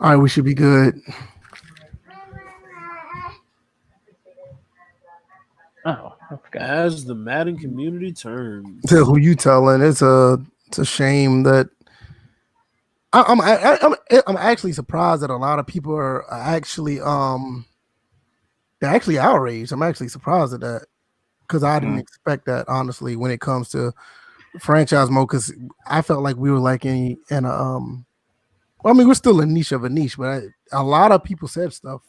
All right, we should be good. Oh, I forgot. As the Madden community turns. Who you telling? It's a shame that I'm actually surprised that a lot of people are actually they're actually outraged. I'm actually surprised at that because I didn't expect that, honestly, when it comes to franchise mode. Because I felt like we were like in a well, I mean, we're still a niche of a niche, but a lot of people said stuff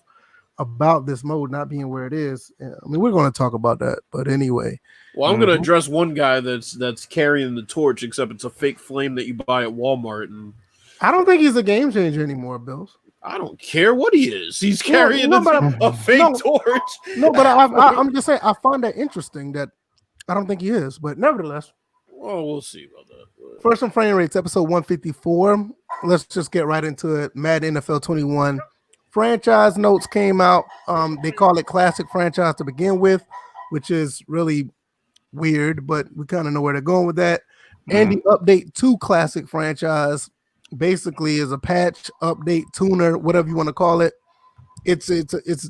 about this mode not being where it is. I mean, we're going to talk about that, but anyway. Well, I'm going to address one guy that's carrying the torch, except it's a fake flame that you buy at Walmart, and I don't think he's a game changer anymore, Bills. I don't care what he is. He's carrying a fake torch. No, but I'm just saying I find that interesting that I don't think he is, but nevertheless. Well, we'll see about that. First on Framerates, episode 154. Let's just get right into it. Madden NFL 21 franchise notes came out. They call it classic franchise to begin with, which is really weird, but we kind of know where they're going with that. And the update to classic franchise basically is a patch, update, tuner, whatever you want to call it. It's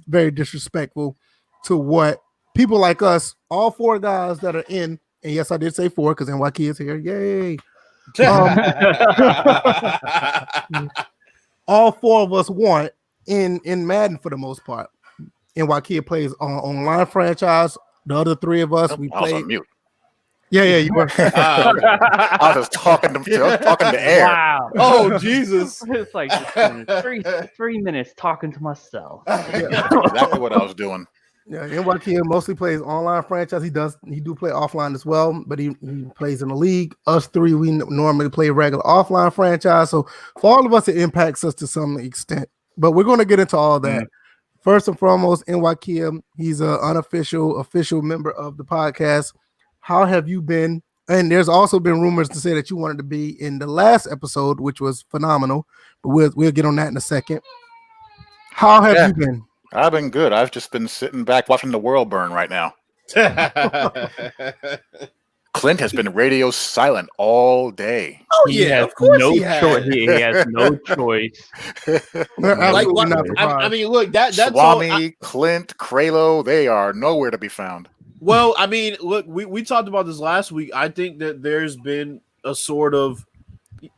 very disrespectful to what people like us, all four guys that are in, and yes, I did say four because NYK is here. Yay. All four of us want in Madden for the most part. NYK plays on online franchise. The other three of us, we play. On mute. Yeah, you were. I was just talking to air. Wow. Oh, Jesus. It's like three minutes talking to myself. Exactly what I was doing. Yeah, NYK mostly plays online franchise. He do play offline as well, but he plays in the league. Us three, we normally play regular offline franchise. So for all of us, it impacts us to some extent. But we're going to get into all that. First and foremost, NYK, he's an official member of the podcast. How have you been? And there's also been rumors to say that you wanted to be in the last episode, which was phenomenal. But we'll get on that in a second. How have you been? I've been good. I've just been sitting back watching the world burn right now. Clint has been radio silent all day. Oh yeah, of course he has. He has no choice. I mean, look, that's Swami, all, Clint, Kralo, they are nowhere to be found. Well, I mean, look, we talked about this last week. I think that there's been a sort of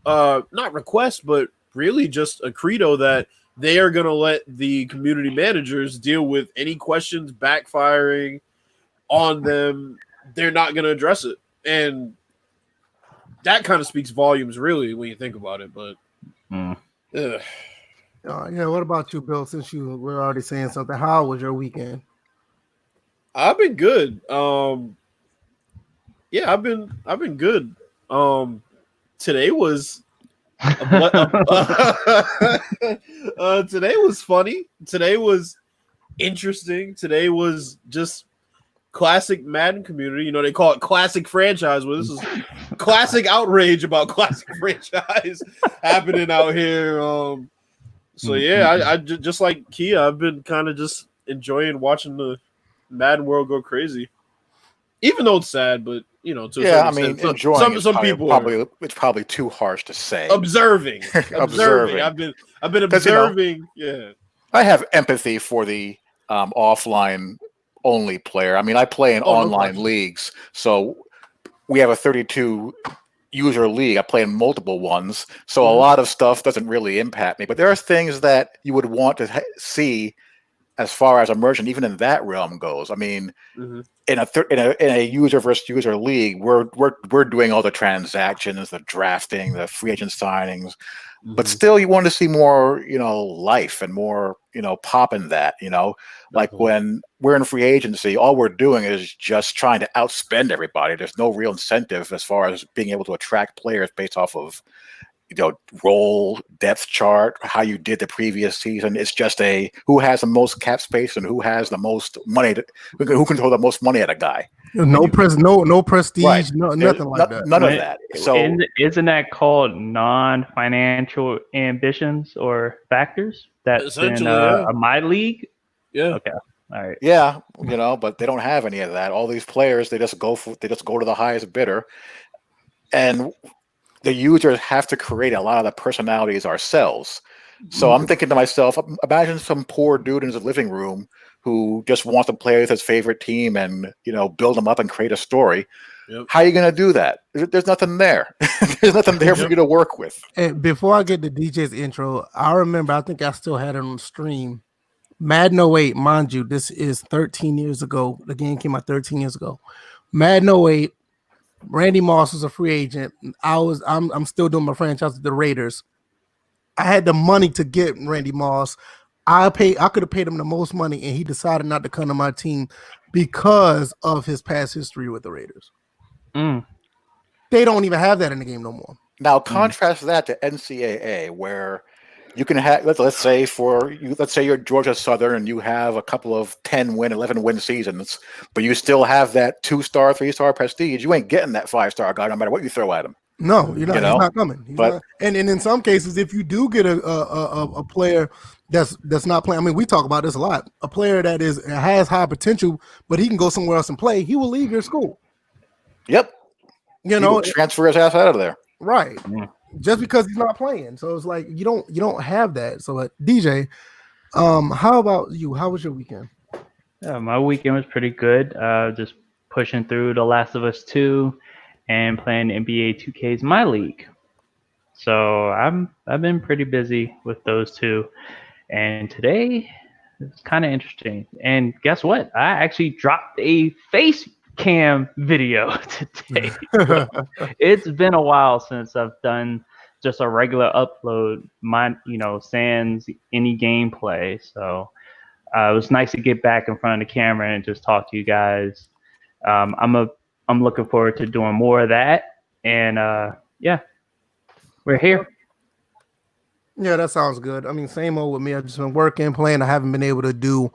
not request, but really just a credo that they are going to let the community managers deal with any questions backfiring on them. They're not going to address it. And that kind of speaks volumes, really, when you think about it. But, yeah, what about you, Bill? Since you were already saying something, how was your weekend? I've been good. Yeah, I've been good. Today was today was funny. Today was interesting. Today was just classic Madden community. You know, they call it classic franchise. Well, this is classic outrage about classic franchise happening out here. So yeah, I just like Kia. I've been kind of just enjoying watching the Madden world go crazy, even though it's sad. But you know, I mean, enjoying some people it's probably too harsh to say. Observing. I've been observing. I have empathy for the offline only player. I mean, I play in online leagues, so we have a 32 user league. I play in multiple ones, so a lot of stuff doesn't really impact me. But there are things that you would want to see as far as immersion, even in that realm goes. I mean, in a user versus user league, we're doing all the transactions, the drafting, the free agent signings, but still you want to see more, life and more, pop in that, like when we're in free agency, all we're doing is just trying to outspend everybody. There's no real incentive as far as being able to attract players based off of, role, depth chart, how you did the previous season. It's just who has the most cap space and who has the most money, who can throw the most money at a guy. No prestige, right. Nothing like that. None of that. So isn't that called non-financial ambitions or factors? That's in my league. Yeah. Okay. All right. Yeah, but they don't have any of that. All these players, they just go to the highest bidder, and the users have to create a lot of the personalities ourselves. So I'm thinking to myself, imagine some poor dude in his living room who just wants to play with his favorite team and, build them up and create a story. Yep. How are you going to do that? There's nothing there. There's nothing there for you to work with. And before I get to DJ's intro, I remember, I think I still had it on stream. Madden 08, mind you, this is 13 years ago. The game came out 13 years ago. Madden 08, Randy Moss was a free agent. I'm still doing my franchise with the Raiders. I had the money to get Randy Moss. I could have paid him the most money, and he decided not to come to my team because of his past history with the Raiders. They don't even have that in the game no more. Now contrast that to NCAA, where you can have, let's say you're Georgia Southern and you have a couple of 10-win, 11-win seasons, but you still have that 2-star, 3-star prestige. You ain't getting that 5-star guy no matter what you throw at him. No, you're not. He's not coming. And in some cases, if you do get a player that's not playing, I mean, we talk about this a lot. A player that has high potential, but he can go somewhere else and play. He will leave your school. Yep. He will transfer his ass out of there. Right. Yeah. Just because he's not playing. So it's like you don't have that. So DJ, how about you? How was your weekend? Yeah, my weekend was pretty good. Just pushing through The Last of Us 2 and playing NBA 2K's My League. So I've been pretty busy with those two. And today it's kind of interesting. And guess what? I actually dropped a face cam video today. It's been a while since I've done just a regular upload, sans any gameplay. So it was nice to get back in front of the camera and just talk to you guys. I'm looking forward to doing more of that. And we're here. Yeah, that sounds good. I mean, same old with me. I've just been working, playing. I haven't been able to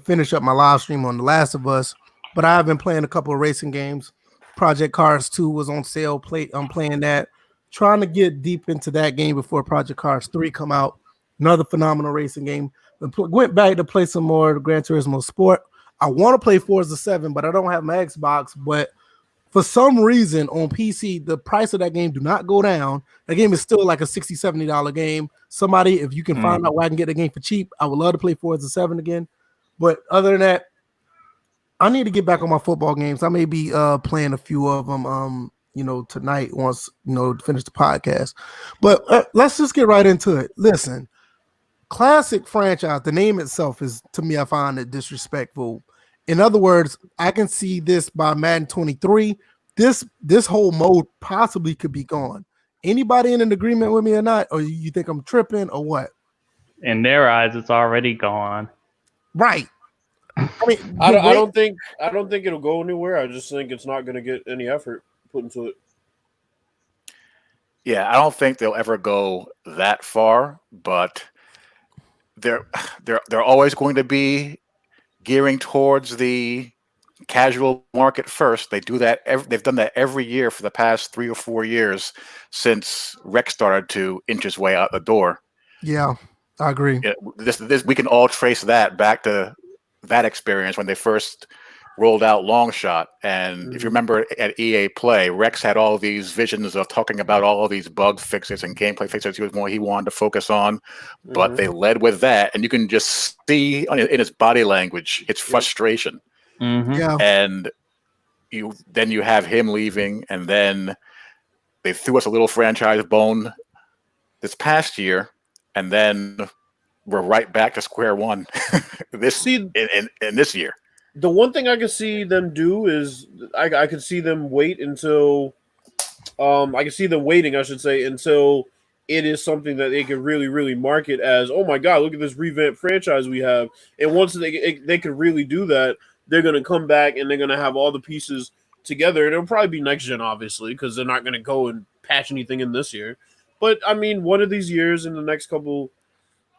finish up my live stream on The Last of Us, but I have been playing a couple of racing games. Project Cars 2 was on sale. I'm playing that. Trying to get deep into that game before Project Cars 3 come out. Another phenomenal racing game. Went back to play some more Gran Turismo Sport. I want to play Forza 7, but I don't have my Xbox. But for some reason on PC, the price of that game do not go down. That game is still like a $60, $70 game. Somebody, if you can find out where I can get the game for cheap, I would love to play Forza 7 again. But other than that, I need to get back on my football games. I may be playing a few of them, tonight once, finish the podcast. But let's just get right into it. Listen, classic franchise, the name itself is, to me, I find it disrespectful. In other words, I can see this by Madden 23. This whole mode possibly could be gone. Anybody in an agreement with me or not? Or you think I'm tripping or what? In their eyes, it's already gone. Right. I mean, I don't think it'll go anywhere. I just think it's not going to get any effort put into it. Yeah, I don't think they'll ever go that far, but they're always going to be gearing towards the casual market first. They do that. They've done that every year for the past 3 or 4 years since Rex started to inch his way out the door. Yeah, I agree. Yeah, this we can all trace that back to that experience when they first rolled out Long Shot. And if you remember at EA Play, Rex had all these visions of talking about all of these bug fixes and gameplay fixes he wanted to focus on, but they led with that, and you can just see in his body language its frustration. Yeah. And you have him leaving, and then they threw us a little franchise bone this past year, and then we're right back to square one in this year. The one thing I could see them do is I could see them wait until I could see them waiting, I should say, until it is something that they can really, really market as, oh my God, look at this revamped franchise we have. And once they can really do that, they're going to come back and they're going to have all the pieces together. And it'll probably be next gen, obviously, because they're not going to go and patch anything in this year. But I mean, one of these years in the next couple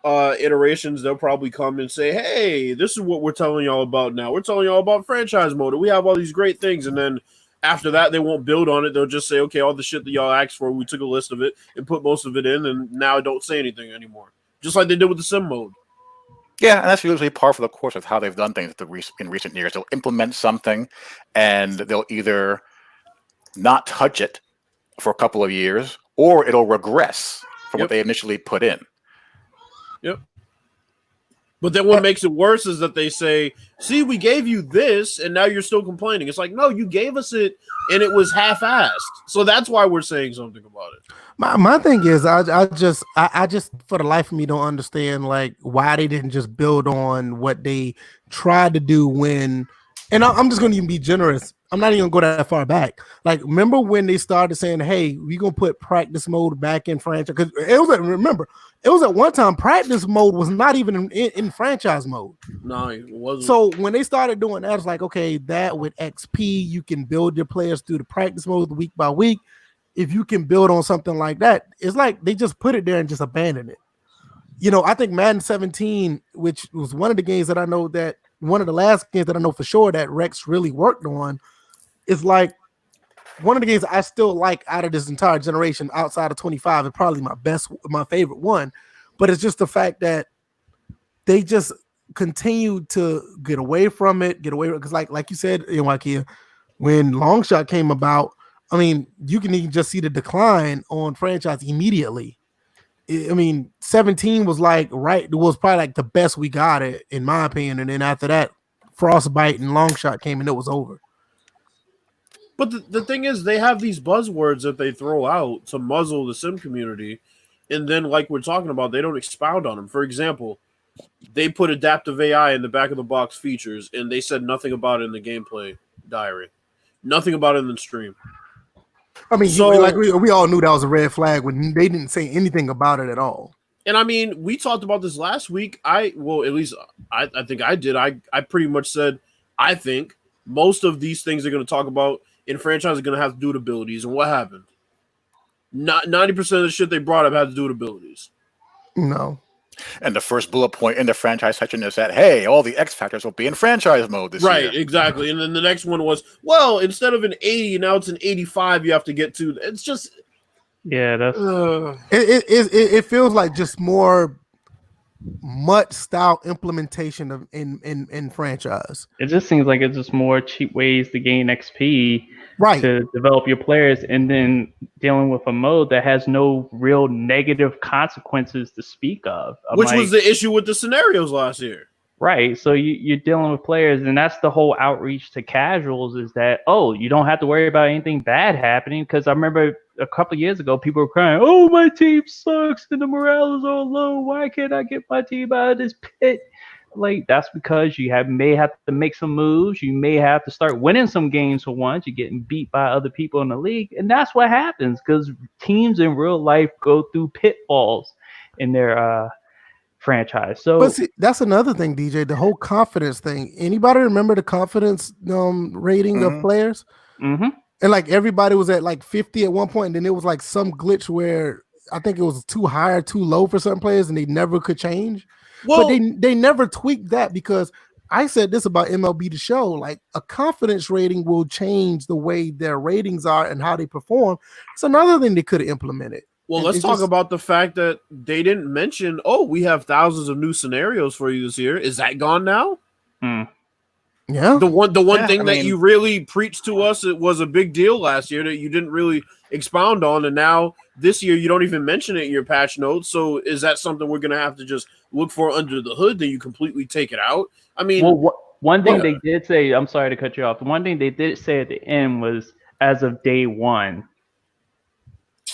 iterations, they'll probably come and say, hey, this is what we're telling y'all about now. We're telling y'all about franchise mode. We have all these great things. And then after that, they won't build on it. They'll just say, okay, all the shit that y'all asked for, we took a list of it and put most of it in, and now don't say anything anymore. Just like they did with the sim mode. Yeah, and that's usually par for the course of how they've done things in recent years. They'll implement something, and they'll either not touch it for a couple of years, or it'll regress from Yep. what they initially put in. Yep. But then what makes it worse is that they say, see, we gave you this and now you're still complaining. It's like, no, you gave us it and it was half-assed. So that's why we're saying something about it. My thing is, I just for the life of me don't understand like why they didn't just build on what they tried to do when, and I'm just going to even be generous. I'm not even going to go that far back. Like, remember when they started saying, "Hey, we gonna put practice mode back in franchise"? Because it was at one time practice mode was not even in franchise mode. No, it wasn't. So when they started doing that, it's like, okay, that with XP, you can build your players through the practice mode week by week. If you can build on something like that, it's like they just put it there and just abandon it. You know, I think Madden 17, which was one of the games that I know that one of the last games that I know for sure that Rex really worked on, is like one of the games I still like out of this entire generation outside of 25 and probably my favorite one. But it's just the fact that they just continue to get away from it, because like you said, Ikea, when Longshot came about, I mean, you can even just see the decline on franchise immediately. I mean, 17 was was probably like the best we got it, in my opinion. And then after that, Frostbite and Longshot came and it was over. But the thing is, they have these buzzwords that they throw out to muzzle the sim community. And then, like we're talking about, they don't expound on them. For example, they put adaptive AI in the back of the box features, and they said nothing about it in the gameplay diary. Nothing about it in the stream. I mean, we all knew that was a red flag when they didn't say anything about it at all. And I mean, we talked about this last week. I think I did. I pretty much said, I think most of these things they're going to talk about in franchise are going to have to do with abilities. And what happened? Not 90% of the shit they brought up had to do with abilities. No. And the first bullet point in the franchise section is that, hey, all the X factors will be in franchise mode this year. Right, exactly. And then the next one was, well, instead of an 80, now it's an 85 you have to get to. It's just... Yeah, that's... It feels like just more MUT-style implementation of in franchise. It just seems like it's just more cheap ways to gain XP, right, to develop your players, and then dealing with a mode that has no real negative consequences to speak of. Which was the issue with the scenarios last year. Right. So you're dealing with players, and that's the whole outreach to casuals, is that, oh, you don't have to worry about anything bad happening. Because I remember a couple of years ago, people were crying, oh, my team sucks and the morale is all low. Why can't I get my team out of this pit? Like, that's because you may have to make some moves. You may have to start winning some games for once. You're getting beat by other people in the league. And that's what happens, because teams in real life go through pitfalls in their franchise. So, but see, that's another thing, DJ, the whole confidence thing. Anybody remember the confidence rating of players? Mm-hmm. And like everybody was at like 50 at one point, and then it was like some glitch where I think it was too high or too low for certain players, and they never could change. Well, but they never tweaked that, because I said this about MLB The Show, like a confidence rating will change the way their ratings are and how they perform. It's another thing they could have implemented. Well, let's talk about the fact that they didn't mention, oh, we have thousands of new scenarios for you this year. Is that gone now? Yeah. The one thing that you really preached to us, it was a big deal last year that you didn't really expound on, and now this year you don't even mention it in your patch notes. So is that something we're going to have to just look for under the hood, that you completely take it out? I mean, one thing they did say, I'm sorry to cut you off. One thing they did say at the end was as of day one.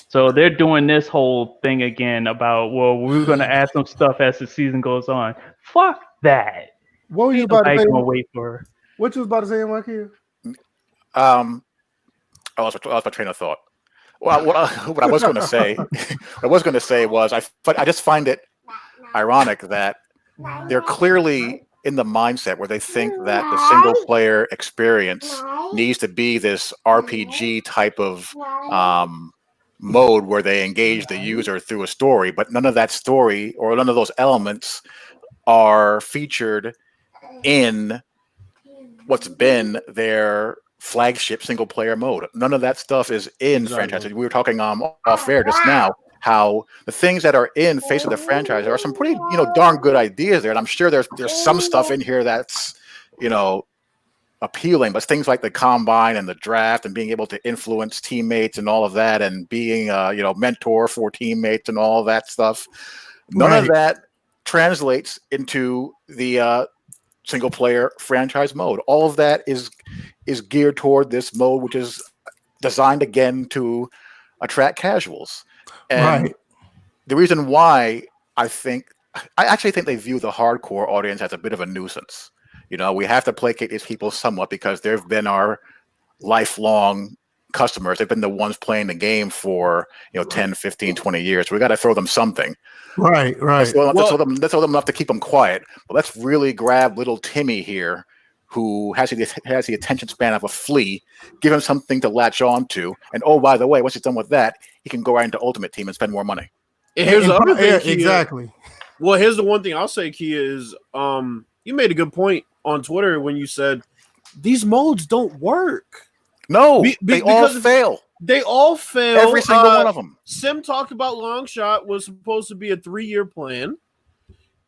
So they're doing this whole thing again about, well, we're going to add some stuff as the season goes on. Fuck that. What were you about to say? Wait for? What you was about to say, Mike? I lost my train of thought. Well, what I was going to say, was I just find it ironic that they're clearly in the mindset where they think that the single player experience needs to be this RPG type of mode where they engage the user through a story, but none of that story or none of those elements are featured in what's been their flagship single player mode. None of that stuff is in franchises. We were talking off air just now how the things that are in Face of the Franchise are some pretty darn good ideas there, and I'm sure there's some stuff in here that's appealing, but things like the combine and the draft and being able to influence teammates and all of that, and being mentor for teammates and all of that stuff, none of that translates into the single player franchise mode. All of that is geared toward this mode, which is designed again to attract casuals. And the reason why I actually think they view the hardcore audience as a bit of a nuisance. We have to placate these people somewhat because they've been our lifelong customers. They've been the ones playing the game for 10, 15, 20 years. We got to throw them something. Right. Let's throw them enough to keep them quiet. But let's really grab little Timmy here, who has the attention span of a flea, give him something to latch on to. And oh, by the way, once he's done with that, he can go right into Ultimate Team and spend more money. And here's the other thing, Kia. Exactly. Well, here's the one thing I'll say, Kia, is you made a good point on Twitter when you said these modes don't work. No, they all fail. They all fail. Every single one of them. Sim talked about Long Shot was supposed to be a 3-year plan,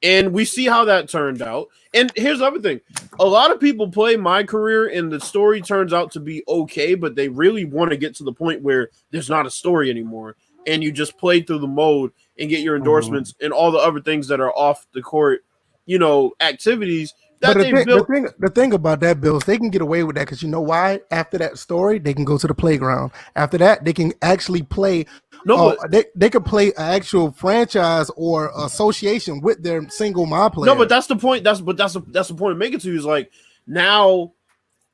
and we see how that turned out. And here's the other thing. A lot of people play My Career, and the story turns out to be okay, but they really want to get to the point where there's not a story anymore, and you just play through the mode and get your endorsements and all the other things that are off the court, activities. But the thing about that, Bill, is they can get away with that because you know why? After that story, they can go to the playground. After that, they can actually play. They could play an actual franchise or association with their single My Player. No, but that's the point. That's the point I'm making to you is like now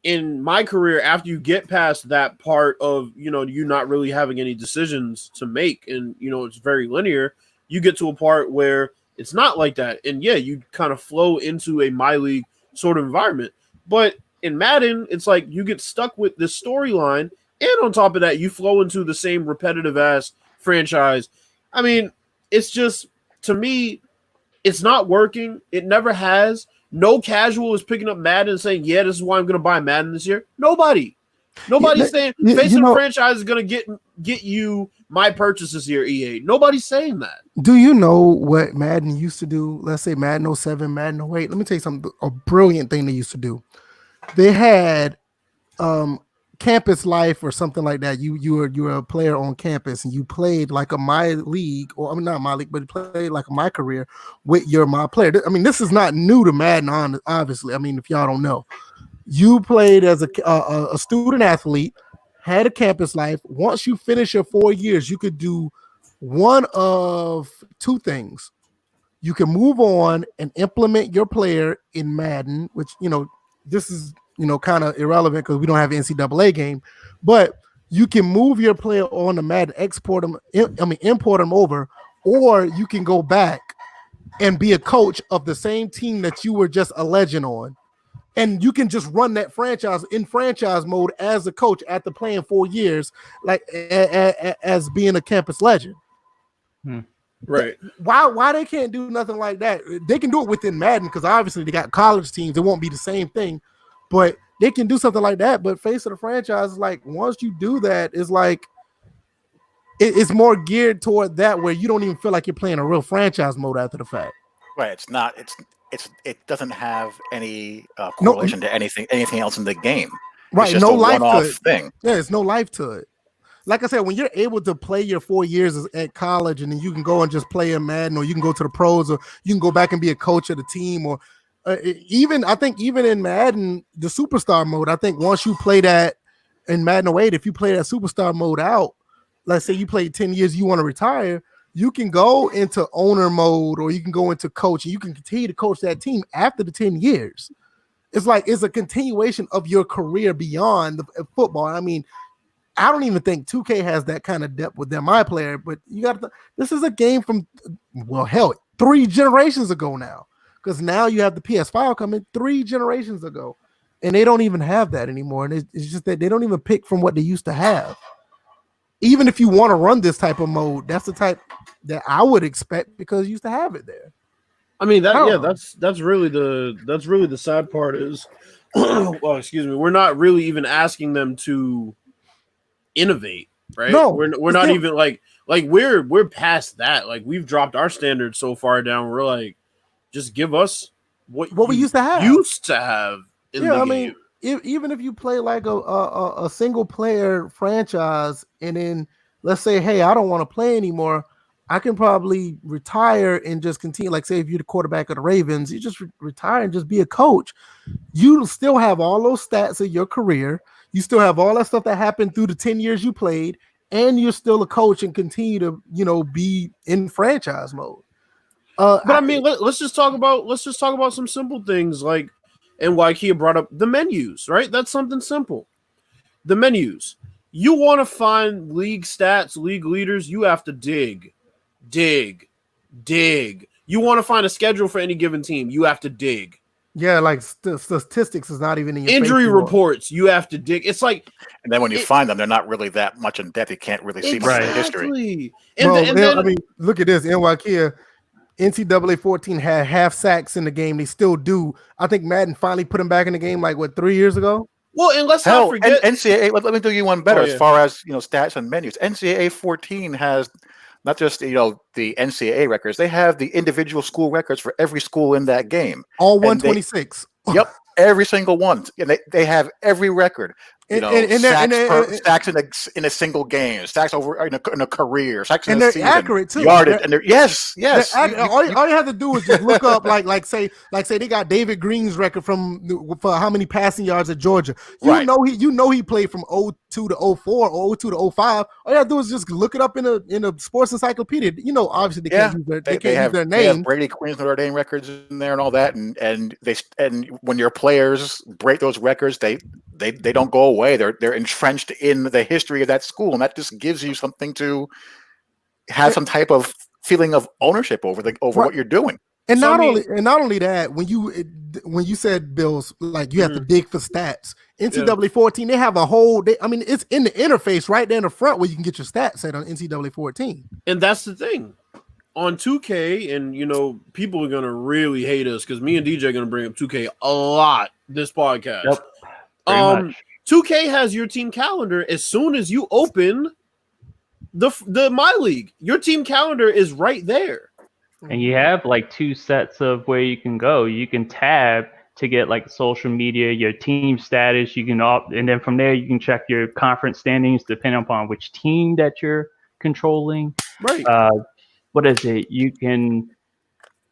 in My Career, after you get past that part of you not really having any decisions to make, and it's very linear, you get to a part where it's not like that. And yeah, you kind of flow into a My League sort of environment. But in Madden, it's like you get stuck with this storyline. And on top of that, you flow into the same repetitive ass franchise. I mean, it's just, to me, it's not working. It never has. No casual is picking up Madden and saying, yeah, this is why I'm going to buy Madden this year. Nobody's saying facing the franchise is going to get you my purchases here, EA. Nobody's saying that. Do you know what Madden used to do? Let's say Madden 07, Madden 08. Let me tell you something, a brilliant thing they used to do. They had campus life or something like that. You were a player on campus and you played like a My League, or I mean not My League, but you played like a My Career with your My Player. I mean, this is not new to Madden, obviously. I mean, if y'all don't know, you played as a student athlete, had a campus life. Once you finish your 4 years, you could do one of two things. You can move on and implement your player in Madden, which, this is, kind of irrelevant because we don't have an NCAA game, but you can move your player on to Madden, import them over, or you can go back and be a coach of the same team that you were just a legend on. And you can just run that franchise in franchise mode as a coach after playing 4 years, like as being a campus legend. Right. Why they can't do nothing like that? They can do it within Madden because obviously they got college teams. It won't be the same thing, but they can do something like that. But face of the franchise is like, once you do that, it's like it's more geared toward that where you don't even feel like you're playing a real franchise mode after the fact. Right. It's not. It doesn't have any correlation to anything else in the game. Right. It's just no a life one-off to it. thing. Yeah, it's no life to it. Like I said, when you're able to play your 4 years at college and then you can go and just play in Madden, or you can go to the pros, or you can go back and be a coach of the team, or even in Madden, the superstar mode, I think once you play that in Madden 08, if you play that superstar mode out, let's say you played 10 years, you want to retire, you can go into owner mode or you can go into coach, and you can continue to coach that team after the 10 years. It's like it's a continuation of your career beyond the football. I mean, I don't even think 2K has that kind of depth with their My Player, but you got to. This is a game from, well, hell, 3 generations ago now, because now you have the PS5 coming 3 generations ago, and they don't even have that anymore. And it's just that they don't even pick from what they used to have. Even if you want to run this type of mode, that's the type that I would expect because you used to have it there. I mean, that's really the sad part is, well, excuse me, we're not really even asking them to innovate, right? No, we're not even like we're past that. Like, we've dropped our standards so far down. We're like, just give us what we used to have. in the game. even if you play like a single player franchise, and then let's say, hey, I don't want to play anymore, I can probably retire and just continue. Like, say if you're the quarterback of the Ravens, you just retire and just be a coach. You still have all those stats of your career. You still have all that stuff that happened through the 10 years you played, and you're still a coach and continue to, be in franchise mode. But I mean, let's just talk about some simple things like, and why Kia brought up the menus, right? That's something simple. The menus. You want to find league stats, league leaders, you have to dig. You want to find a schedule for any given team, you have to dig. Yeah, like statistics is not even in your injury reports. You have to dig. It's like, and then when you find them, they're not really that much in depth. You can't really see much of the history. And then, I mean, look at this. NYK, NCAA 14 had half sacks in the game. They still do. I think Madden finally put them back in the game, like 3 years ago. Well, and let's not forget NCAA. Let me do you one better as far as stats and menus. NCAA 14 has not just the NCAA records; they have the individual school records for every school in that game. All 126. Yep, every single one, and they have every record. Sacks in a single game, sacks over in a career, sacks in a season, accurate too. Yardage, and yes. All you have to do is just look up like say they got David Green's record for how many passing yards at Georgia. You know he played from 02 to 04 or 02 to 05. All you have to do is just look it up in a sports encyclopedia. Obviously they can't use their name. They have Brady Quinn's Notre Dame records in there and all that, and when your players break those records, they don't go away. They're entrenched in the history of that school, and that just gives you something to have some type of feeling of ownership over what you're doing. And not only that, when you said, Bills, like you have to dig for stats. NCAA 14, they have a whole. It's in the interface right there in the front where you can get your stats set on NCAA 14. And that's the thing. On 2K, and people are gonna really hate us because me and DJ are gonna bring up 2K a lot this podcast. Yep. 2K has your team calendar as soon as you open the My League. Your team calendar is right there. And you have like two sets of where you can go. You can tab to get like social media, your team status. You can and then from there you can check your conference standings depending upon which team that you're controlling. Right. What is it? You can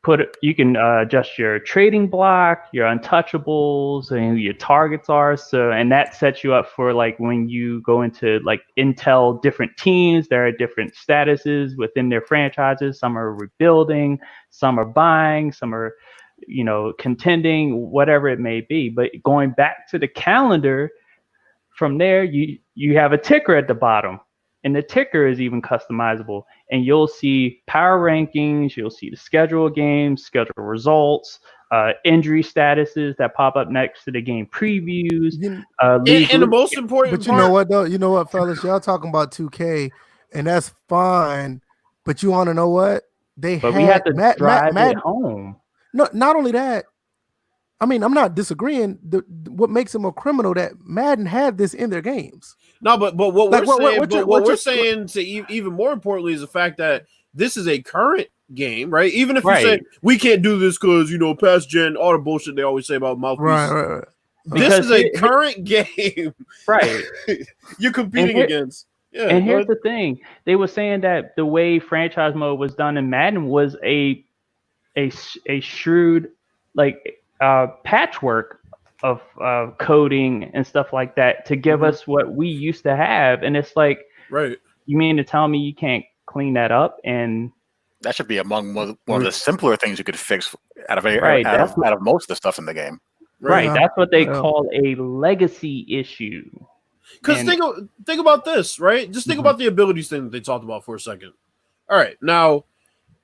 adjust your trading block, your untouchables, and who your targets are. So, and that sets you up for like when you go into like Intel different teams, there are different statuses within their franchises. Some are rebuilding, some are buying, some are, contending, whatever it may be. But going back to the calendar, from there, you have a ticker at the bottom. And the ticker is even customizable. And you'll see power rankings, you'll see the schedule of games, schedule results, injury statuses that pop up next to the game previews. And the most important But you know what, though? You know what, fellas? Y'all talking about 2K, and that's fine. But you want to know what? We had to drive it home. No, not only that. I mean, I'm not disagreeing. What makes them a criminal that Madden had this in their games. No, but what we're saying to even more importantly is the fact that this is a current game, right? Even if you say we can't do this because past gen, all the bullshit they always say about mouthpiece. Right. This is a current game, right? You're competing against. Yeah, and here's the thing: they were saying that the way franchise mode was done in Madden was a shrewd patchwork of coding and stuff like that to give us what we used to have. And it's like, right, you mean to tell me you can't clean that up? And that should be among one of the simpler things you could fix out of most of the stuff in the game. Right, that's what they call a legacy issue. Because think about this, right? Just think about the abilities thing that they talked about for a second. All right, now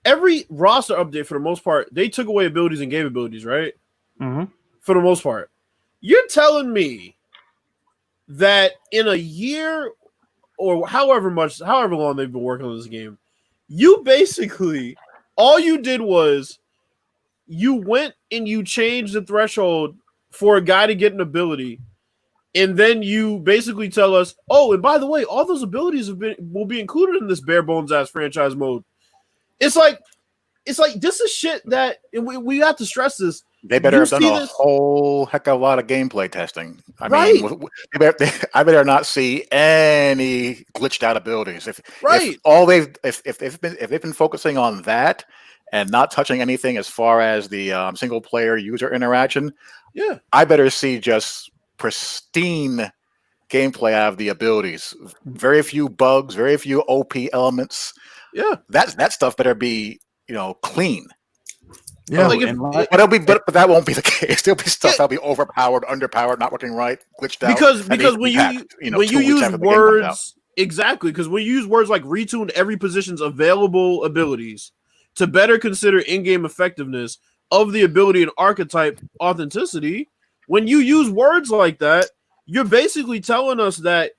every roster update, for the most part, they took away abilities and gave abilities, right? Mm-hmm. For the most part. You're telling me that in a year or however long they've been working on this game, you basically, all you did was you went and you changed the threshold for a guy to get an ability, and then you basically tell us, oh, and by the way, all those abilities will be included in this bare bones ass franchise mode. It's like this is shit that we have to stress this. They better You have done see a this? whole heck of a lot of gameplay testing. I Right. mean, I better not see any glitched out abilities. If Right. all if they've been focusing on that and not touching anything as far as the single player user interaction, Yeah. I better see just pristine gameplay out of the abilities. Very few bugs, very few OP elements. Yeah. That stuff better be clean. Yeah. Like But that won't be the case. There'll be stuff that'll be overpowered, underpowered, not working right, glitched out. because that needs to when be you patched, when 2 you weeks use after the game comes out. words exactly, because when you use words like retune every position's available abilities to better consider in-game effectiveness of the ability and archetype authenticity, when you use words like that, you're basically telling us that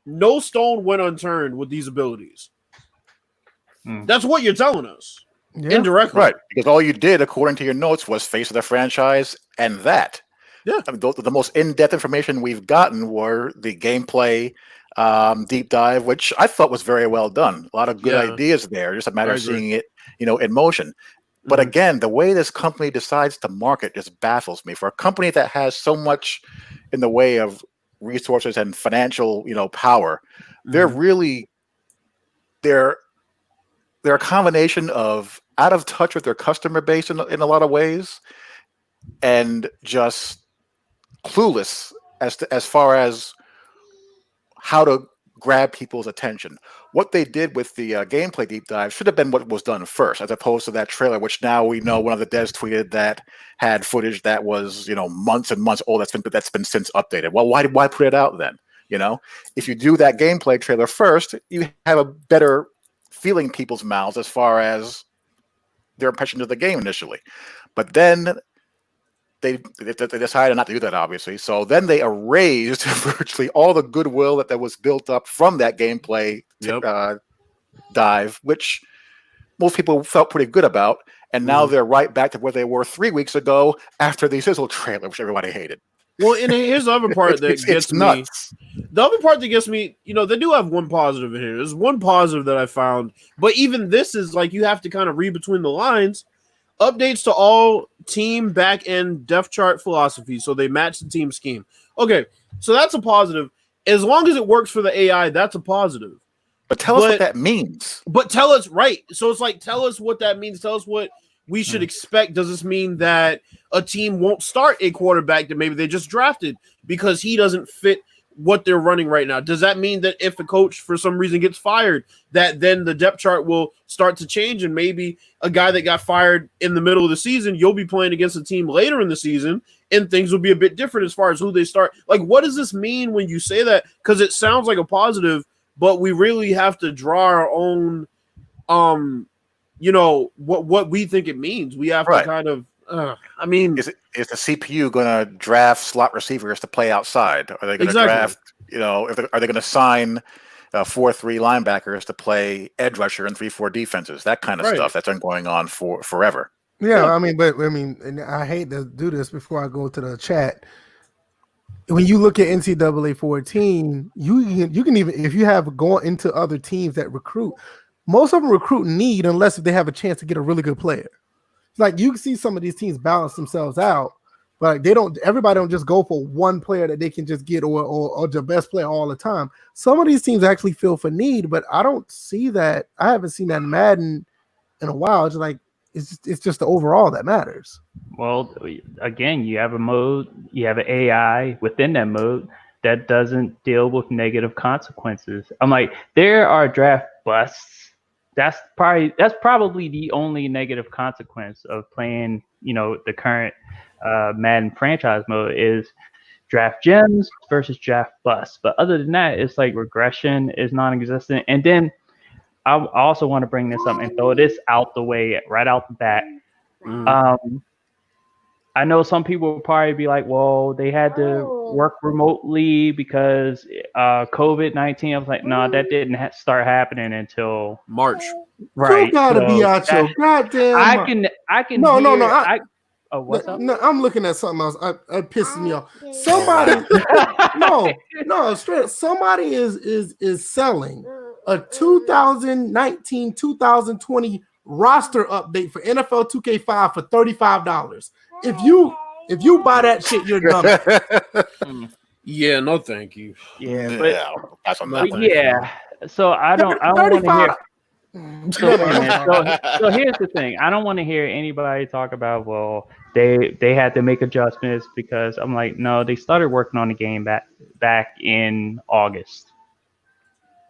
no stone went unturned with these abilities. That's what you're telling us. Yeah. Indirectly. Right, because all you did, according to your notes, was face of the franchise and that. Yeah. I mean, the most in-depth information we've gotten were the gameplay deep dive, which I thought was very well done. A lot of good ideas there. Just a matter I of agree. seeing it, in motion. But again, the way this company decides to market just baffles me. For a company that has so much in the way of resources and financial, power, they're a combination of out of touch with their customer base in a lot of ways, and just clueless as far as how to grab people's attention. What they did with the gameplay deep dive should have been what was done first, as opposed to that trailer, which now we know one of the devs tweeted that had footage that was months and months old. That's been since updated. Well, why put it out then? If you do that gameplay trailer first, you have a better feeling people's mouths as far as their impression of the game initially. But then they decided not to do that, obviously. So then they erased virtually all the goodwill that was built up from that gameplay dive, which most people felt pretty good about. And now they're right back to where they were 3 weeks ago after the sizzle trailer, which everybody hated. Well, and here's the other part that gets me. The other part that gets me, they do have one positive in here. There's one positive that I found, but even this is like you have to kind of read between the lines. Updates to all team back end depth chart philosophy, so they match the team scheme. Okay, so that's a positive. As long as it works for the AI, that's a positive. But tell us what that means. But tell us, right? So it's like, tell us what that means. Tell us what we should expect. Does this mean that a team won't start a quarterback that maybe they just drafted because he doesn't fit what they're running right now? Does that mean that if a coach for some reason gets fired, that then the depth chart will start to change, and maybe a guy that got fired in the middle of the season, you'll be playing against a team later in the season and things will be a bit different as far as who they start? Like, what does this mean when you say that? Because it sounds like a positive, but we really have to draw our own what we think it means. We have to kind of is the CPU going to draft slot receivers to play outside? Are they going to draft, are they going to sign 4-3 linebackers to play edge rusher and 3-4 defenses? That kind of stuff that's been going on for forever. Yeah, and I hate to do this before I go to the chat. When you look at NCAA 14, you can even, if you have gone into other teams that recruit, most of them recruit need unless if they have a chance to get a really good player. Like, you can see some of these teams balance themselves out, but everybody don't just go for one player that they can just get or the best player all the time. Some of these teams actually feel for need, but I don't see that. I haven't seen that in Madden in a while. It's like, it's just the overall that matters. Well, again, you have a mode, you have an AI within that mode that doesn't deal with negative consequences. I'm like, there are draft busts. That's probably the only negative consequence of playing, the current Madden franchise mode is draft gems versus draft busts. But other than that, it's like regression is non-existent. And then I also want to bring this up and throw this out the way right out the bat. I know some people will probably be like, well, they had to work remotely because COVID-19. I was like, no, that didn't start happening until March. Right. You gotta be out your goddamn. I can. No. What's up? No, I'm looking at something else. It pisses me off. Somebody, no, straight. Somebody is selling a 2019-2020 roster update for NFL 2K5 for $35. if you buy that shit, you're dumb. Yeah, no, thank you. Yeah, but, that's on No, that but one. yeah. So I don't want to hear. 35. So, hey, man, so here's the thing. I don't want to hear anybody talk about, well, they had to make adjustments because I'm like, no, they started working on the game back in August.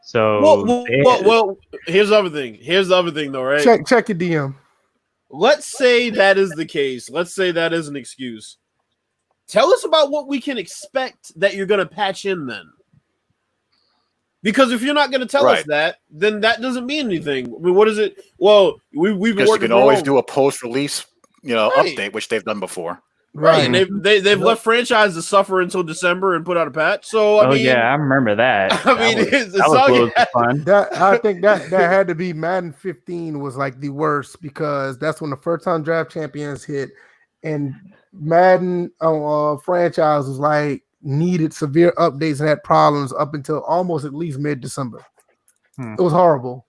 So Well, here's the other thing. Here's the other thing, though, right? Check your DM. Let's say that is the case. Let's say that is an excuse. Tell us about what we can expect that you're going to patch in then. Because if you're not going to tell us that, then that doesn't mean anything. I mean, what is it? Well, we've been Because you working can always do a post-release, update, which they've done before. Right, and they've left franchises suffer until December and put out a patch. So I mean, yeah, I remember that. I mean, that was loads of fun. I think that had to be Madden 15 was like the worst because that's when the first time draft champions hit, and Madden franchise was like needed severe updates and had problems up until almost at least mid-December. It was horrible.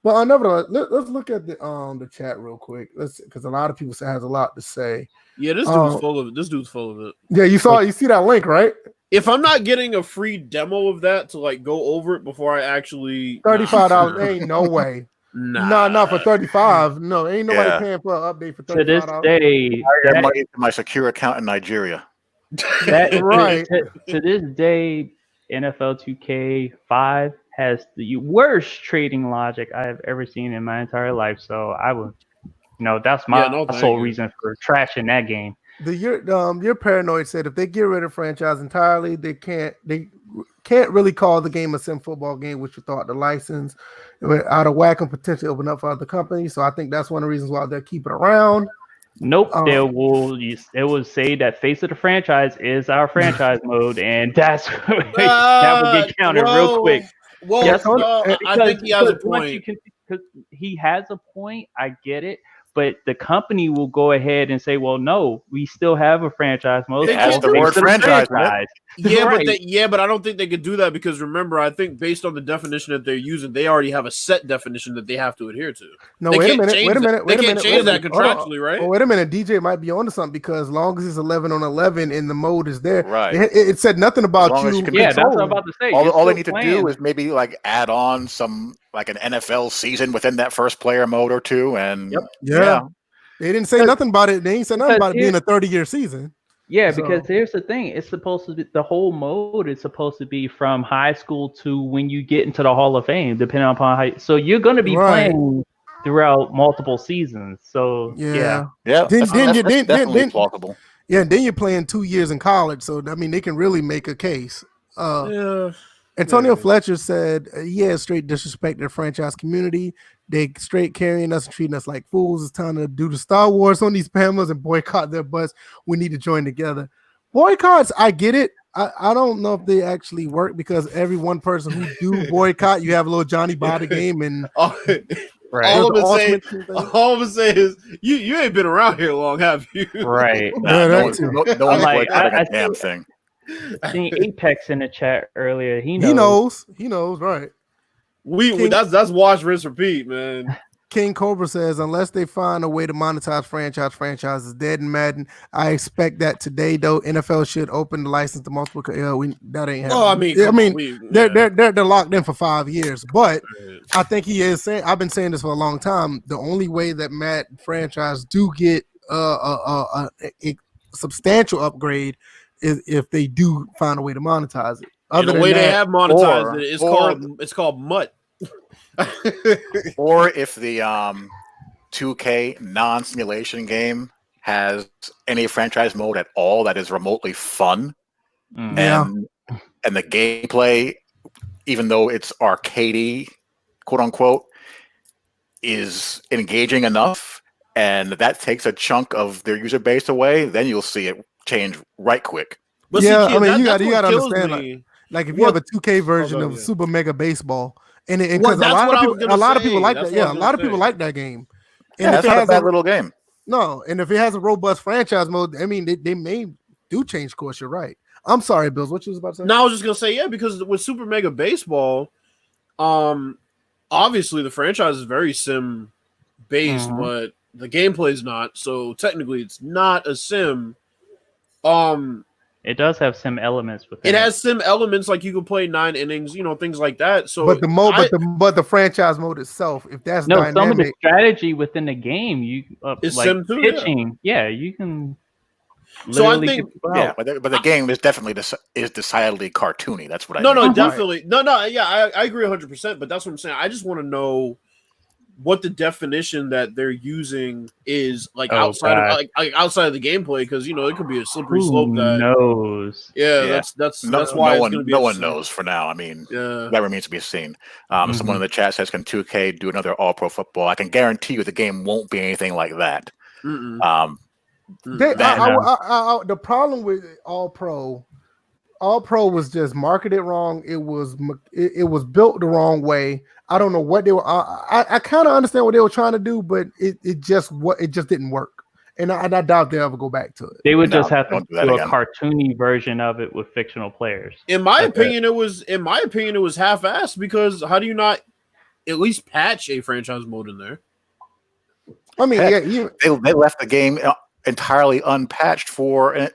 But nevertheless, let's look at the chat real quick. Because a lot of people has a lot to say. Yeah, this dude's full of it. This dude's full of it. Yeah, you see that link, right? If I'm not getting a free demo of that to like go over it before I actually $35 ain't no way. Not for 35. No, ain't nobody paying for an update for $35. To this day, I got money to my secure account in Nigeria. Right. To this day, NFL 2K5 has the worst trading logic I have ever seen in my entire life. So I would, that's my sole reason for trashing that game. Your paranoid said if they get rid of franchise entirely, they can't really call the game a sim football game, which you thought the license out of whack and potentially open up for other companies. So I think that's one of the reasons why they'll keep it around. Nope, it will say that face of the franchise is our franchise mode, and that will get counted real quick. Well, yes, I think he has a point. Because he has a point, I get it. But the company will go ahead and say, "Well, no, we still have a franchise mode." It has the word franchise. Yeah, right. but I don't think they could do that because remember, I think based on the definition that they're using, they already have a set definition that they have to adhere to. No, wait a minute. They can't change that contractually, right? Well, wait a minute. DJ might be onto something because as long as it's 11 on 11 and the mode is there, right? It said nothing about you. Yeah, that's what I'm about to say. All they need to do is maybe like add on some like an NFL season within that first player mode or two, and yeah. They didn't say nothing about it. They ain't said nothing about it being a 30-year season. Yeah, because here's the thing. It's supposed to be the whole mode is supposed to be from high school to when you get into the Hall of Fame, depending upon how. So you're going to be playing throughout multiple seasons. So yeah. That's definitely plausible. Yeah, then you're playing 2 years in college. So I mean, they can really make a case. Antonio Fletcher said he has straight disrespect to the franchise community. They straight carrying us and treating us like fools. It's time to do the Star Wars on these spammers and boycott their butts. We need to join together. Boycotts, I get it. I don't know if they actually work because every one person who do boycott, you have a little Johnny buy the game and right. All I'm saying is you ain't been around here long, have you? Right. No one's boycotting a damn thing. Seen Apex in the chat earlier. He knows, right? That's watch, rinse, repeat, man. King Cobra says, unless they find a way to monetize franchise is dead in Madden. I expect that today, though. NFL should open the license to multiple. That ain't happening. They're locked in for 5 years. But I think he is saying. I've been saying this for a long time. The only way that Madden franchise do get a substantial upgrade is if they do find a way to monetize it. The way they have monetized it, it's called MUT. Or if the 2K non-simulation game has any franchise mode at all that is remotely fun, and the gameplay, even though it's arcadey, quote unquote, is engaging enough, and that takes a chunk of their user base away, then you'll see it change right quick. But you got to understand, like if you have a 2K version of Super Mega Baseball. And because a lot of people like that. Yeah, a lot of people like that game. And it's not a bad little game. No, and if it has a robust franchise mode, I mean, they may do change course. You're right. I'm sorry, Bills. What you was about to say? No, I was just gonna say because with Super Mega Baseball, obviously the franchise is very sim based, but the gameplay is not. So technically, it's not a sim. It does have sim elements within It has sim elements like you can play 9 innings, things like that. So, but the franchise mode itself, if that's No, some of the dynamic, strategy within the game, you It's like sim too, pitching. Yeah, you can. So I literally think- get people Yeah, out. but the game is definitely is decidedly cartoony. That's what I no, mean. no, Mhm. definitely, no. Yeah, I agree 100%. But that's what I'm saying. I just want to know what the definition that they're using is, like Oh, outside of God. like outside of the gameplay, because it could be a slippery Who slope. That knows? yeah, Yeah. that's No, why no it's going to be one interesting. knows for now. I mean, Yeah, that remains to be seen. Mhm. Someone in the chat says, "Can 2K do another All Pro football?" I can guarantee you the game won't be anything like that. Mm-mm. the problem with All Pro was just marketed wrong. It was built the wrong way. I don't know what they were. I kind of understand what they were trying to do, but it just didn't work. And I doubt they'll ever go back to it. They would No, just have to don't do that do a again. cartoony version of it with fictional players. In my That's opinion, it was half-assed, because how do you not at least patch a franchise mode in there? I mean, Heck, yeah, they left the game entirely unpatched for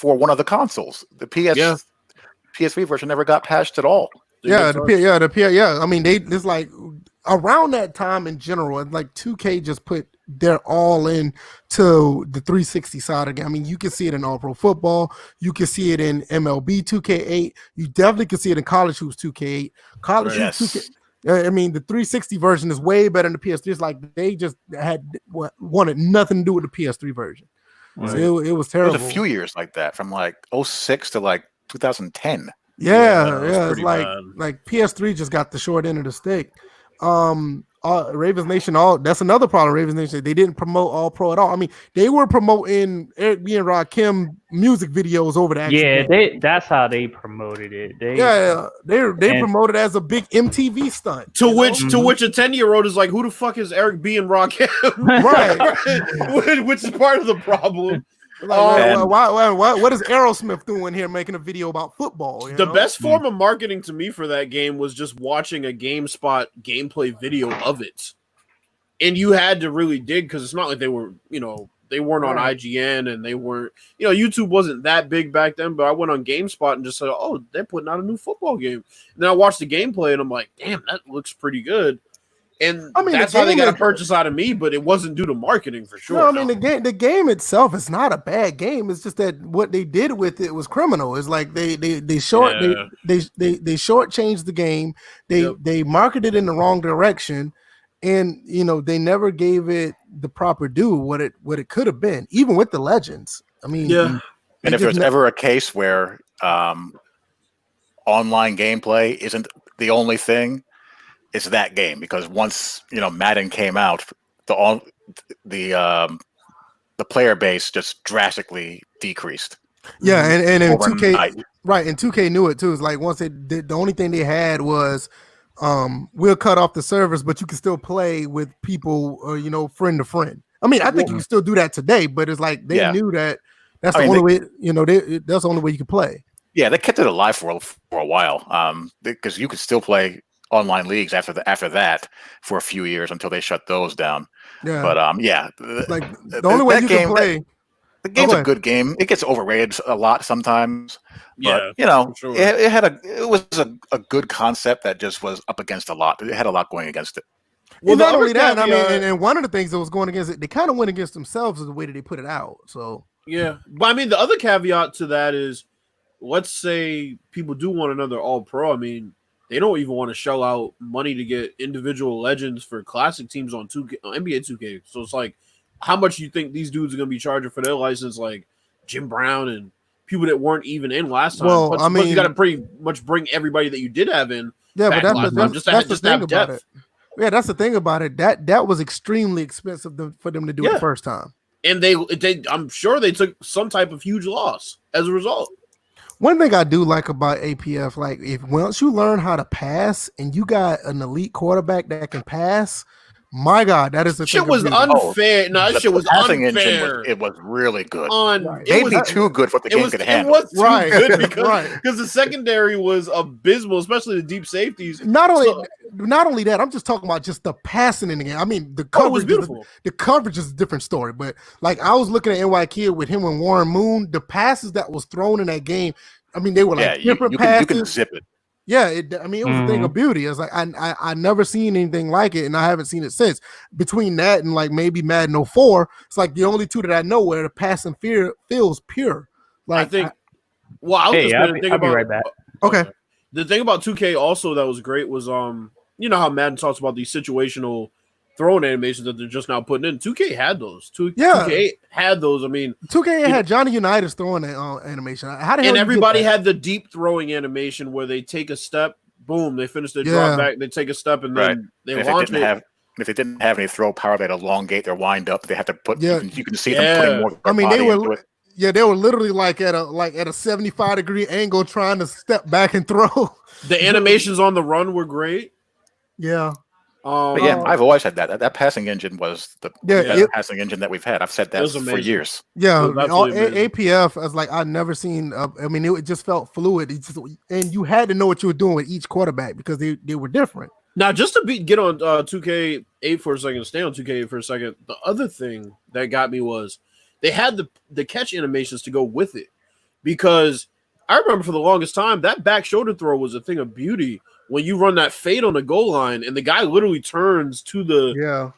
one of the consoles. The PS3 version never got patched at all. yeah. I mean, it's like around that time in general, like 2K just put their all in to the 360 side again. I mean, you can see it in All Pro Football, you can see it in MLB 2K8, you definitely can see it in College Hoops 2K8, College Right. Hoops 2K. I mean, the 360 version is way better than the PS3. It's like they just wanted nothing to do with the PS3 version. Right. So it was There terrible. was a few years like that, from like 06 to like 2010. Yeah, that was It's pretty bad. like PS3 just got the short end of the stick. Ravens Nation, that's another problem. Ravens Nation, they didn't promote All Pro at all. I mean, they were promoting Eric B and Rakim music videos over the actual Yeah, game. that's how they promoted it. They They promoted it as a big MTV stunt. To you know? which a 10-year-old is like, who the fuck is Eric B and Rakim? Right. Which is part of the problem. Like, what is Aerosmith doing here making a video about football? The best form of marketing to me for that game was just watching a GameSpot gameplay video of it. And you had to really dig, because it's not like they were, they weren't on Right. IGN, and they weren't, YouTube wasn't that big back then, but I went on GameSpot and just said, oh, they're putting out a new football game. And then I watched the gameplay and I'm like, damn, that looks pretty good. And I mean, that's the how they game got a is- purchase out of me, but it wasn't due to marketing for sure. No, I mean the game itself is not a bad game. It's just that what they did with it was criminal. It's like they shortchanged the game. They marketed in the wrong direction, and they never gave it the proper due what it could have been, even with the Legends. I mean, And if there's ever a case where online gameplay isn't the only thing, it's that game, because once Madden came out, the player base just drastically decreased. Yeah, and in overnight. 2K, right, and 2K knew it too. It's like once the only thing they had was we'll cut off the servers, but you can still play with people, friend to friend. I mean, I think you can still do that today, but it's like they knew that that's the only way. That's the only way you can play. Yeah, they kept it alive for a while, because you could still play online leagues after that for a few years until they shut those down. Yeah, But like the only way you can play. The game's a good game. It gets overrated a lot sometimes. But sure. it was a good concept that just was up against a lot. It had a lot going against it. Well, the not other only that, I caveat- mean, and one of the things that was going against it, they kind of went against themselves as the way that they put it out. So Yeah, but I mean, the other caveat to that is, let's say people do want another All Pro. I mean, they don't even want to shell out money to get individual legends for classic teams on NBA 2K. So it's like, how much you think these dudes are going to be charging for their license, like Jim Brown and people that weren't even in last time? Well, but, I mean, you got to pretty much bring everybody that you did have in. yeah, back but last time, just to that's the have thing about depth. it. Yeah, that's the thing about it. That was extremely expensive for them to do it the first time. And they, I'm sure they took some type of huge loss as a result. One thing I do like about APF, like if once you learn how to pass and you got an elite quarterback that can pass, My God, that is the Shit thing was of beauty. unfair. No, that The shit was passing unfair. engine was really good. Right. It was Maybe too good for what the game could handle. It was too Right. good because Right. the secondary was abysmal, especially the deep safeties. Not So- only that, I'm just talking about just the passing in the game. I mean, the Oh, it coverage was beautiful. the coverage is a different story. But like I was looking at NY Kid with him and Warren Moon, the passes that was thrown in that game. I mean, they were like different passes. You can zip it. Yeah, it was a thing of beauty. It's like I never seen anything like it, and I haven't seen it since. Between that and like maybe Madden 04, it's like the only two that I know where the passing feels pure. Like I think. Well, I was just going to think I'll be about. right back. Okay. The thing about 2K also that was great was you know how Madden talks about these situational throwing animations that they're just now putting in. 2K had those. 2K had those. I mean, 2K had Johnny Unitas throwing that animation. How the hell? and you everybody get that? had the deep throwing animation where they take a step, boom, they finish their drop back, they take a step, and then they And launch it. if they didn't have any throw power, they'd elongate their wind up. They had to put. Yeah. You can see them putting more. Of their I mean, body they into were. it. Yeah, they were literally like at a 75-degree angle trying to step back and throw. The animations on the run were great. Yeah. But yeah, I've always had that. That passing engine was the best passing engine that we've had. I've said that for years. Yeah, It was absolutely amazing. APF, I was like, I've never seen. I mean, it just felt fluid. And you had to know what you were doing with each quarterback because they were different. Now, just to get on 2K8 for a second, stay on 2K8 for a second. The other thing that got me was they had the catch animations to go with it, because I remember for the longest time that back shoulder throw was a thing of beauty when you run that fade on the goal line and the guy literally turns to the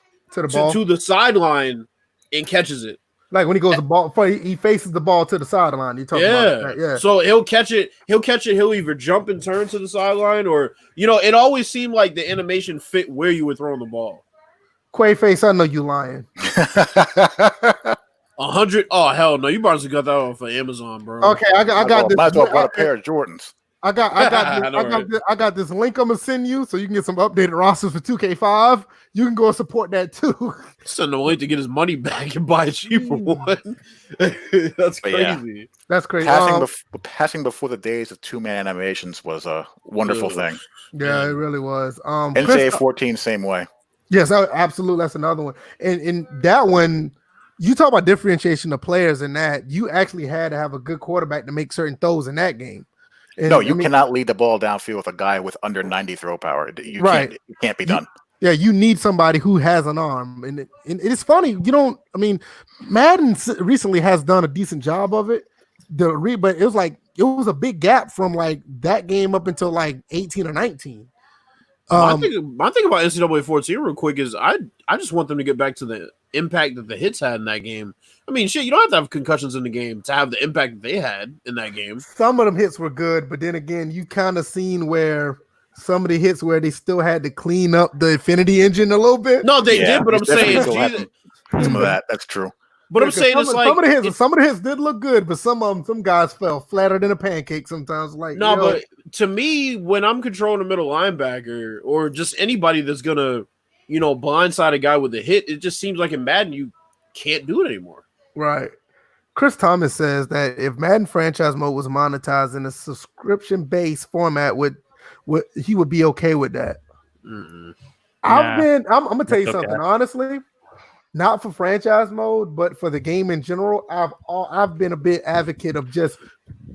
ball to the sideline and catches it. Like when he goes the ball, he faces the ball to the sideline. You talking about that? So he'll catch it. He'll either jump and turn to the sideline, or it always seemed like the animation fit where you were throwing the ball. Quay face, I know you lying. 100. Oh hell no! You probably got that off of Amazon, bro. Okay, I got this. Might as well bought a pair of Jordans. I got this link I'm gonna send you so you can get some updated rosters for 2K5. You can go and support that too. Send him a link to get his money back and buy a cheaper one. That's crazy. Yeah. That's crazy. Passing before the days of two-man animations was a wonderful thing. Yeah, it really was. NCAA 14, same way. Yes, absolutely. That's another one. And that one, you talk about differentiation of players in that. You actually had to have a good quarterback to make certain throws in that game. And, no, you cannot lead the ball downfield with a guy with under 90 throw power. It can't be done. Yeah, you need somebody who has an arm. And it's funny. Madden recently has done a decent job of it. But it was a big gap from like that game up until like 18 or 19. My thing about NCAA 14 real quick is I just want them to get back to the impact that the hits had in that game. I mean, shit, you don't have to have concussions in the game to have the impact that they had in that game. Some of them hits were good, but then again, you kind of seen where some of the hits where they still had to clean up the Infinity engine a little bit. No, they did, but I'm saying some of that. That's true. But I'm saying it's like some of the hits did look good, but some guys fell flatter than a pancake sometimes. Like but to me, when I'm controlling a middle linebacker or just anybody that's gonna, blindside a guy with a hit, it just seems like in Madden you can't do it anymore. Right. Chris Thomas says that if Madden franchise mode was monetized in a subscription-based format, he would be okay with that. Mm-mm. I'm gonna tell you something honestly. Not for franchise mode, but for the game in general, I've been a bit advocate of just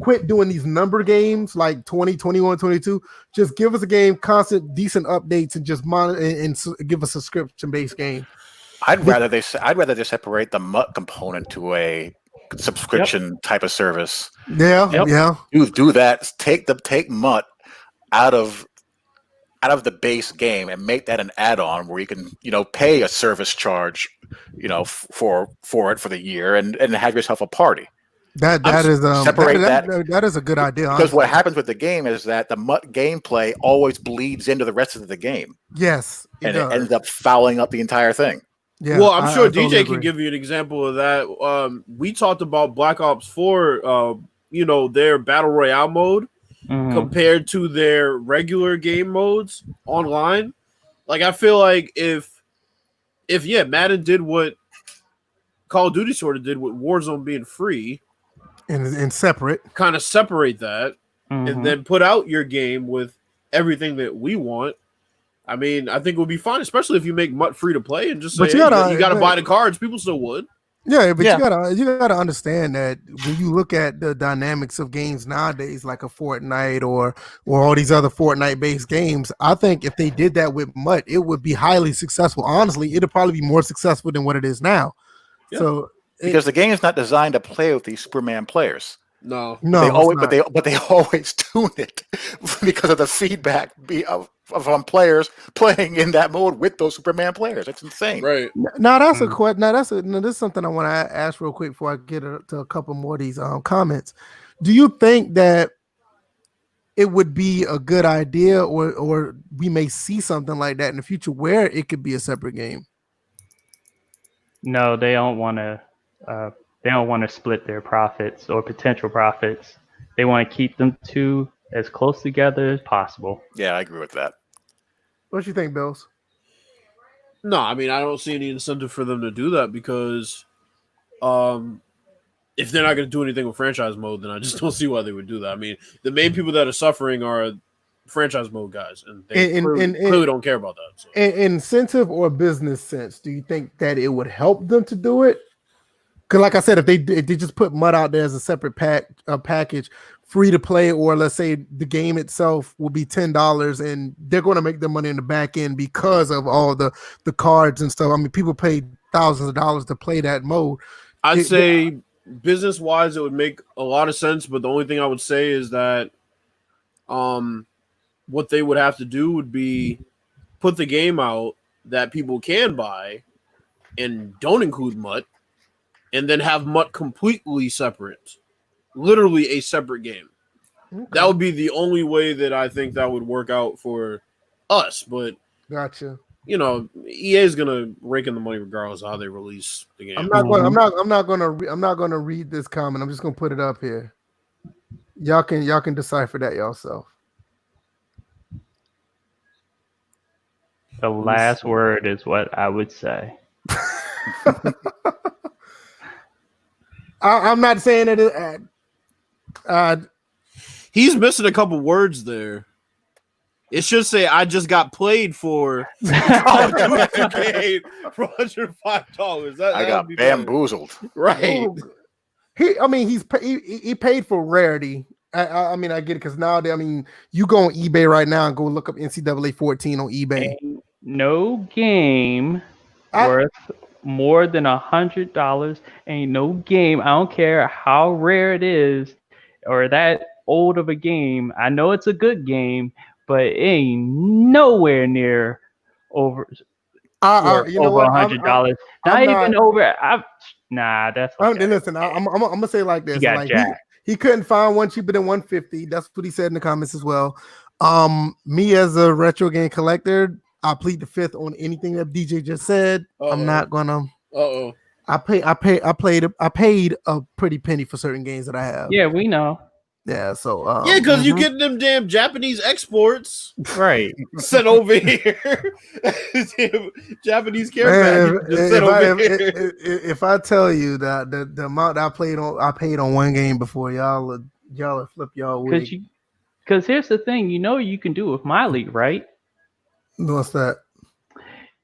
quit doing these number games like 20, 21, 22. Just give us a game, constant, decent updates, and just monitor and give a subscription-based game. I'd rather they separate the MUT component to a subscription type of service. Yeah. Do that. Take MUT out of the base game and make that an add-on where you can pay a service charge for it for the year and have yourself a party. That is a good idea because what happens with the game is that the MUT gameplay always bleeds into the rest of the game. Yes, it ends up fouling up the entire thing. Yeah, well, I'm sure DJ can give you an example of that. We talked about Black Ops 4, their battle royale mode compared to their regular game modes online. Like, I feel like if Madden did what Call of Duty sort of did with Warzone being free and separate, kind of separate that and then put out your game with everything that we want, I mean, I think it would be fine, especially if you make MUT free to play and just say, But you hey, gotta- you got to buy the cards. People still would. Yeah, but Yeah. you gotta understand that when you look at the dynamics of games nowadays, like a Fortnite or all these other Fortnite based games, I think if they did that with MUT, it would be highly successful. Honestly, it'd probably be more successful than what it is now. Yeah. So Because the game is not designed to play with these Superman players. No. no, They it's always, not. but they always tune it because of the feedback from players playing in that mode with those Superman players. It's insane. Right. Now that's a question. Now this is something I want to ask real quick before I get to a couple more of these comments. Do you think that it would be a good idea, or we may see something like that in the future where it could be a separate game? No, they don't want to. They don't want to split their profits or potential profits. They want to keep them two as close together as possible. Yeah, I agree with that. What you think, Bills? No, I mean, I don't see any incentive for them to do that because if they're not going to do anything with franchise mode, then I just don't see why they would do that. I mean, the main people that are suffering are franchise mode guys, and they clearly don't care about that. So. Incentive or business sense, do you think that it would help them to do it? Because, like I said, if they just put MUT out there as a separate package, free to play, or let's say the game itself will be $10, and they're going to make their money in the back end because of all the cards and stuff. I mean, people pay thousands of dollars to play that mode. I'd say business wise, it would make a lot of sense. But the only thing I would say is that, what they would have to do would be put the game out that people can buy, and don't include MUT. And then have MUT completely separate, literally a separate game. Okay. That would be the only way that I think that would work out for us. But gotcha. You know, EA is gonna rake in the money regardless of how they release the game. I'm not gonna read this comment. I'm just gonna put it up here. Y'all can decipher that yourself. The last word is what I would say. I'm not saying it. He's missing a couple words there. It should say, "I just got played for $2K for $105." I got bamboozled. Right. He paid for rarity. I mean, I get it because nowadays, I mean, you go on eBay right now and go look up NCAA 14 on eBay. Ain't no game worth more than $100. Ain't no game. I don't care how rare it is or that old of a game. I know it's a good game, but it ain't nowhere near over $100. Not even over. Nah, that's okay. Listen. I'm gonna say it like this. Like he couldn't find one cheaper than $150. That's what he said in the comments as well. Me as a retro game collector, I plead the fifth on anything that DJ just said. I'm not gonna. I paid a pretty penny for certain games that I have. Yeah, we know. Yeah, so because you get them damn Japanese exports, right? Sent over here. Japanese care package sent over here. If I tell you that the amount I paid on one game before, y'all would flip y'all wig. Because here's the thing, you can do with my league, right? What's that?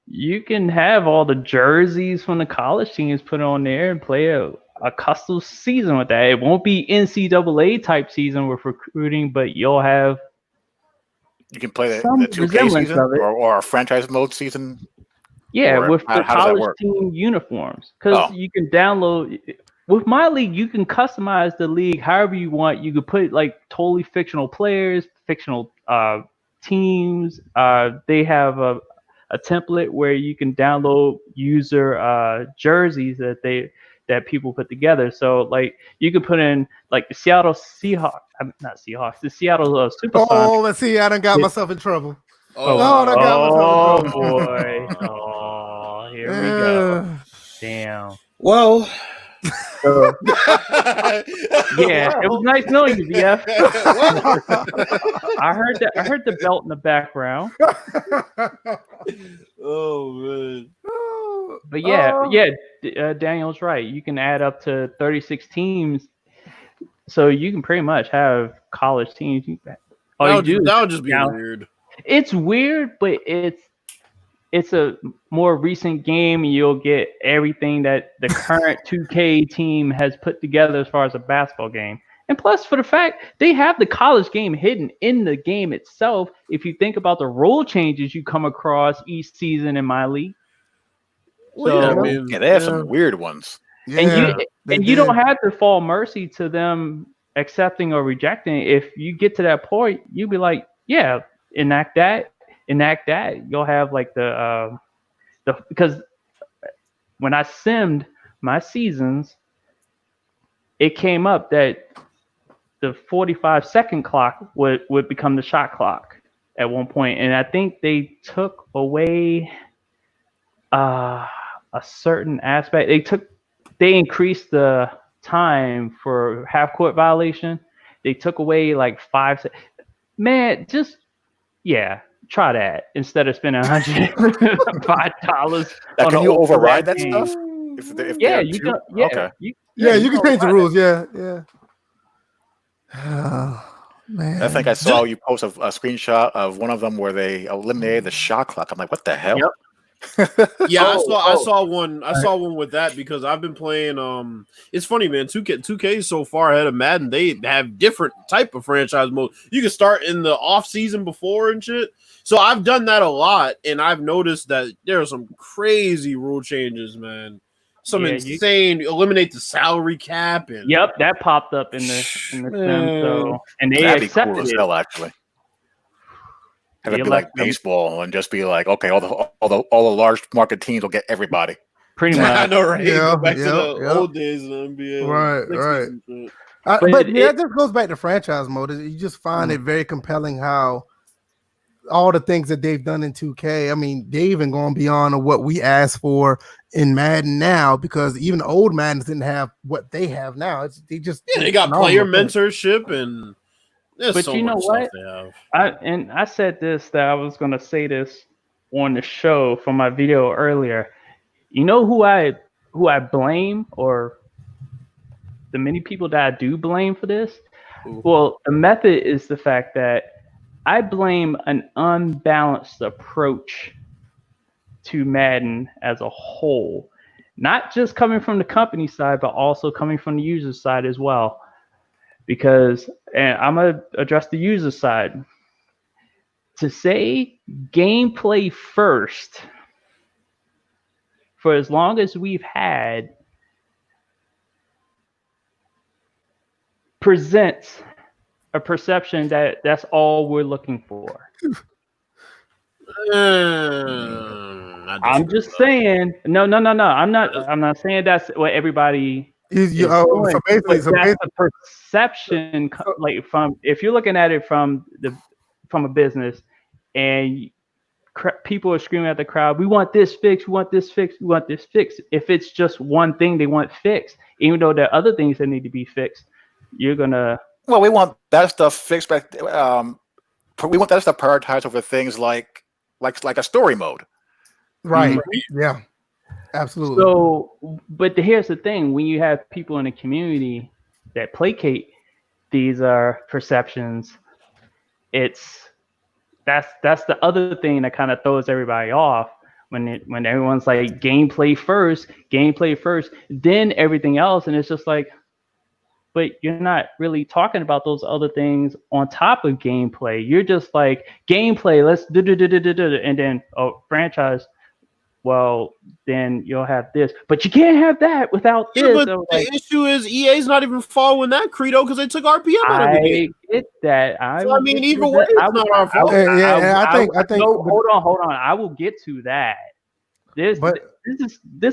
You can have all the jerseys from the college teams put on there and play a custom season with that. It won't be NCAA type season with recruiting, but you'll have. You can play the 2K season or a franchise mode season. Yeah, with the college team uniforms, because you can download. With my league, you can customize the league however you want. You could put like totally fictional players, fictional teams. They have a template where you can download user jerseys that people put together. So like you could put in like the Seattle Seahawks, not Seahawks, the Seattle Supersonics. Oh, let's see. I done got myself in trouble. Boy. Oh, here we go. Damn. Well. Yeah, it was nice knowing you, BF. I heard the belt in the background. Oh man. But Daniel's right. You can add up to 36 teams, so you can pretty much have college teams. That would just be weird. It's weird, but it's a more recent game. You'll get everything that the current 2K team has put together as far as a basketball game. And plus, for the fact they have the college game hidden in the game itself. If you think about the rule changes you come across each season in my league, Well, yeah, I so mean, Yeah, they have some weird ones. and Yeah, they you don't did. have to fall mercy to them accepting or rejecting. If you get to that point, you'll be like, yeah, enact that, enact that. You'll have like the because when I simmed my seasons, it came up that the 45-second clock would become the shot clock at one point, and I think they took away a certain aspect. They increased the time for half court violation. They took away like 5 Man, just yeah, try that instead of spending $105 Now, on can an you override override that game. stuff? If Yeah, they're you too can. Yeah, okay. Yeah, you can change the override rules. Yeah, yeah. Oh, I think I man. saw you post a screenshot of one of them where they eliminated the shot clock. I'm like, what the hell? Yep. Yeah, I Oh, saw one. I saw one with that because I've been playing. It's funny, man. 2K is so far ahead of Madden. They have different type of franchise mode. You can start in the off season before and shit. So I've done that a lot, and I've noticed that there are some crazy rule changes, man. Some Yeah, insane eliminate the salary cap and yep, that popped up in the sim. Man. So and they That'd be cool accepted as it. hell, actually. Have They it be like elected them baseball and just be like, okay, all the large market teams will get everybody. pretty I much. know, right? Yeah, Go back to yeah, the yeah. old days in the NBA, Right, 60s right. and shit. But But yeah, it it just goes back to franchise mode. You just find Mm. it very compelling how all the things that they've done in 2K. I mean, they even gone beyond of what we asked for in Madden now, because even the old Maddens didn't have what they have now. They just Yeah, they got phenomenal player things. mentorship and there's But so you know much what? stuff they have. I said this that I was gonna say this on the show for my video earlier. You know who I blame, or the many people that I do blame for this? Who? Well, the method is the fact that I blame an unbalanced approach to Madden as a whole. Not just coming from the company side, but also coming from the user side as well. Because, and I'm going to address the user side. To say gameplay first for as long as we've had presents a perception that that's all we're looking for. I'm just saying, no. I'm not saying that's what everybody is doing. So basically, But that's a perception. Like from if you're looking at it from a business, and people are screaming at the crowd, "We want this fixed. We want this fixed. We want this fixed." If it's just one thing they want fixed, even though there are other things that need to be fixed, you're gonna. Well, we want that stuff fixed, but we want that stuff prioritized over things like a story mode. right. Yeah, absolutely. So, but here's the thing: when you have people in the community that placate these perceptions, that's the other thing that kind of throws everybody off when everyone's like gameplay first, then everything else, and it's just like, but you're not really talking about those other things on top of gameplay. You're just like gameplay, let's do, and then franchise. Well, then you'll have this, but you can't have that without this. But So, the issue is EA's not even following that credo because they took RPM out of the game. I get that. So, I mean, either way, it's not our fault. I think. No, hold on. I will get to that. This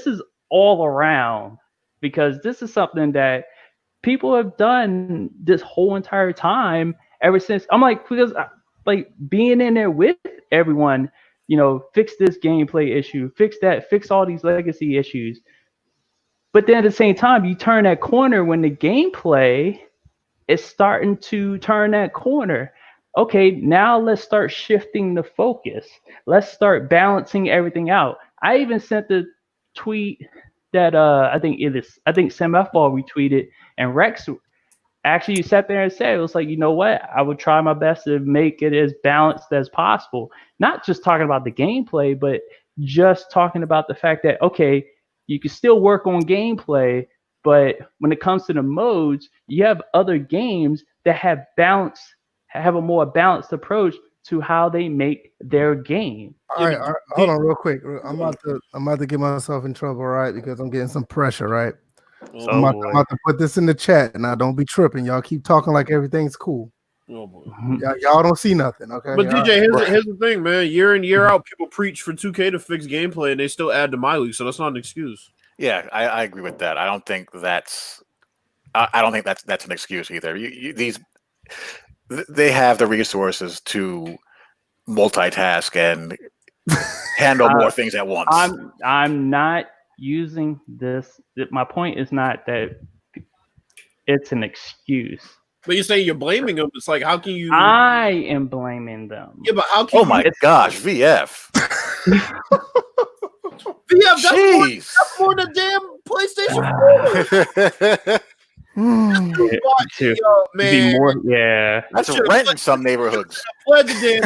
is all around, because this is something that people have done this whole entire time ever since. I'm like, because like being in there with everyone, fix this gameplay issue, fix that, fix all these legacy issues. But then at the same time, you turn that corner when the gameplay is starting to turn that corner. Okay, now let's start shifting the focus. Let's start balancing everything out. I even sent the tweet that I think Sam F. Ball retweeted, and Rex actually you sat there and said, it was like, you know what? I would try my best to make it as balanced as possible. Not just talking about the gameplay, but just talking about the fact that, okay, you can still work on gameplay, but when it comes to the modes, you have other games that have a more balanced approach to how they make their game. All right, hold on real quick. I'm about to get myself in trouble, right? Because I'm getting some pressure, right? So I'm about to put this in the chat. Now, don't be tripping. Y'all keep talking like everything's cool. Oh boy. Y'all don't see nothing, okay? But DJ, here's the thing, man. Year in, year out, people preach for 2K to fix gameplay, and they still add to my league, so that's not an excuse. Yeah, I agree with that. I don't think that's an excuse either. They have the resources to multitask and handle more things at once. I'm not using this. My point is not that it's an excuse. But you say you're blaming them. It's like, how can you? I am blaming them. Yeah, but how can? Oh my gosh, VF. VF, that's more than damn PlayStation 4. Man. That's a rent in some neighborhoods. Damn,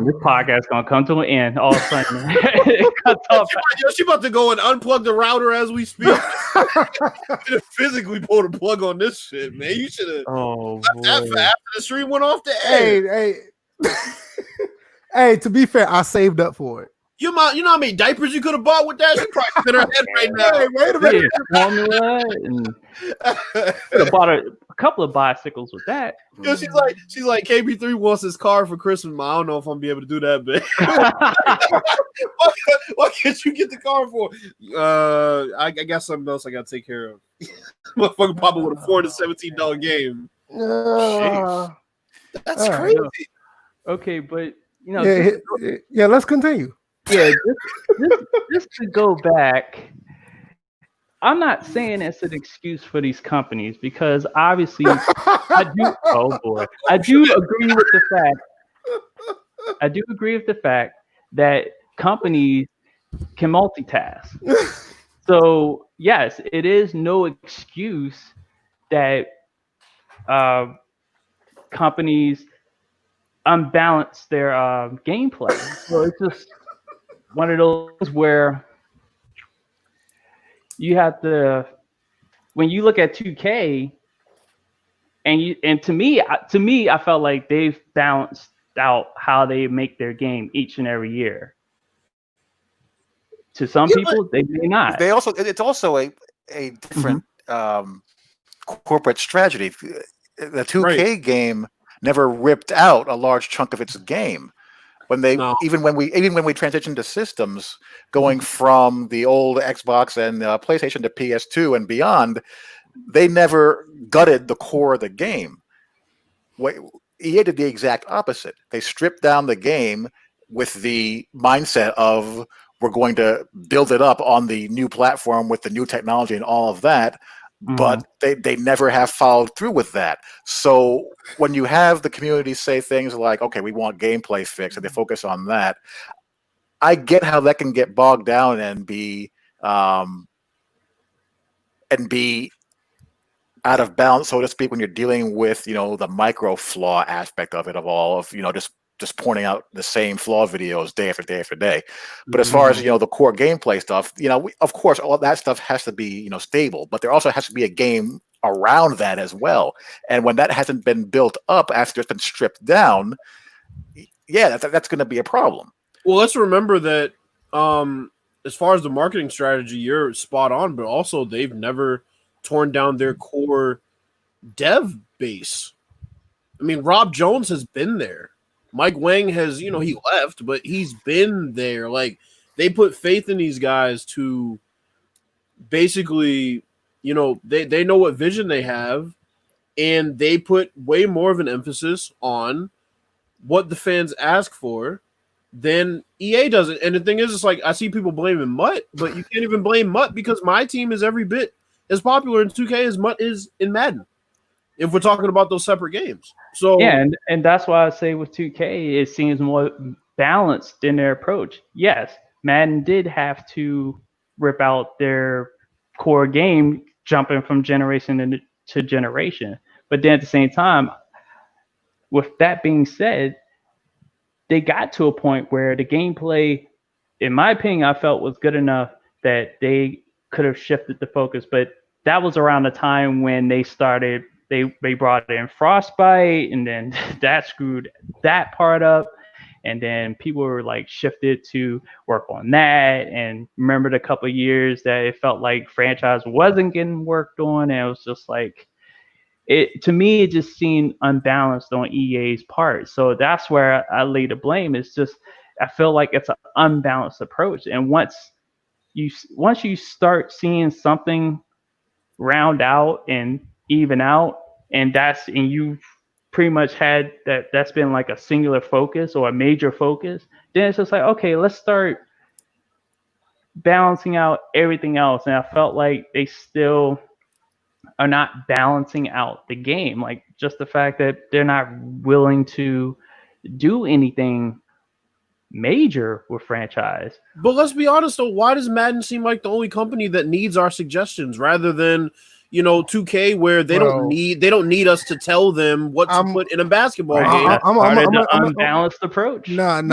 this podcast is gonna come to an end all of a sudden. She about to go and unplug the router as we speak. Physically pull the plug on this shit, man. You should have. After the stream went off the air. Hey, to be fair, I saved up for it. You know how many diapers you could have bought with that? She probably in her head right now. Hey, wait a minute. Formula and could have bought a couple of bicycles with that. Yeah, she's like KB3 wants his car for Christmas. I don't know if I'm gonna be able to do that, but why can't you get the car for? I got something else I gotta take care of. Motherfucker Papa with a $417 game. That's crazy. Okay, but you know, let's continue. Yeah, just to go back, I'm not saying it's an excuse for these companies because obviously I do agree with the fact that companies can multitask. So yes, it is no excuse that companies unbalance their gameplay. So it's just one of those where you have to, when you look at 2K, and to me, I felt like they've balanced out how they make their game each and every year. To some people, they may not. It's also a different corporate strategy. The 2K game never ripped out a large chunk of its game. Even when we transitioned to systems, going from the old Xbox and PlayStation to PS2 and beyond, they never gutted the core of the game. EA did the exact opposite. They stripped down the game with the mindset of we're going to build it up on the new platform with the new technology and all of that. But they never have followed through with that. So when you have the community say things like, okay, we want gameplay fixed, and they focus on that, I get how that can get bogged down and be out of balance, so to speak, when you're dealing with, the micro flaw aspect of it just pointing out the same flaw videos day after day after day. But as far as, the core gameplay stuff, of course, all that stuff has to be, stable, but there also has to be a game around that as well. And when that hasn't been built up after it's been stripped down, that's going to be a problem. Well, let's remember that as far as the marketing strategy, you're spot on, but also they've never torn down their core dev base. I mean, Rob Jones has been there. Mike Wang has, he left, but he's been there. Like, they put faith in these guys to basically, they know what vision they have, and they put way more of an emphasis on what the fans ask for than EA does it. And the thing is, it's like, I see people blaming Mutt, but you can't even blame Mutt because my team is every bit as popular in 2K as Mutt is in Madden, if we're talking about those separate games. So yeah, and that's why I say with 2K, it seems more balanced in their approach. Yes, Madden did have to rip out their core game, jumping from generation to generation. But then at the same time, with that being said, they got to a point where the gameplay, in my opinion, I felt was good enough that they could have shifted the focus. But that was around the time when they started. They brought in Frostbite, and then that screwed that part up. And then people were like shifted to work on that. And remembered a couple of years that it felt like franchise wasn't getting worked on, and it was just like it to me. It just seemed unbalanced on EA's part. So that's where I lay the blame. It's just I feel like it's an unbalanced approach. And once you start seeing something round out and even out, and you've pretty much had that's been like a singular focus or a major focus, then it's just like, okay, let's start balancing out everything else. And I felt like they still are not balancing out the game. Like just the fact that they're not willing to do anything major with franchise. But let's be honest though, why does Madden seem like the only company that needs our suggestions rather than 2K, where they don't need us to tell them what to put in a basketball game? That's part of the unbalanced approach. Let me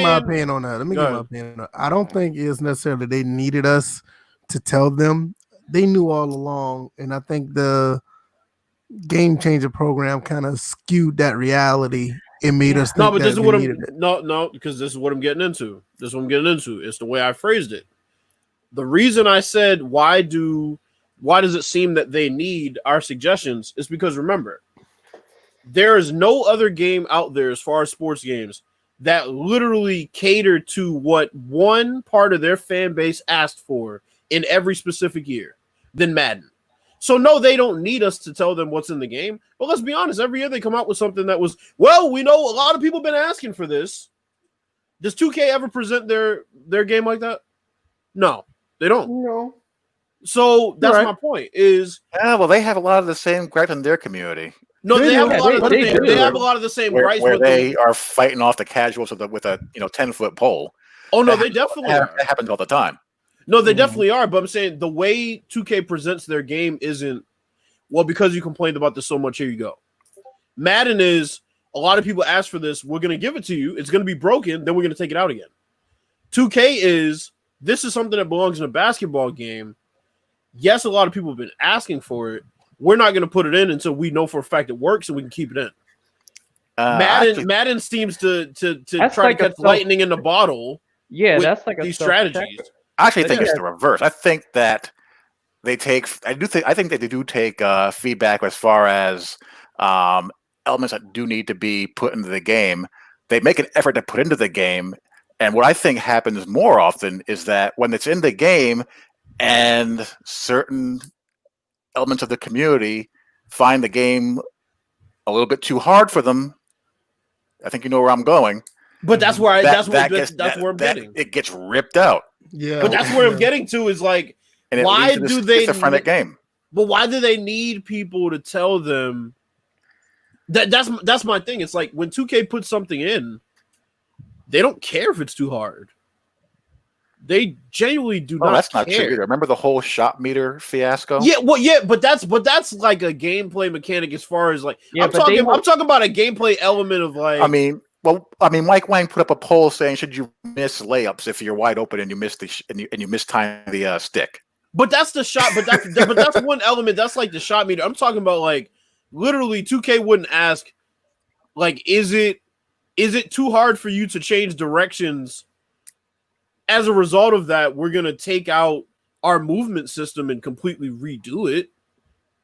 my opinion on that. I don't think it's necessarily they needed us to tell them. They knew all along, and I think the Game Changer program kind of skewed that reality. It made us think no, but this is what I'm because this is what I'm getting into. It's the way I phrased it. The reason I said why does it seem that they need our suggestions is because remember, there is no other game out there as far as sports games that literally cater to what one part of their fan base asked for in every specific year than Madden. So no, they don't need us to tell them what's in the game. But let's be honest, every year they come out with something that was, well, we know a lot of people have been asking for this. Does 2K ever present their game like that? No, they don't. No. So that's my point. Is well, they have a lot of the same gripes in their community. No, they have a lot of they have a lot of the same gripes where they are fighting off the casuals with a 10-foot pole. Oh no, they definitely are. That happens all the time. No, they definitely are. But I'm saying the way 2K presents their game isn't because you complained about this so much. Here you go. Madden is a lot of people ask for this. We're gonna give it to you. It's gonna be broken. Then we're gonna take it out again. 2K is this is something that belongs in a basketball game. Yes, a lot of people have been asking for it. We're not going to put it in until we know for a fact it works and we can keep it in. Madden seems to try to catch lightning in the bottle. Yeah, that's like these strategies. I actually think it's the reverse. I think that they take. I think that they do take feedback as far as elements that do need to be put into the game. They make an effort to put into the game, and what I think happens more often is that when it's in the game, and certain elements of the community find the game a little bit too hard for them. I think you know where I'm going. But that's where I'm getting. It gets ripped out. Yeah. But that's where I'm getting to is like, why do they schizophrenic game? But why do they need people to tell them that's my thing. It's like when 2K puts something in, they don't care if it's too hard. They genuinely do not. That's not care. true either. Remember the whole shot meter fiasco? Yeah, but that's like a gameplay mechanic as far as like I'm talking about a gameplay element of like. Mike Wang put up a poll saying should you miss layups if you're wide open and you miss and you mistime the stick. But that's the shot. But that's one element. That's like the shot meter. I'm talking about like literally 2K wouldn't ask like is it too hard for you to change directions? As a result of that, we're going to take out our movement system and completely redo it.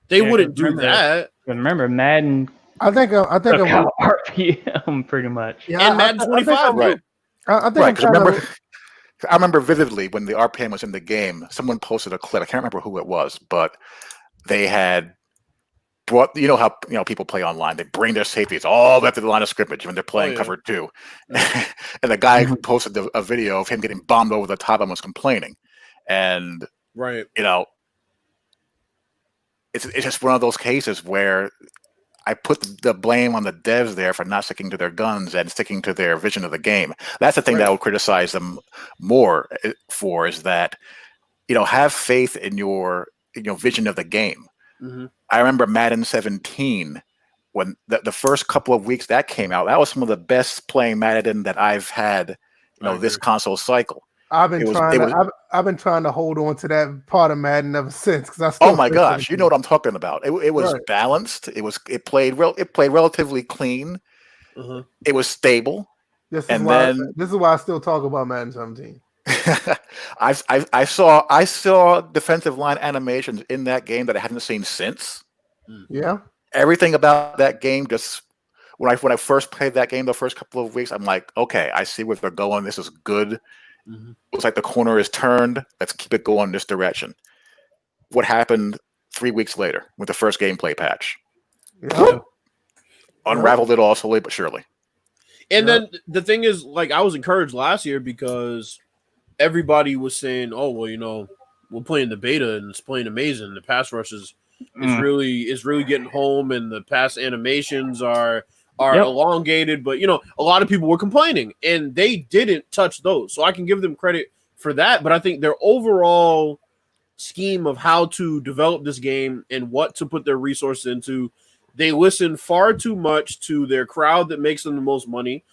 They wouldn't do that. Remember, Madden. I think RPM pretty much. Yeah, and Madden 25, right? I remember vividly when the RPM was in the game. Someone posted a clip. I can't remember who it was, but they had brought. You know how people play online. They bring their safeties all the way up to the line of scrimmage when they're playing cover 2. And the guy who posted a video of him getting bombed over the top and was complaining. And it's just one of those cases where I put the blame on the devs there for not sticking to their guns and sticking to their vision of the game. That's the thing that I would criticize them more for is that, have faith in your vision of the game. Mm-hmm. I remember Madden 17 when the first couple of weeks that came out. That was some of the best playing Madden that I've had. This console cycle. I've been trying to hold on to that part of Madden ever since because I still. Oh my gosh, you know what I'm talking about. It was balanced. It played relatively clean. Uh-huh. It was stable. This is why I still talk about Madden 17. I saw defensive line animations in that game that I haven't seen since. Yeah. Everything about that game just when I first played that game the first couple of weeks, I'm like, okay, I see where they're going. This is good. Mm-hmm. Looks like the corner is turned. Let's keep it going this direction. What happened 3 weeks later with the first gameplay patch? Yeah. Unraveled it all slowly but surely. And then the thing is, like, I was encouraged last year because everybody was saying, "Oh, well, we're playing the beta and it's playing amazing. The pass rush is really getting home, and the pass animations are elongated." But a lot of people were complaining, and they didn't touch those. So I can give them credit for that. But I think their overall scheme of how to develop this game and what to put their resources into, they listen far too much to their crowd that makes them the most money.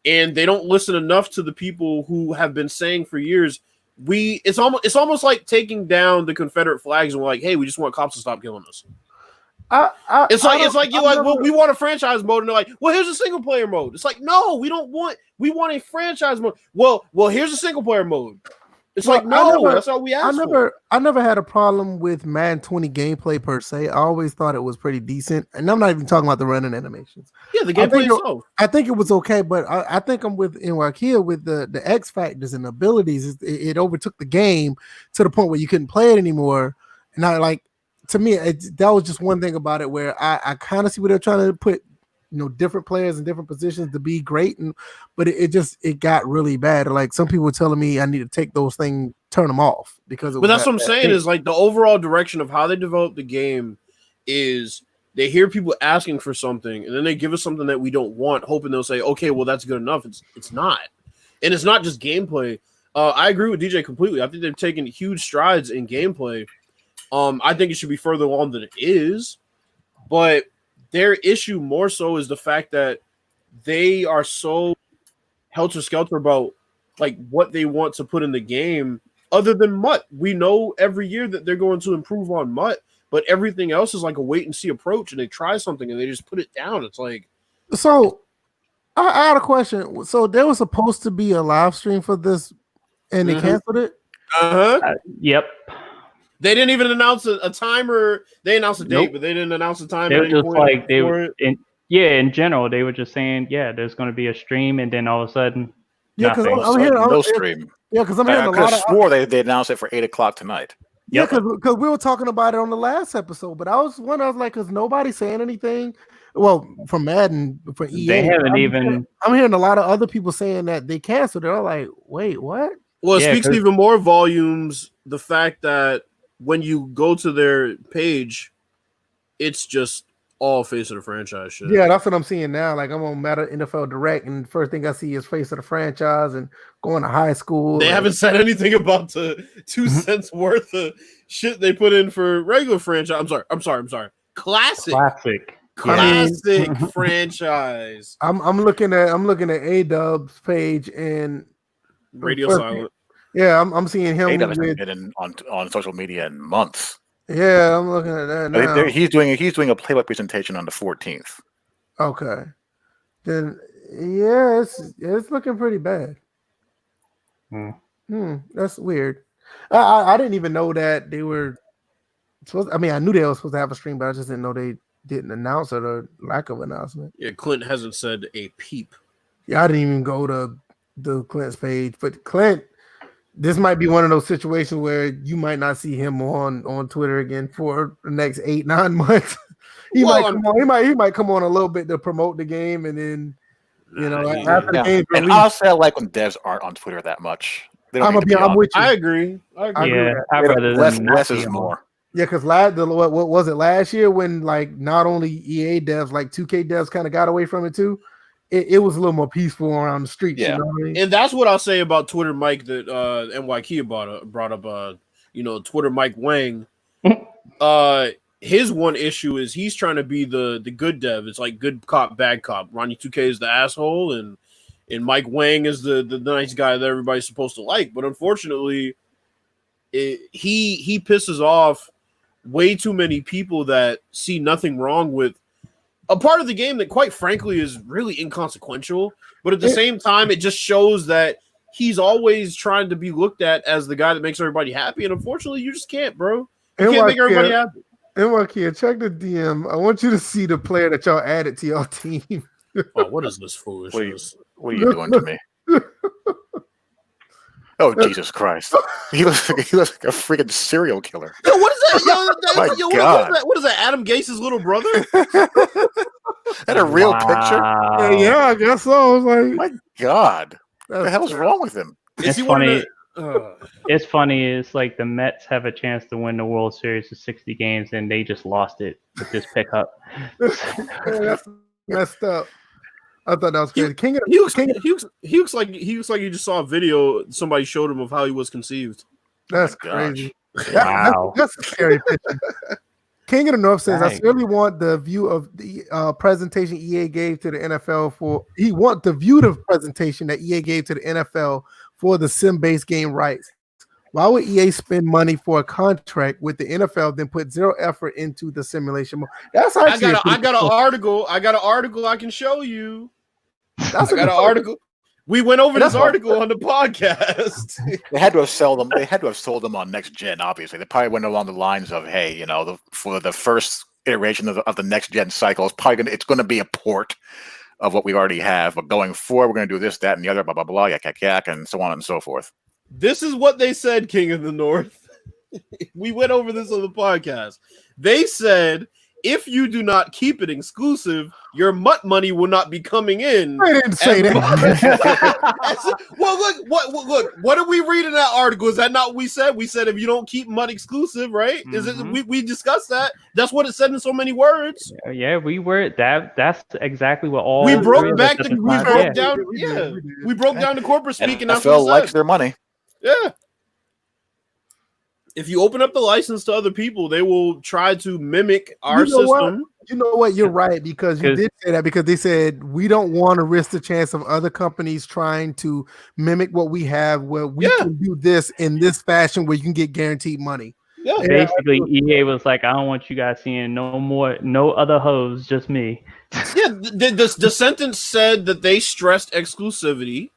And they don't listen enough to the people who have been saying for years, it's almost like taking down the Confederate flags and we're like, hey, we just want cops to stop killing us. We want a franchise mode, and they're like, well, here's a single player mode. It's like, no, we want a franchise mode. Well, here's a single player mode. It's that's all we asked for. I never had a problem with Madden 20 gameplay per se. I always thought it was pretty decent, and I'm not even talking about the running animations. Yeah, the gameplay itself. I think it was okay, but I think I'm with Inwakia with the X factors and abilities. It overtook the game to the point where you couldn't play it anymore. And to me, that was just one thing about it where I kind of see what they're trying to put. Different players in different positions to be great, but it got really bad. Like some people were telling me I need to take those things, turn them off because. But that's what I'm saying is like the overall direction of how they develop the game is they hear people asking for something and then they give us something that we don't want, hoping they'll say, okay, well that's good enough. It's not, and it's not just gameplay. I agree with DJ completely. I think they've taken huge strides in gameplay. I think it should be further along than it is, but their issue more so is the fact that they are so helter-skelter about like what they want to put in the game other than MUT. We know every year that they're going to improve on MUT, but everything else is like a wait-and-see approach, and they try something and they just put it down. It's like... So, I had a question. So, there was supposed to be a live stream for this, and they canceled it? Yep. They didn't even announce a timer. They announced a date, but they didn't announce a time. They were just like in general, they were just saying, there's going to be a stream, and then all of a sudden, because I'm hearing no stream. Yeah, because I'm hearing a lot of. I swore they announced it for 8:00 tonight. Yeah, because we were talking about it on the last episode, but I was like, because nobody's saying anything. Well, from Madden, for EA, they haven't even. I'm hearing a lot of other people saying that they canceled it. I'm like, wait, what? Well, it speaks even more volumes the fact that when you go to their page, it's just all face of the franchise shit. Yeah, that's what I'm seeing now. Like I'm on Madden NFL Direct, and the first thing I see is face of the franchise and going to high school. They haven't said anything about the 2 cents worth of shit they put in for regular franchise. I'm sorry. Classic franchise. I'm looking at A-Dub's page and Radio Silent. Yeah, I'm seeing him been on social media in months. Yeah, I'm looking at that now. He's doing a play-by presentation on the 14th. Okay, then it's looking pretty bad. That's weird. I didn't even know that they were supposed. I mean, I knew they were supposed to have a stream, but I just didn't know they didn't announce it or lack of announcement. Yeah, Clint hasn't said a peep. Yeah, I didn't even go to the Clint's page, but Clint. This might be one of those situations where you might not see him on Twitter again for the next 8-9 months. He might come on a little bit to promote the game, and then after the game. And honestly, I like when devs aren't on Twitter that much. I'm with you. I agree. Yeah, I'd rather less is more. Yeah, because what was it last year when like not only EA devs, like 2K devs kind of got away from it too. It was a little more peaceful around the streets. Yeah. You know what I mean? And that's what I'll say about Twitter Mike that NYK brought up. Twitter Mike Wang. his one issue is he's trying to be the good dev. It's like good cop, bad cop. Ronnie 2K is the asshole, and Mike Wang is the nice guy that everybody's supposed to like. But unfortunately, he pisses off way too many people that see nothing wrong with a part of the game that, quite frankly, is really inconsequential. But at the same time, it just shows that he's always trying to be looked at as the guy that makes everybody happy. And unfortunately, you just can't, bro. You can't make everybody happy. NYK, check the DM. I want you to see the player that y'all added to your team. Oh, what is this foolishness? What are you doing to me? Oh, Jesus Christ. He looks like a freaking serial killer. Yo, what is that? My God. What is that? Adam Gase's little brother? That a real picture? Yeah, I guess so. I was like, My God. What the hell's wrong with him? It's funny. It's funny. It's like the Mets have a chance to win the World Series of 60 games, and they just lost it with this pickup. That's messed up. I thought that was crazy. He looks like you just saw a video somebody showed him of how he was conceived. That's crazy. Wow. That's a scary picture. King of the North says, I really want the view of the presentation EA gave to the NFL the presentation that EA gave to the NFL for the sim-based game rights. Why would EA spend money for a contract with the NFL then put zero effort into the simulation mode? That's actually I got an article. I got an article I can show you. I got an article. We went over this article on the podcast. They had to have sold them. They had to have sold them on next gen. Obviously, they probably went along the lines of, "Hey, for the first iteration of the next gen cycle, it's going to be a port of what we already have. But going forward, we're going to do this, that, and the other, blah blah blah, yak yak yak, and so on and so forth." This is what they said, King of the North. We went over this on the podcast. They said, if you do not keep it exclusive, your MUT money will not be coming in. I didn't say that. Well, look. What did we read in that article? Is that not what we said? We said if you don't keep MUT exclusive, right? Mm-hmm. Is it? We discussed that. That's what it said in so many words. Yeah, we were that. That's exactly what all we broke back. We broke down. Yeah, we broke down the corporate speaking. NFL likes their money. Yeah. If you open up the license to other people, they will try to mimic our system. You know what? You're right, because you did say that, because they said we don't want to risk the chance of other companies trying to mimic what we have, where we can do this in this fashion where you can get guaranteed money. Yeah. Basically, EA was like, I don't want you guys seeing no other hoes, just me. Yeah, the sentence said that they stressed exclusivity.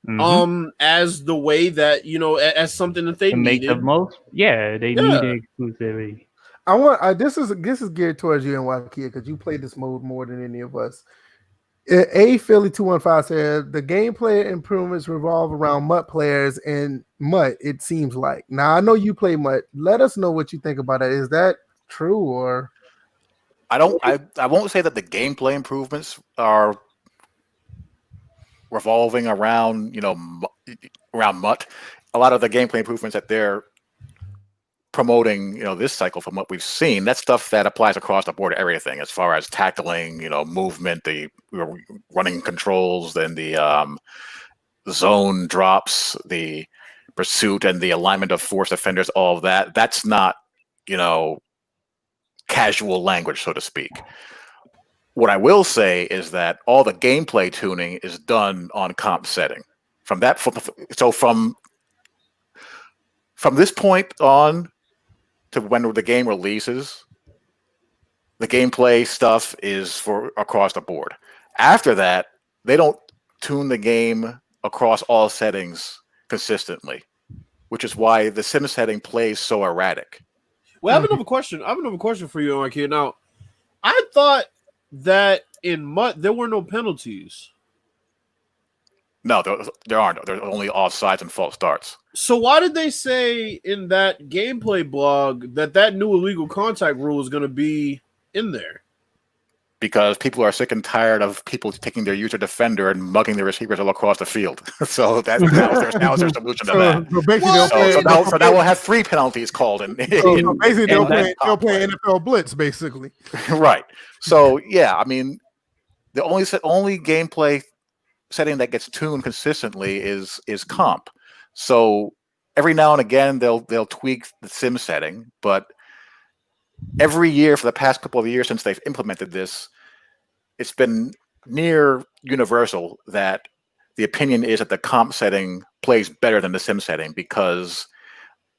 Mm-hmm. As the way that, as something that they to make the most. Yeah, they need exclusivity. This is geared towards you and Wakia, because you played this mode more than any of us. A Philly 215 said the gameplay improvements revolve around MUT players and MUT. It seems like. Now I know you play MUT. Let us know what you think about it. Is that true or? I won't say that the gameplay improvements are revolving around around MUT. A lot of the gameplay improvements that they're promoting this cycle, from what we've seen, that's stuff that applies across the board to everything, as far as tackling, movement, the running controls, then the zone drops, the pursuit, and the alignment of force defenders. All of that's not casual language, so to speak. What I will say is that all the gameplay tuning is done on comp setting. From this point on to when the game releases, the gameplay stuff is for across the board. After that, they don't tune the game across all settings consistently, which is why the sim setting plays so erratic. Well, I have another question. For you, Mikey. Now, I thought that in MUT there were no penalties. No, there aren't. There's only offsides and false starts. So why did they say in that gameplay blog that new illegal contact rule is going to be in there? Because people are sick and tired of people taking their user defender and mugging the receivers all across the field. So now is their solution to that. So now we'll have 3 penalties called. Basically, they'll play NFL Blitz, basically. Right. So, yeah, I mean, the only gameplay setting that gets tuned consistently is comp. So every now and again, they'll tweak the sim setting, but every year for the past couple of years since they've implemented this, it's been near universal that the opinion is that the comp setting plays better than the sim setting because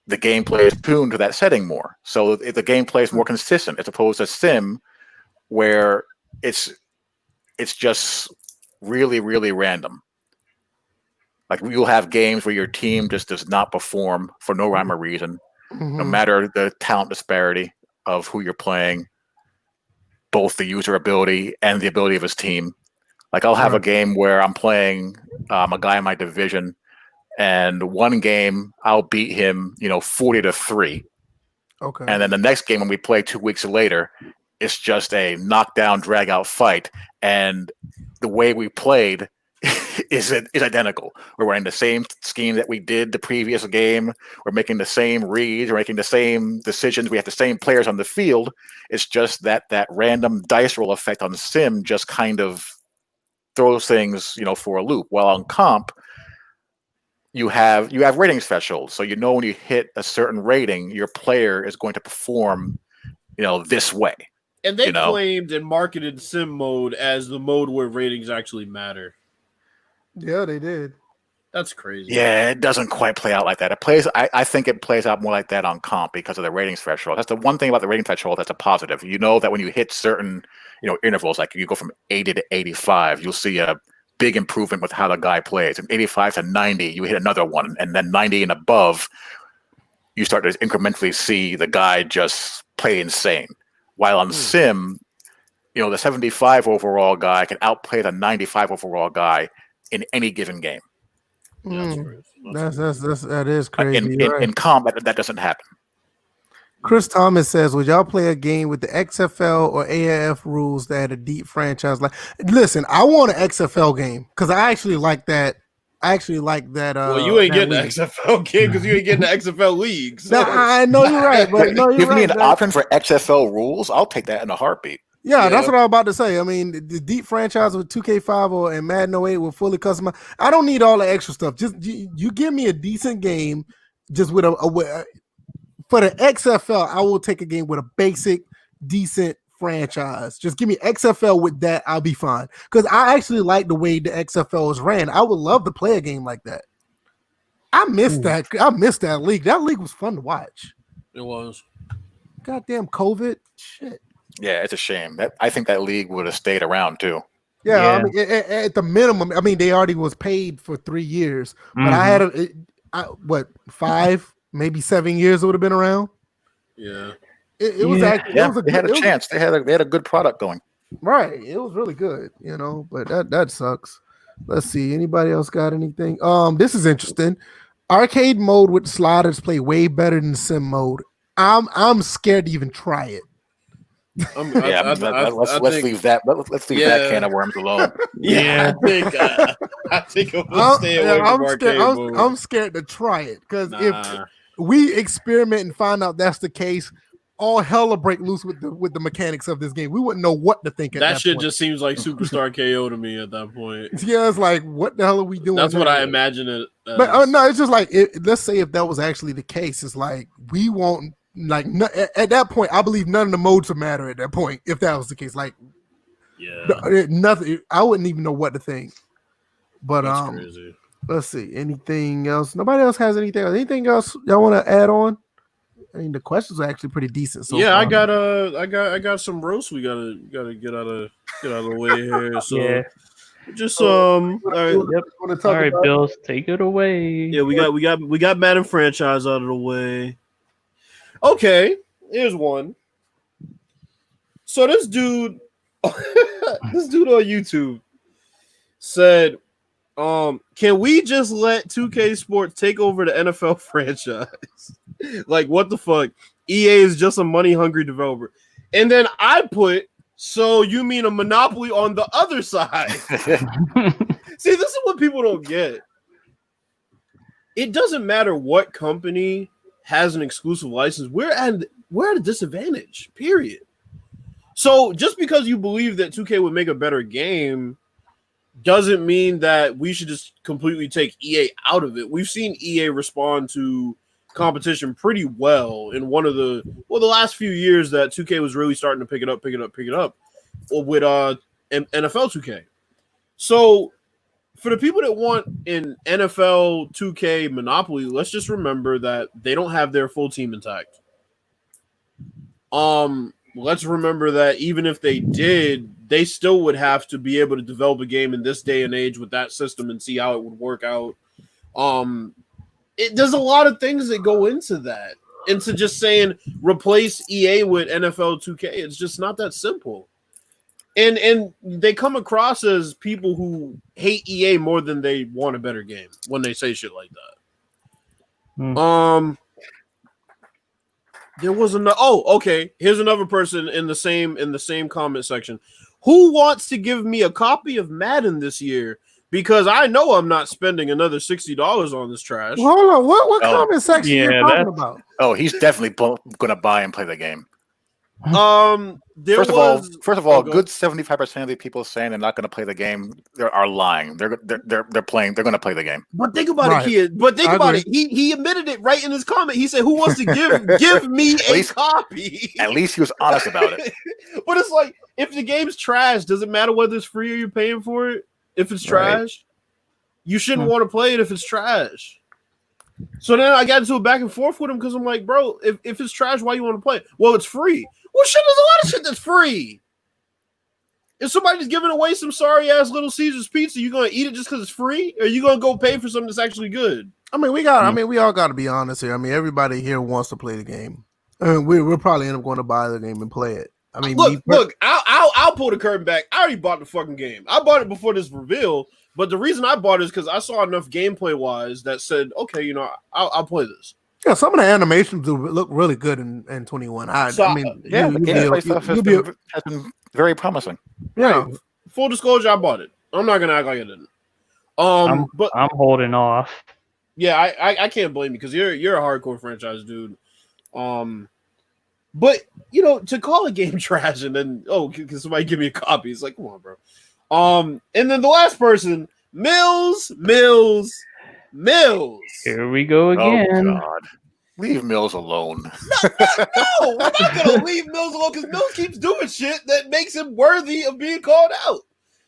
the gameplay is tuned to that setting more. So if the gameplay is more consistent as opposed to sim, where it's just really, really random. Like you'll have games where your team just does not perform for no rhyme or reason, no matter the talent disparity of who you're playing, both the user ability and the ability of his team. Like I'll have a game where I'm playing a guy in my division, and one game I'll beat him, 40-3. Okay. And then the next game when we play 2 weeks later, it's just a knockdown, drag out fight, and the way we played is identical. We're running the same scheme that we did the previous game. We're making the same reads. We're making the same decisions. We have the same players on the field. It's just that random dice roll effect on sim just kind of throws things, for a loop. While on comp, you have rating thresholds, so when you hit a certain rating, your player is going to perform, this way. And they claimed and marketed sim mode as the mode where ratings actually matter. Yeah, they did. That's crazy. Yeah, it doesn't quite play out like that. It plays. I think it plays out more like that on comp because of the ratings threshold. That's the one thing about the rating threshold that's a positive. You know that when you hit certain, intervals, like you go from 80 to 85, you'll see a big improvement with how the guy plays. And 85 to 90, you hit another one, and then 90 and above, you start to incrementally see the guy just play insane. While on sim, the 75 overall guy can outplay the 95 overall guy in any given game. That is crazy. In comp, that doesn't happen. Chris Thomas says, would y'all play a game with the XFL or AAF rules that had a deep franchise? Listen, I want an XFL game because I actually like that. Well, you ain't getting the XFL game because you ain't getting the XFL league. So. No, I know you're right, but no, you're Give me right. an option for XFL rules. I'll take that in a heartbeat. Yeah, that's what I was about to say. I mean, the deep franchise with 2K5 and Madden 08 were fully customized. I don't need all the extra stuff. Just you give me a decent game, just with for the XFL. I will take a game with a basic, decent franchise. Just give me XFL with that. I'll be fine because I actually like the way the XFL is ran. I would love to play a game like that. I missed that. I missed that league. That league was fun to watch. It was. Goddamn COVID shit. Yeah, it's a shame. I think that league would have stayed around too. Yeah. I mean, at the minimum, I mean, they already was paid for 3 years, but I had 5, maybe 7 years it would have been around. Yeah, it was actually. Yeah, they had a chance. They had a good product going. Right, it was really good, But that sucks. Let's see. Anybody else got anything? This is interesting. Arcade mode with sliders play way better than sim mode. I'm scared to even try it. Let's leave that. Let's leave that can of worms alone. I think I'm stay away from arcade mode. I'm scared to try it because if we experiment and find out that's the case, all hell will break loose with the mechanics of this game. We wouldn't know what to think. That shit point. Just seems like Superstar KO to me at that point. Yeah, it's like, what the hell are we doing? That's what I imagine it. But no, it's just like let's say if that was actually the case, it's like we won't. Like at that point, I believe none of the modes would matter at that point. If that was the case, nothing. I wouldn't even know what to think. But that's crazy. Let's see. Anything else? Nobody else has anything. Anything else y'all want to add on? I mean, the questions are actually pretty decent. So yeah, far. I got some roast. We gotta get out of the way here. So just all right. Yep. All right, Bills, take it away. Yeah, we got Madden franchise out of the way. Okay, here's one. So this dude on YouTube said, can we just let 2K Sports take over the NFL franchise? Like, what the fuck? EA is just a money-hungry developer. And then I put, so you mean a monopoly on the other side? See, this is what people don't get. It doesn't matter what company has an exclusive license. We're at a disadvantage, period. So just because you believe that 2K would make a better game doesn't mean that we should just completely take EA out of it. We've seen EA respond to competition pretty well in one of the last few years that 2K was really starting to pick it up with NFL 2K. So for the people that want an NFL 2K monopoly, let's just remember that they don't have their full team intact. Let's remember that even if they did, they still would have to be able to develop a game in this day and age with that system and see how it would work out. There's a lot of things that go into that. Into just saying replace EA with NFL 2K, it's just not that simple. And they come across as people who hate EA more than they want a better game when they say shit like that. There was another. Oh, okay. Here's another person in the same comment section. Who wants to give me a copy of Madden this year? Because I know I'm not spending another $60 on this trash. Well, hold on. What comment section you talking about? Oh, he's definitely going to buy and play the game. First of all, good 75% of the people saying they're not going to play the game are lying. They're playing. They're going to play the game. But think about it, kid. But think about it. He admitted it right in his comment. He said, "Who wants to give me a copy?" At least he was honest about it. But it's like, if the game's trash, does it matter whether it's free or you're paying for it? If it's trash, you shouldn't want to play it if it's trash. So then I got into a back and forth with him because I'm like, bro, if it's trash, why you want to play it? Well, it's free. Well, shit, there's a lot of shit that's free. If somebody's giving away some sorry ass Little Caesars pizza, you gonna eat it just because it's free, or you gonna go pay for something that's actually good? I mean, we all got to be honest here. I mean, everybody here wants to play the game. We'll probably end up going to buy the game and play it. I mean, look, I'll pull the curtain back. I already bought the fucking game. I bought it before this reveal, but the reason I bought it is because I saw enough gameplay wise that said, okay, I'll play this. Yeah, some of the animations do look really good in 21. Gameplay stuff has been very promising. Yeah. Right. Full disclosure, I bought it. I'm not gonna act like I didn't. But I'm holding off. Yeah, I can't blame you because you're a hardcore franchise dude. But to call a game trash and then can somebody give me a copy? It's like, come on, bro. And then the last person, Mills. Here we go again. Oh God, leave Mills alone. No, we're not gonna leave Mills alone because Mills keeps doing shit that makes him worthy of being called out.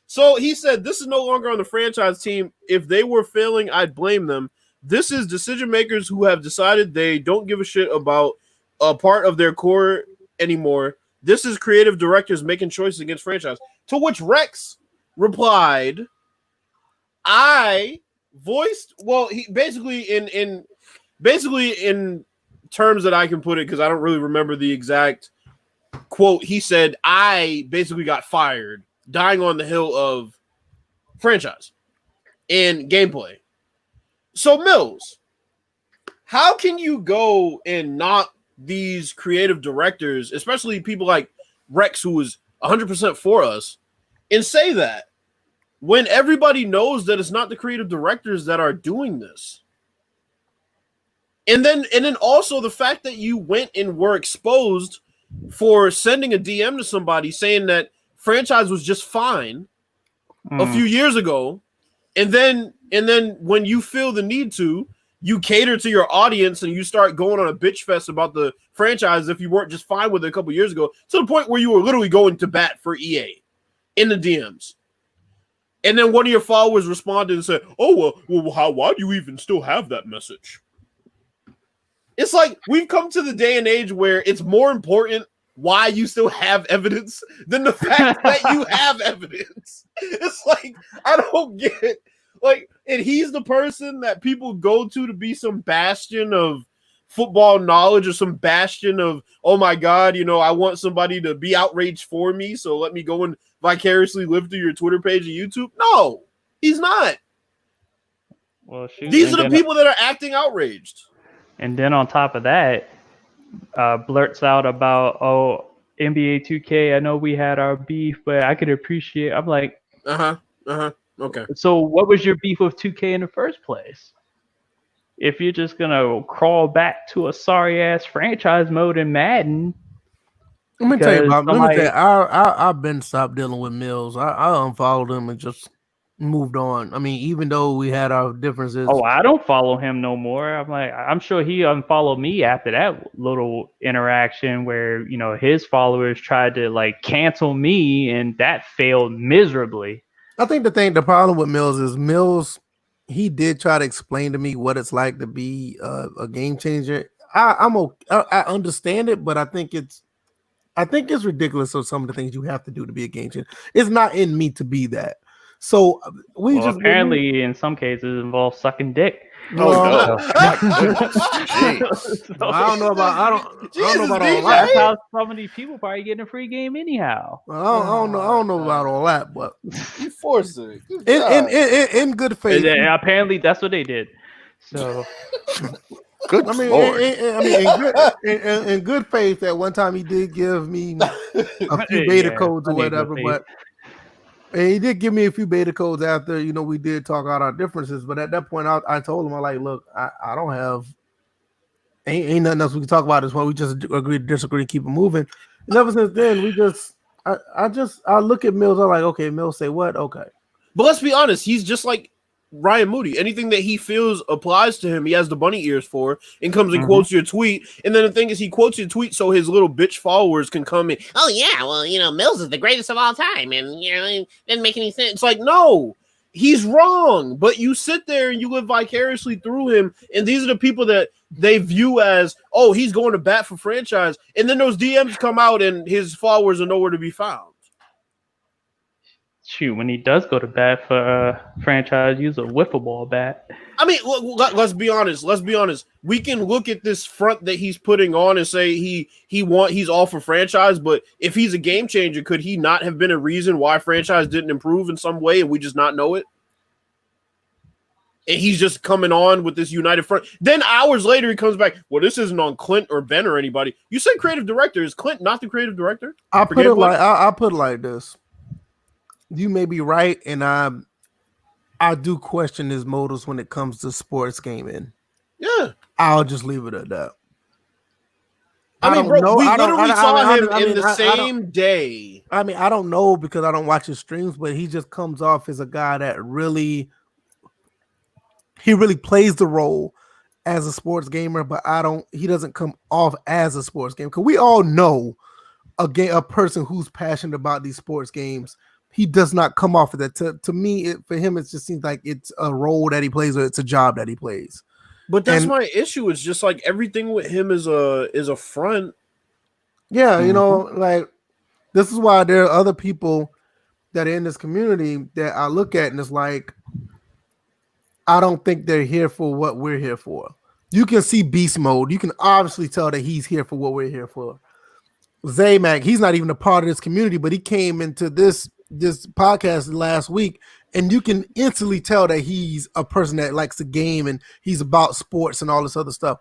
So he said, "This is no longer on the franchise team. If they were failing, I'd blame them. This is decision makers who have decided they don't give a shit about a part of their core anymore. This is creative directors making choices against franchise." To which Rex replied, "I voiced he basically in terms that I can put it because I don't really remember the exact quote. He said, I basically got fired, dying on the hill of franchise and gameplay. So Mills, how can you go and knock these creative directors, especially people like Rex, who was 100% for us, and say that when everybody knows that it's not the creative directors that are doing this? And then also the fact that you went and were exposed for sending a DM to somebody saying that franchise was just fine a few years ago, and then when you feel the need to, you cater to your audience and you start going on a bitch fest about the franchise if you weren't just fine with it a couple years ago, to the point where you were literally going to bat for EA in the DMs. And then one of your followers responded and said, "Oh, well, why do you even still have that message?" It's like we've come to the day and age where it's more important why you still have evidence than the fact that you have evidence. It's like, I don't get it. Like, and he's the person that people go to be some bastion of football knowledge or some bastion of, oh my God, I want somebody to be outraged for me, so let me go and vicariously live through your Twitter page and YouTube. No, he's not. Well, shoot. These are the people that are acting outraged. And then on top of that, blurts out about, NBA 2K, I know we had our beef, but I could appreciate. I'm like, okay. So what was your beef with 2K in the first place? If you're just gonna crawl back to a sorry ass franchise mode in Madden, let me tell you, I've been stopped dealing with Mills. I unfollowed him and just moved on. I mean, even though we had our differences. Oh, I don't follow him no more. I'm sure he unfollowed me after that little interaction where, his followers tried to like cancel me and that failed miserably. I think the problem with Mills is he did try to explain to me what it's like to be a game changer. I understand it, but I think it's ridiculous of some of the things you have to do to be a game changer. It's not in me to be that. So apparently in some cases involves sucking dick. Oh no! I don't know about all that. That's how so many people probably get a free game anyhow. I don't know about all that, but you forced it. In good faith. Apparently that's what they did. So good. I mean, Lord. in good faith, at one time he did give me a few beta codes or whatever, but. And he did give me a few beta codes after, we did talk out our differences. But at that point, I told him, I'm like, look, I don't have, ain't nothing else we can talk about this one. We just agree to disagree, keep it moving. And ever since then, I look at Mills, I'm like, okay, Mills say what? Okay. But let's be honest, he's just like Ryan Moody. Anything that he feels applies to him, he has the bunny ears for, and comes and quotes your tweet. And then the thing is, he quotes your tweet so his little bitch followers can come in. Oh yeah, well, Mills is the greatest of all time, and it didn't make any sense. It's like, no, he's wrong. But you sit there and you live vicariously through him, and these are the people that they view as, oh, he's going to bat for franchise. And then those DMs come out, and his followers are nowhere to be found. Shoot, when he does go to bat for franchise, use a wiffle ball bat. I mean, let's be honest. We can look at this front that he's putting on and say he's all for franchise, but if he's a game changer, could he not have been a reason why franchise didn't improve in some way and we just not know it? And he's just coming on with this united front. Then hours later, he comes back. Well, this isn't on Clint or Ben or anybody. You said creative director. Is Clint not the creative director? I'll put it like this. You may be right, and I do question his motives when it comes to sports gaming. Yeah, I'll just leave it at that. I mean, bro, we literally saw him in the same day. I mean, I don't know because I don't watch his streams, but he just comes off as a guy that really plays the role as a sports gamer, but he doesn't come off as a sports gamer. Because we all know a person who's passionate about these sports games. He does not come off of that. To me, for him, it just seems like it's a role that he plays or it's a job that he plays. But that's my issue. It's just like everything with him is a front. Yeah, like this is why there are other people that are in this community that I look at and it's like, I don't think they're here for what we're here for. You can see beast mode. You can obviously tell that he's here for what we're here for. Zaymac, he's not even a part of this community, but he came into this podcast last week, and you can instantly tell that he's a person that likes the game and he's about sports and all this other stuff.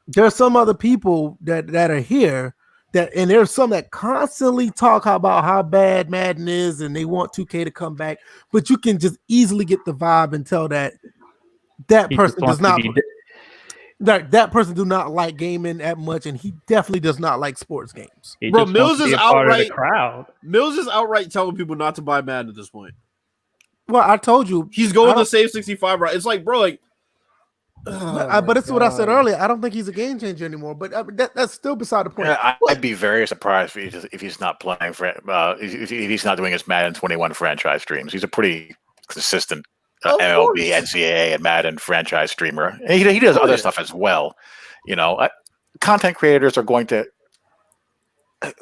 There are some other people that are here and there's some that constantly talk about how bad Madden is and they want 2K to come back, but you can just easily get the vibe and tell that person does not. That person do not like gaming that much, and he definitely does not like sports games. Bro, Mills is outright telling people not to buy Madden at this point. Well, I told you he's going to save 65. Right? It's like, bro, like. But it's what I said earlier. I don't think he's a game changer anymore. But that's still beside the point. Yeah, I'd be very surprised if he's not playing for if he's not doing his Madden 21 franchise streams. He's a pretty consistent MLB, NCAA, and Madden franchise streamer. And he does other stuff as well. Content creators are going to,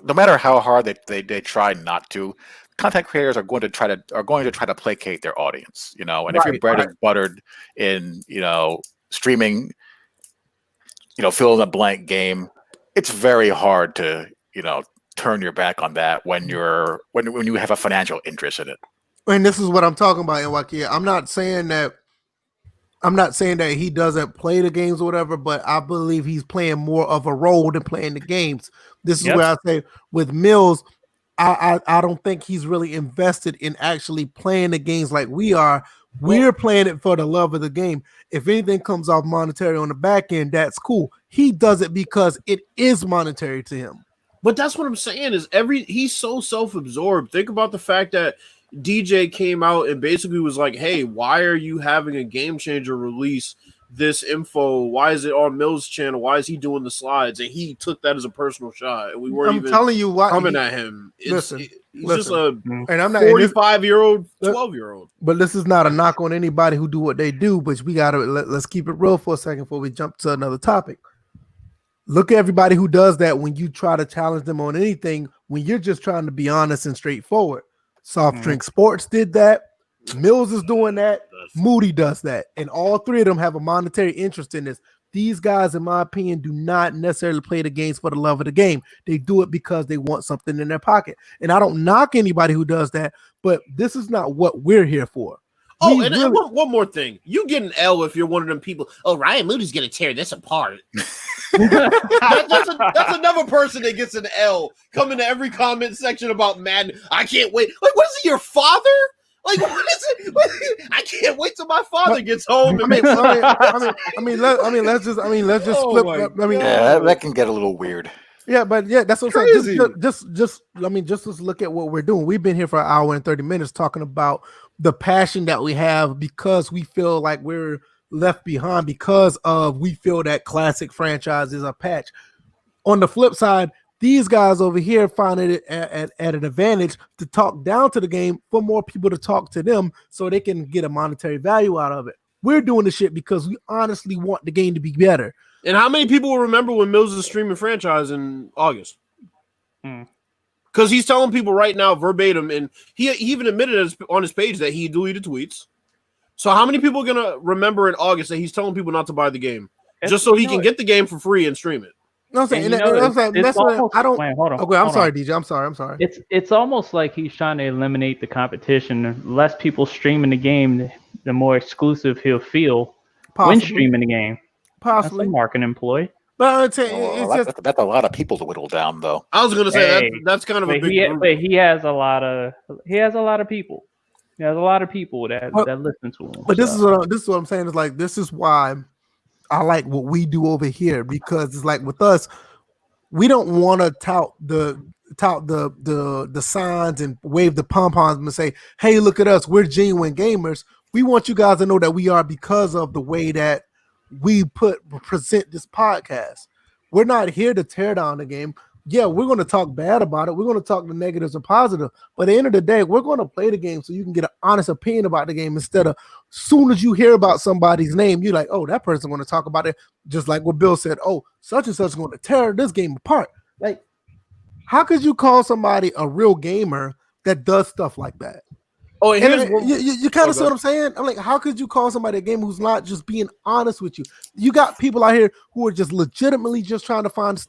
no matter how hard they try not to, content creators are going to try to placate their audience. And if your bread is buttered in streaming, fill in a blank game, it's very hard to turn your back on that when you have a financial interest in it. And this is what I'm talking about, NYK. I'm not saying that he doesn't play the games or whatever, but I believe he's playing more of a role than playing the games. This is where I say with Mills, I don't think he's really invested in actually playing the games like we are. We're playing it for the love of the game. If anything comes off monetary on the back end, that's cool. He does it because it is monetary to him. But that's what I'm saying is he's so self-absorbed. Think about the fact that DJ came out and basically was like, "Hey, why are you having a Game Changer release this info? Why is it on Mills' channel? Why is he doing the slides?" And he took that as a personal shot, and we weren't even telling you what coming at him. He's just a and I'm not 45-year-old, 12-year-old. But this is not a knock on anybody who do what they do. But we gotta let's keep it real for a second before we jump to another topic. Look at everybody who does that when you try to challenge them on anything. When you're just trying to be honest and straightforward. Soft Drink Sports did that. Mills is doing that. Moody does that. And all three of them have a monetary interest in this. These guys, in my opinion, do not necessarily play the games for the love of the game. They do it because they want something in their pocket. And I don't knock anybody who does that, but this is not what we're here for. Oh, and one more thing. You get an L if you're one of them people. Oh, Ryan Moody's going to tear this apart. That's another person that gets an L coming to every comment section about Madden. I can't wait. Like, what is it, your father? Like, what is it? I can't wait till my father gets home. And let's just flip. That can get a little weird. Yeah, but that's what I'm saying. Just look at what we're doing. We've been here for an hour and 30 minutes talking about the passion that we have because we feel like we're left behind because of we feel that classic franchise is a patch. On the flip side, these guys over here find it at an advantage to talk down to the game for more people to talk to them so they can get a monetary value out of it. We're doing the shit because we honestly want the game to be better. And how many people will remember when Mills is streaming franchise in August? Because he's telling people right now verbatim, and he even admitted on his page that he deleted tweets. So how many people are going to remember in August that he's telling people not to buy the game just so he can get the game for free and stream it? No, I'm saying, I don't. Wait, hold on. Okay, I'm sorry, DJ. I'm sorry. It's almost like he's trying to eliminate the competition. The less people streaming the game, the more exclusive he'll feel when streaming the game. Possibly. That's a marketing employee. But I'm saying, that's a lot of people to whittle down, though. I was going to say that's kind of a big group. But he has a lot of people. He has a lot of people that listen to him. But this is what I'm saying is like this is why I like what we do over here because it's like with us, we don't want to tout the signs and wave the pom-poms and say, hey, look at us, we're genuine gamers. We want you guys to know that we are because of the way that we present this podcast. We're not here to tear down the game. Yeah, we're going to talk bad about it. We're going to talk the negatives and positive. But at the end of the day, we're going to play the game so you can get an honest opinion about the game instead of soon as you hear about somebody's name, you're like, oh, that person's going to talk about it. Just like what Bill said, oh, such and such is going to tear this game apart. Like, how could you call somebody a real gamer that does stuff like that? Oh, and you kind of see what I'm saying? I'm like, how could you call somebody a gamer who's not just being honest with you? You got people out here who are just legitimately just trying to find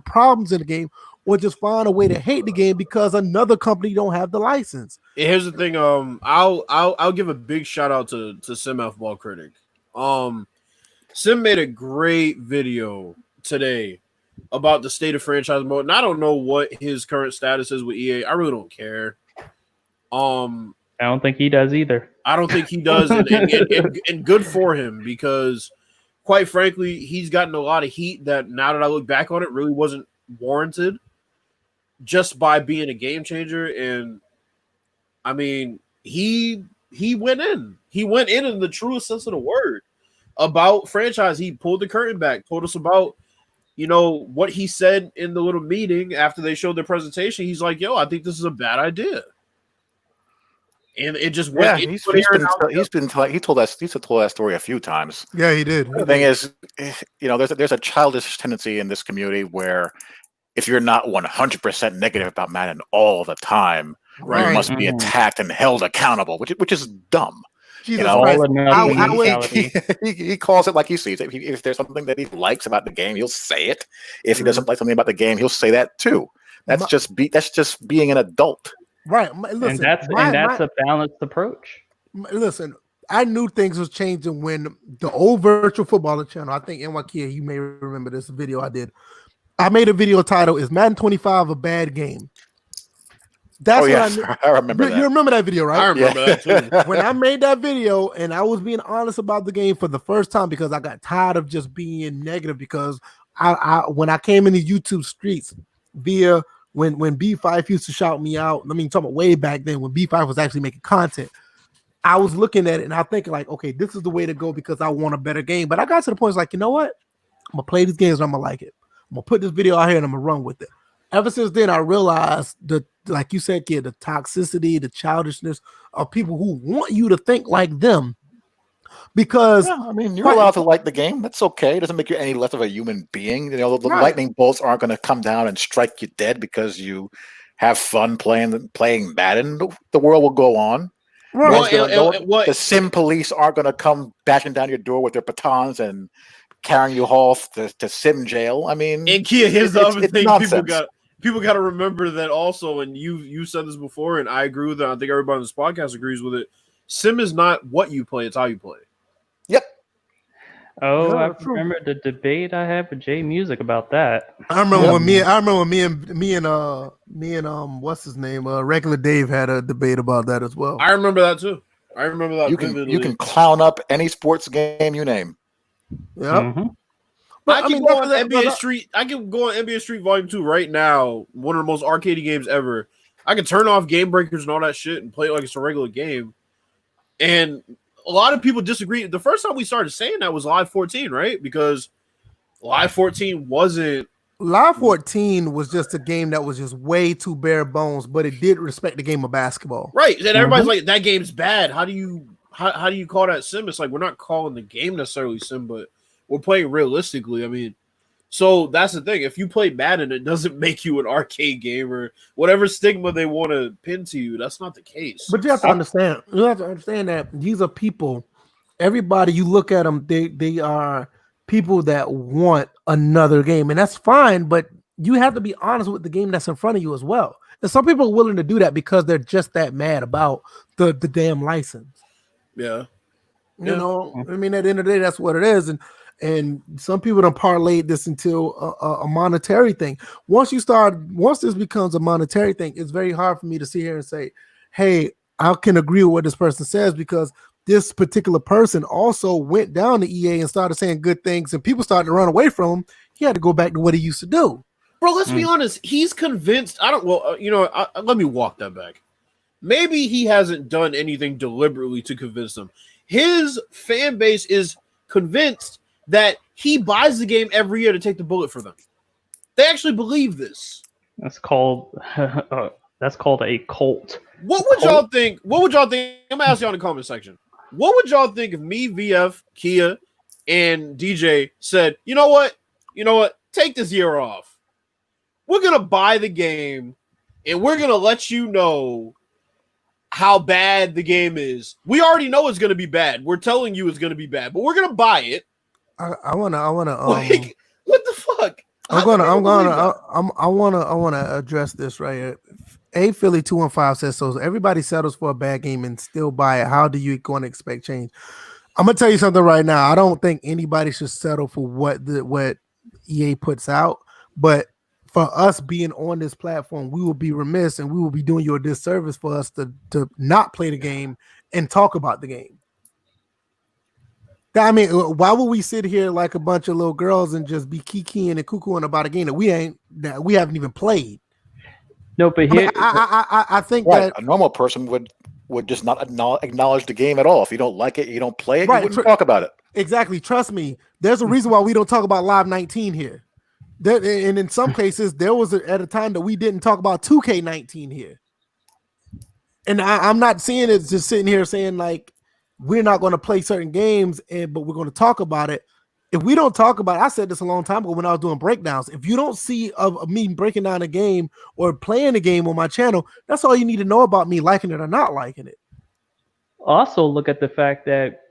problems in the game, or just find a way to hate the game because another company don't have the license. And here's the thing. I'll give a big shout out to Sim F Ball Critic. Sim made a great video today about the state of franchise mode, and I don't know what his current status is with EA. I really don't care. I don't think he does either. I don't think he does, and good for him because, quite frankly, he's gotten a lot of heat that now that I look back on it, really wasn't warranted just by being a game changer. And I mean, he went in. He went in the truest sense of the word about franchise. He pulled the curtain back, told us about, what he said in the little meeting after they showed their presentation. He's like, yo, I think this is a bad idea. And it just went. Yeah, he told that story a few times. Yeah, he did. The thing is, there's a childish tendency in this community where if you're not 100% negative about Madden all the time, you must be attacked and held accountable, which is dumb. He calls it like he sees it. If there's something that he likes about the game, he'll say it. If he doesn't like something about the game, he'll say that too. That's just being an adult. Right. Listen, and that's a balanced approach. Listen, I knew things was changing when the old virtual footballer channel, I think NYK, you may remember this video I did. I made a video titled, Is Madden 25 a Bad Game? That's I remember that. You remember that video, right? I remember that too. When I made that video and I was being honest about the game for the first time because I got tired of just being negative because I when I came in the YouTube streets via when B5 used to shout me out. I mean, talking about way back then when B5 was actually making content. I was looking at it and I think like, okay, this is the way to go because I want a better game. But I got to the point, it's like, you know what? I'm gonna play these games and I'm gonna like it. I'm gonna put this video out here and I'm gonna run with it. Ever since then, I realized like you said, kid, the toxicity, the childishness of people who want you to think like them. Because yeah, I mean, you're allowed to like the game. That's okay. It doesn't make you any less of a human being. You know, the lightning bolts aren't going to come down and strike you dead because you have fun playing Madden. The world will go on. Right. The sim police aren't going to come bashing down your door with their batons and carrying you off to sim jail. I mean, and Kia, here's the other thing nonsense. people got to remember that also, and you said this before, and I agree with it. I think everybody on this podcast agrees with it. Sim is not what you play; it's how you play. Yep. Oh, yeah, I remember the debate I had with Jay Music about that. I remember when me and what's his name, Regular Dave had a debate about that as well. I remember that too. I remember that. You can clown up any sports game you name. Yeah. Mm-hmm. I can go on NBA Street. I can go on NBA Street Volume 2 right now. One of the most arcadey games ever. I can turn off game breakers and all that shit and play it like it's a regular game. And a lot of people disagree. The first time we started saying that was Live 14, right? Because Live 14 wasn't. Live 14 was just a game that was just way too bare bones, but it did respect the game of basketball. Right. And everybody's like, that game's bad. How do you call that sim? It's like, we're not calling the game necessarily sim, but we're playing realistically. I mean, so that's the thing. If you play Madden, it doesn't make you an arcade gamer. Whatever stigma they want to pin to you, that's not the case. But you have to understand. You have to understand that these are people. Everybody, you look at them, they are people that want another game, and that's fine. But you have to be honest with the game that's in front of you as well. And some people are willing to do that because they're just that mad about the damn license. Yeah. You know, I mean, at the end of the day, that's what it is. And some people don't parlay this into a monetary thing. Once this becomes a monetary thing, it's very hard for me to sit here and say, hey, I can agree with what this person says, because this particular person also went down to EA and started saying good things, and people started to run away from him. He had to go back to what he used to do. Bro, let's be honest. He's convinced. Let me walk that back. Maybe he hasn't done anything deliberately to convince them. His fan base is convinced that he buys the game every year to take the bullet for them. They actually believe this. That's called a cult. What would y'all think? I'm gonna ask y'all in the comment section. What would y'all think if me, VF, Kia, and DJ said, you know what? Take this year off. We're gonna buy the game and we're gonna let you know how bad the game is. We already know it's gonna be bad. We're telling you it's gonna be bad, but we're gonna buy it. I wanna like, what the fuck? I wanna address this right here. Philly 215 says, so everybody settles for a bad game and still buy it. How do you going to expect change? I'm gonna tell you something right now. I don't think anybody should settle for what EA puts out, but for us being on this platform, we will be remiss and we will be doing you a disservice for us to not play the game and talk about the game. I mean, why would we sit here like a bunch of little girls and just be kikiing and cuckooing about a game that we haven't even played? No, but here I think right, that a normal person would just not acknowledge the game at all. If you don't like it, you don't play it, right, you wouldn't talk about it. Exactly. Trust me. There's a reason why we don't talk about Live 19 here. And in some cases, there was at a time that we didn't talk about 2K19 here. And I'm not seeing it just sitting here saying like we're not going to play certain games, but we're going to talk about it. If we don't talk about it, I said this a long time ago when I was doing breakdowns. If you don't see of me breaking down a game or playing a game on my channel, that's all you need to know about me liking it or not liking it. Also, look at the fact that,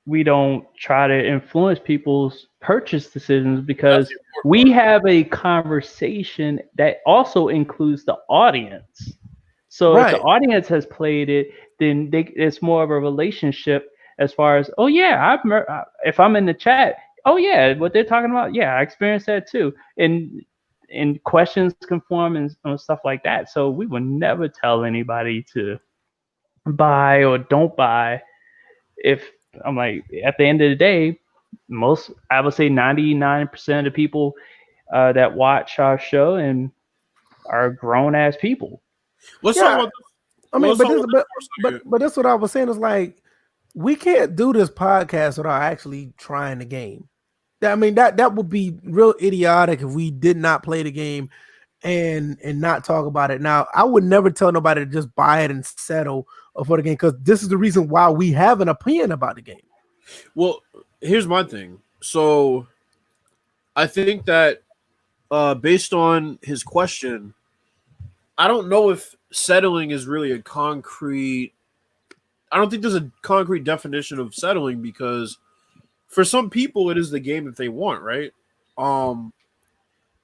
we don't try to influence people's purchase decisions because we have a conversation that also includes the audience. So if the audience has played it, then it's more of a relationship as far as, oh yeah, if I'm in the chat, oh yeah, what they're talking about, yeah, I experienced that too. And questions can form and stuff like that. So we would never tell anybody to buy or don't buy. If I'm like, at the end of the day, I would say 99% of the people that watch our show and are grown ass people. Let's Yeah, talk about this. I mean, Let's but talk this, about this for a second. but that's what I was saying is like we can't do this podcast without actually trying the game. I mean that would be real idiotic if we did not play the game and not talk about it. Now, I would never tell nobody to just buy it and settle for the game because this is the reason why we have an opinion about the game. Well, here's my thing. So I think that based on his question, I don't know if settling is really a concrete. I don't think there's a concrete definition of settling because for some people it is the game that they want, right?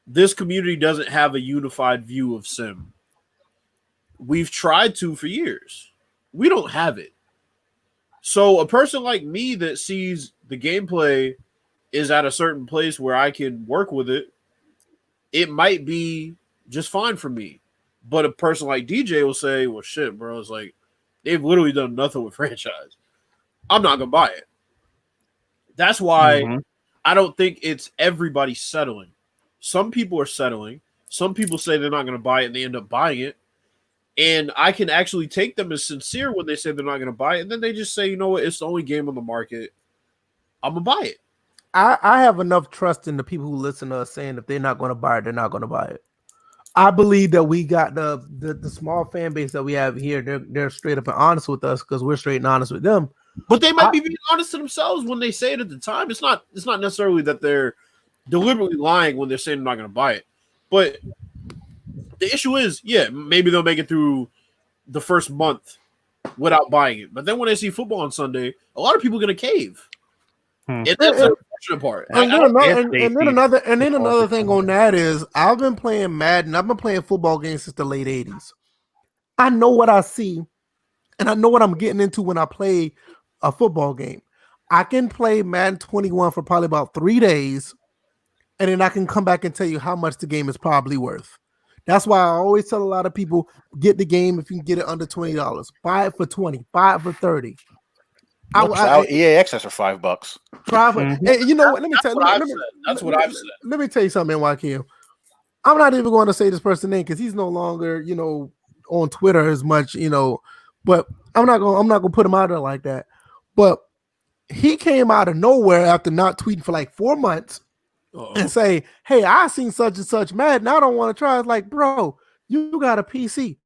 This community doesn't have a unified view of sim. We've tried to for years. We don't have it. So a person like me that sees the gameplay is at a certain place where I can work with it, it might be just fine for me. But a person like DJ will say, well, shit, bro, it's like they've literally done nothing with franchise. I'm not going to buy it. That's why I don't think it's everybody settling. Some people are settling. Some people say they're not going to buy it and they end up buying it. And I can actually take them as sincere when they say they're not going to buy it. And then they just say, you know what, it's the only game on the market. I'm going to buy it. I have enough trust in the people who listen to us saying if they're not going to buy it, they're not going to buy it. I believe that we got the small fan base that we have here. They're straight up and honest with us because we're straight and honest with them. But they might be being honest to themselves when they say it at the time. It's not necessarily that they're deliberately lying when they're saying they're not going to buy it. But the issue is, yeah, maybe they'll make it through the first month without buying it. But then when they see football on Sunday, a lot of people are going to cave. And that's the unfortunate part. And then another thing on that is I've been playing Madden. I've been playing football games since the late 80s. I know what I see, and I know what I'm getting into when I play a football game. I can play Madden 21 for probably about 3 days, and then I can come back and tell you how much the game is probably worth. That's why I always tell a lot of people, get the game if you can get it under $20. Buy it for $20. Buy it for $30. EA Access for $5. And you know what? Let me tell you. That's what I've said. Let me tell you something, Joaquin. I'm not even going to say this person's name because he's no longer, on Twitter as much, But I'm not gonna put him out there like that. But he came out of nowhere after not tweeting for like 4 months and say, "Hey, I seen such and such Madden. I don't want to try." It's like, bro, you got a PC.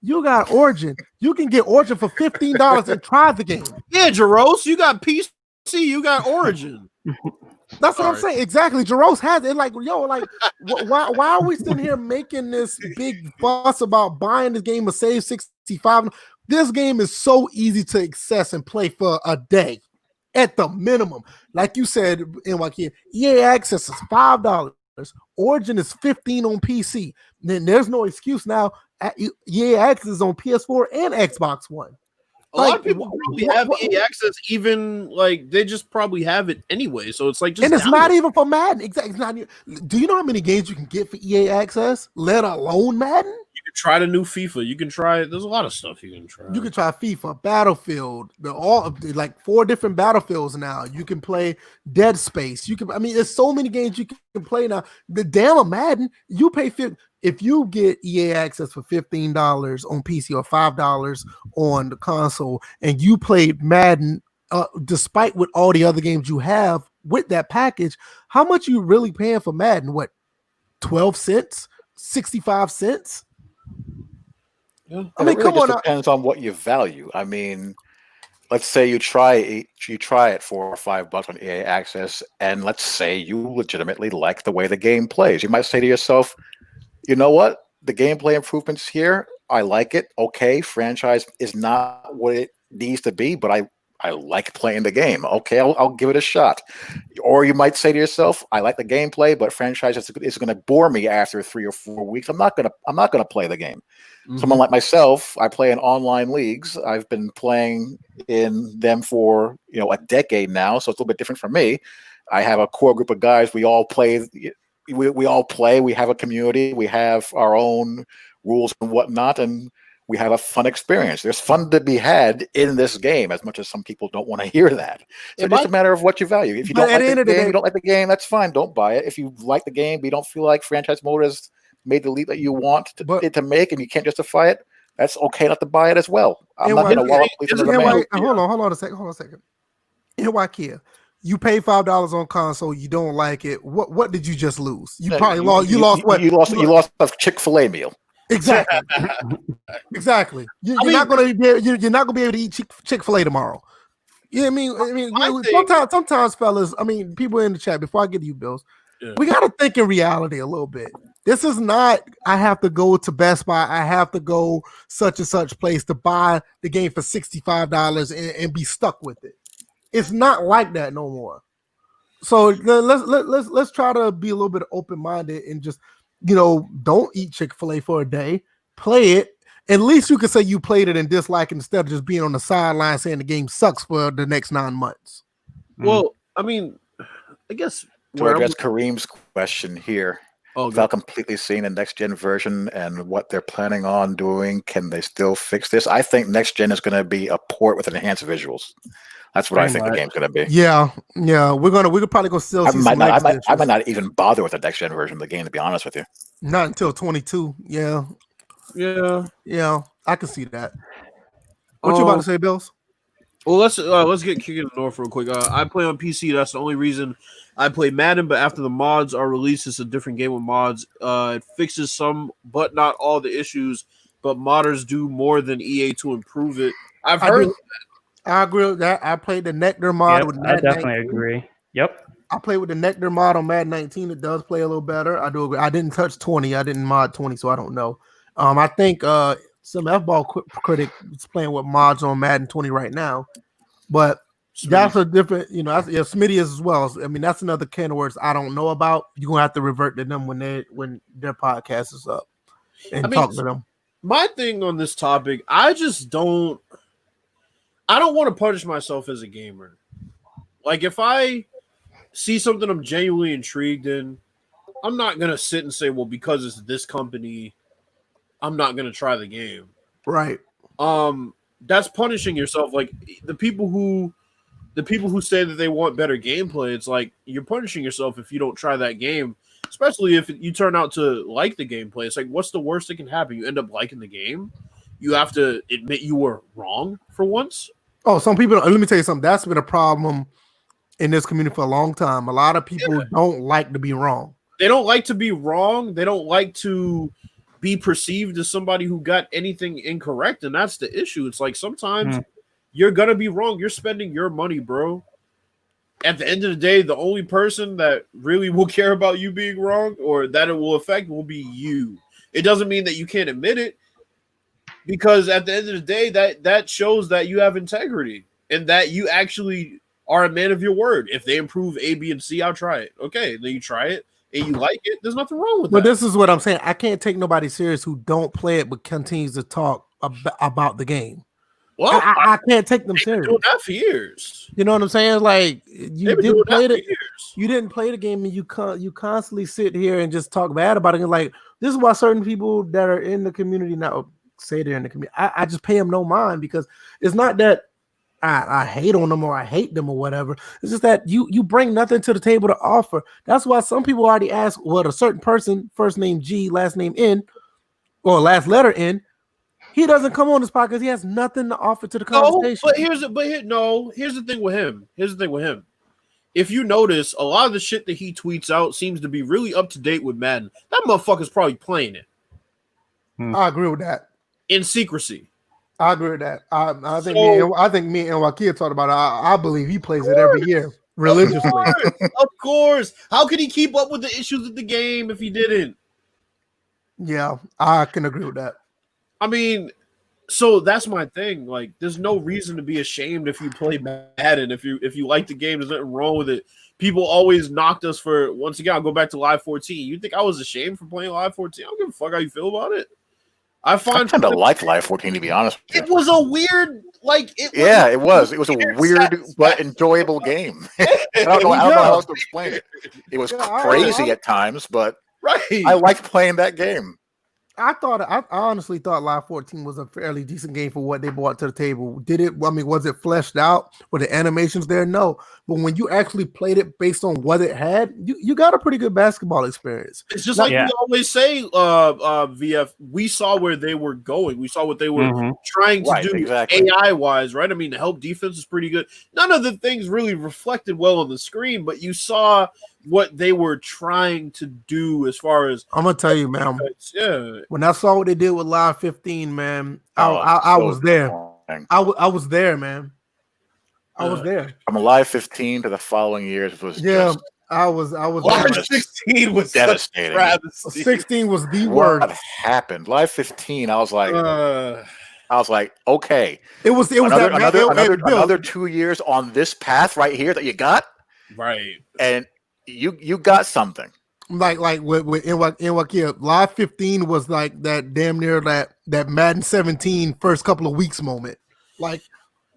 You got Origin. You can get Origin for $15 and try the game. Yeah, Jaros, you got PC, you got Origin. That's what I'm saying. Exactly. Jaros has it. Like, why are we sitting here making this big fuss about buying this game of Save 65? This game is so easy to access and play for a day at the minimum. Like you said, NYK, EA Access is $5. Origin is $15 on PC. Then there's no excuse now. EA Access is on PS4 and Xbox One. A lot of people probably have EA Access, even like they just probably have it anyway. So it's like just and it's not even for Madden. Exactly. It's not. Do you know how many games you can get for EA Access? Let alone Madden. You can try the new FIFA. You can try. There's a lot of stuff you can try. You can try FIFA, Battlefield. They're all like 4 different Battlefields now. You can play Dead Space. You can. I mean, there's so many games you can play now. The damn Madden. You pay if you get EA Access for $15 on PC or $5 on the console, and you played Madden, despite with all the other games you have with that package, how much you really paying for Madden? What, 12 cents, 65 cents? Yeah. I mean, come on. It depends on what you value. I mean, let's say you try it for $4 or $5 on EA Access, and let's say you legitimately like the way the game plays. You might say to yourself, you know what? The gameplay improvements here, I like it. Okay, franchise is not what it needs to be, but I like playing the game. Okay, I'll give it a shot. Or you might say to yourself, I like the gameplay, but franchise is going to bore me after 3 or 4 weeks. I'm not gonna play the game. Mm-hmm. Someone like myself, I play in online leagues. I've been playing in them for a decade now, so it's a little bit different for me. I have a core group of guys. We all play. We all play. We have a community. We have our own rules and whatnot, and we have a fun experience. There's fun to be had in this game, as much as some people don't want to hear that. So it's just a matter of what you value. If you don't like the game, you don't like the game, that's fine. Don't buy it. If you like the game, but you don't feel like franchise mode is made the leap that you want But- it to make, and you can't justify it, that's okay not to buy it as well. I'm not NY going to wallop police under the man. Hold on a second. NY, you pay $5 on console, you don't like it. What did you just lose? You probably lost. You lost what? You lost a Chick-fil-A meal. Exactly. Exactly. You're not gonna be able to eat Chick-fil-A tomorrow. You know what I mean? Sometimes, fellas. I mean, people in the chat. Before I get to you, Bills, we gotta think in reality a little bit. This is not. I have to go to Best Buy. I have to go such and such place to buy the game for $65 and be stuck with it. It's not like that no more. So let's try to be a little bit open-minded and just, don't eat Chick-fil-A for a day. Play it. At least you can say you played it and dislike it instead of just being on the sideline saying the game sucks for the next 9 months. Well, I mean, I guess to address Kareem's question here, without completely seeing the next gen version and what they're planning on doing, can they still fix this? I think next gen is going to be a port with enhanced visuals. That's what I think the game's going to be. Yeah. We're probably going to still see I might not even bother with the next gen version of the game, to be honest with you. Not until 22. Yeah. I can see that. What you about to say, Bills? Well, let's get kicking it off real quick. I play on PC. That's the only reason I play Madden. But after the mods are released, it's a different game with mods. It fixes some, but not all the issues. But modders do more than EA to improve it. I've heard. I agree with that. I played the Nectar mod with Madden. I definitely agree. Yep. I played with the Nectar mod on Madden 19. It does play a little better. I do agree. I didn't touch 20. I didn't mod 20, so I don't know. I think some F-ball critic is playing with mods on Madden 20 right now, but that's a different, Smitty is as well. I mean, that's another can of words I don't know about. You're gonna have to revert to them when their podcast is up and talk to them. My thing on this topic, I don't want to punish myself as a gamer. Like, if I see something I'm genuinely intrigued in, I'm not going to sit and say, well, because it's this company, I'm not going to try the game. Right. That's punishing yourself. Like, the people who say that they want better gameplay, it's like you're punishing yourself if you don't try that game, especially if you turn out to like the gameplay. It's like, what's the worst that can happen? You end up liking the game. You have to admit you were wrong for once. Oh, some people, let me tell you something. That's been a problem in this community for a long time. A lot of people don't like to be wrong. They don't like to be wrong. They don't like to be perceived as somebody who got anything incorrect. And that's the issue. It's like sometimes you're going to be wrong. You're spending your money, bro. At the end of the day, the only person that really will care about you being wrong or that it will affect will be you. It doesn't mean that you can't admit it. Because at the end of the day, that shows that you have integrity and that you actually are a man of your word. If they improve A, B, and C, I'll try it. Okay, then you try it and you like it. There's nothing wrong with that. But this is what I'm saying. I can't take nobody serious who don't play it but continues to talk about the game. Well, I can't take them serious. Doing that for years. You know what I'm saying? Like you didn't play it. You didn't play the game, and you constantly sit here and just talk bad about it. And like this is why certain people that are in the community now. Say they're in the community. I just pay them no mind because it's not that I hate on them or I hate them or whatever. It's just that you bring nothing to the table to offer. That's why some people already ask what a certain person, first name G, last name N, or last letter N, he doesn't come on this podcast. He has nothing to offer to the conversation. Here's the thing with him. If you notice, a lot of the shit that he tweets out seems to be really up to date with Madden. That motherfucker's probably playing it. I agree with that. In secrecy. I agree with that. I think me and Wakia talked about it. I believe he plays it every year religiously. Of course. How could he keep up with the issues of the game if he didn't? Yeah, I can agree with that. I mean, so that's my thing. Like, there's no reason to be ashamed if you play Madden. If you like the game, there's nothing wrong with it. People always knocked us for, once again, I'll go back to Live 14. You think I was ashamed for playing Live 14? I don't give a fuck how you feel about it. I kind of like Live 14, to be honest with you. It was a weird, it was. It was a weird but enjoyable game. I don't know how else to explain it. It was crazy at times, but I liked playing that game. I honestly thought Live 14 was a fairly decent game for what they brought to the table. Did it? I mean, was it fleshed out? Were the animations there? No. But when you actually played it based on what it had, you got a pretty good basketball experience. It's just Now- like Yeah. we always say, VF. We saw where they were going. We saw what they were Mhm. trying to Right, do exactly. AI wise, right? I mean, the help defense is pretty good. None of the things really reflected well on the screen, but you saw what they were trying to do as far as I'm gonna tell you, man. yeah. When I saw what they did with Live 15, man, I So was there. disappointing. I was there, man. I was Uh, there. From Live 15 to the following years was Yeah, just I was Live there. 16 was such a devastating. travesty. 16 was the what worst. happened. Live 15, I was like, Uh, okay, It was another 2 years on this path right here that you got, right. and you got something. like with NYK, Live 15 was like that damn near that Madden 17 first couple of weeks moment. Like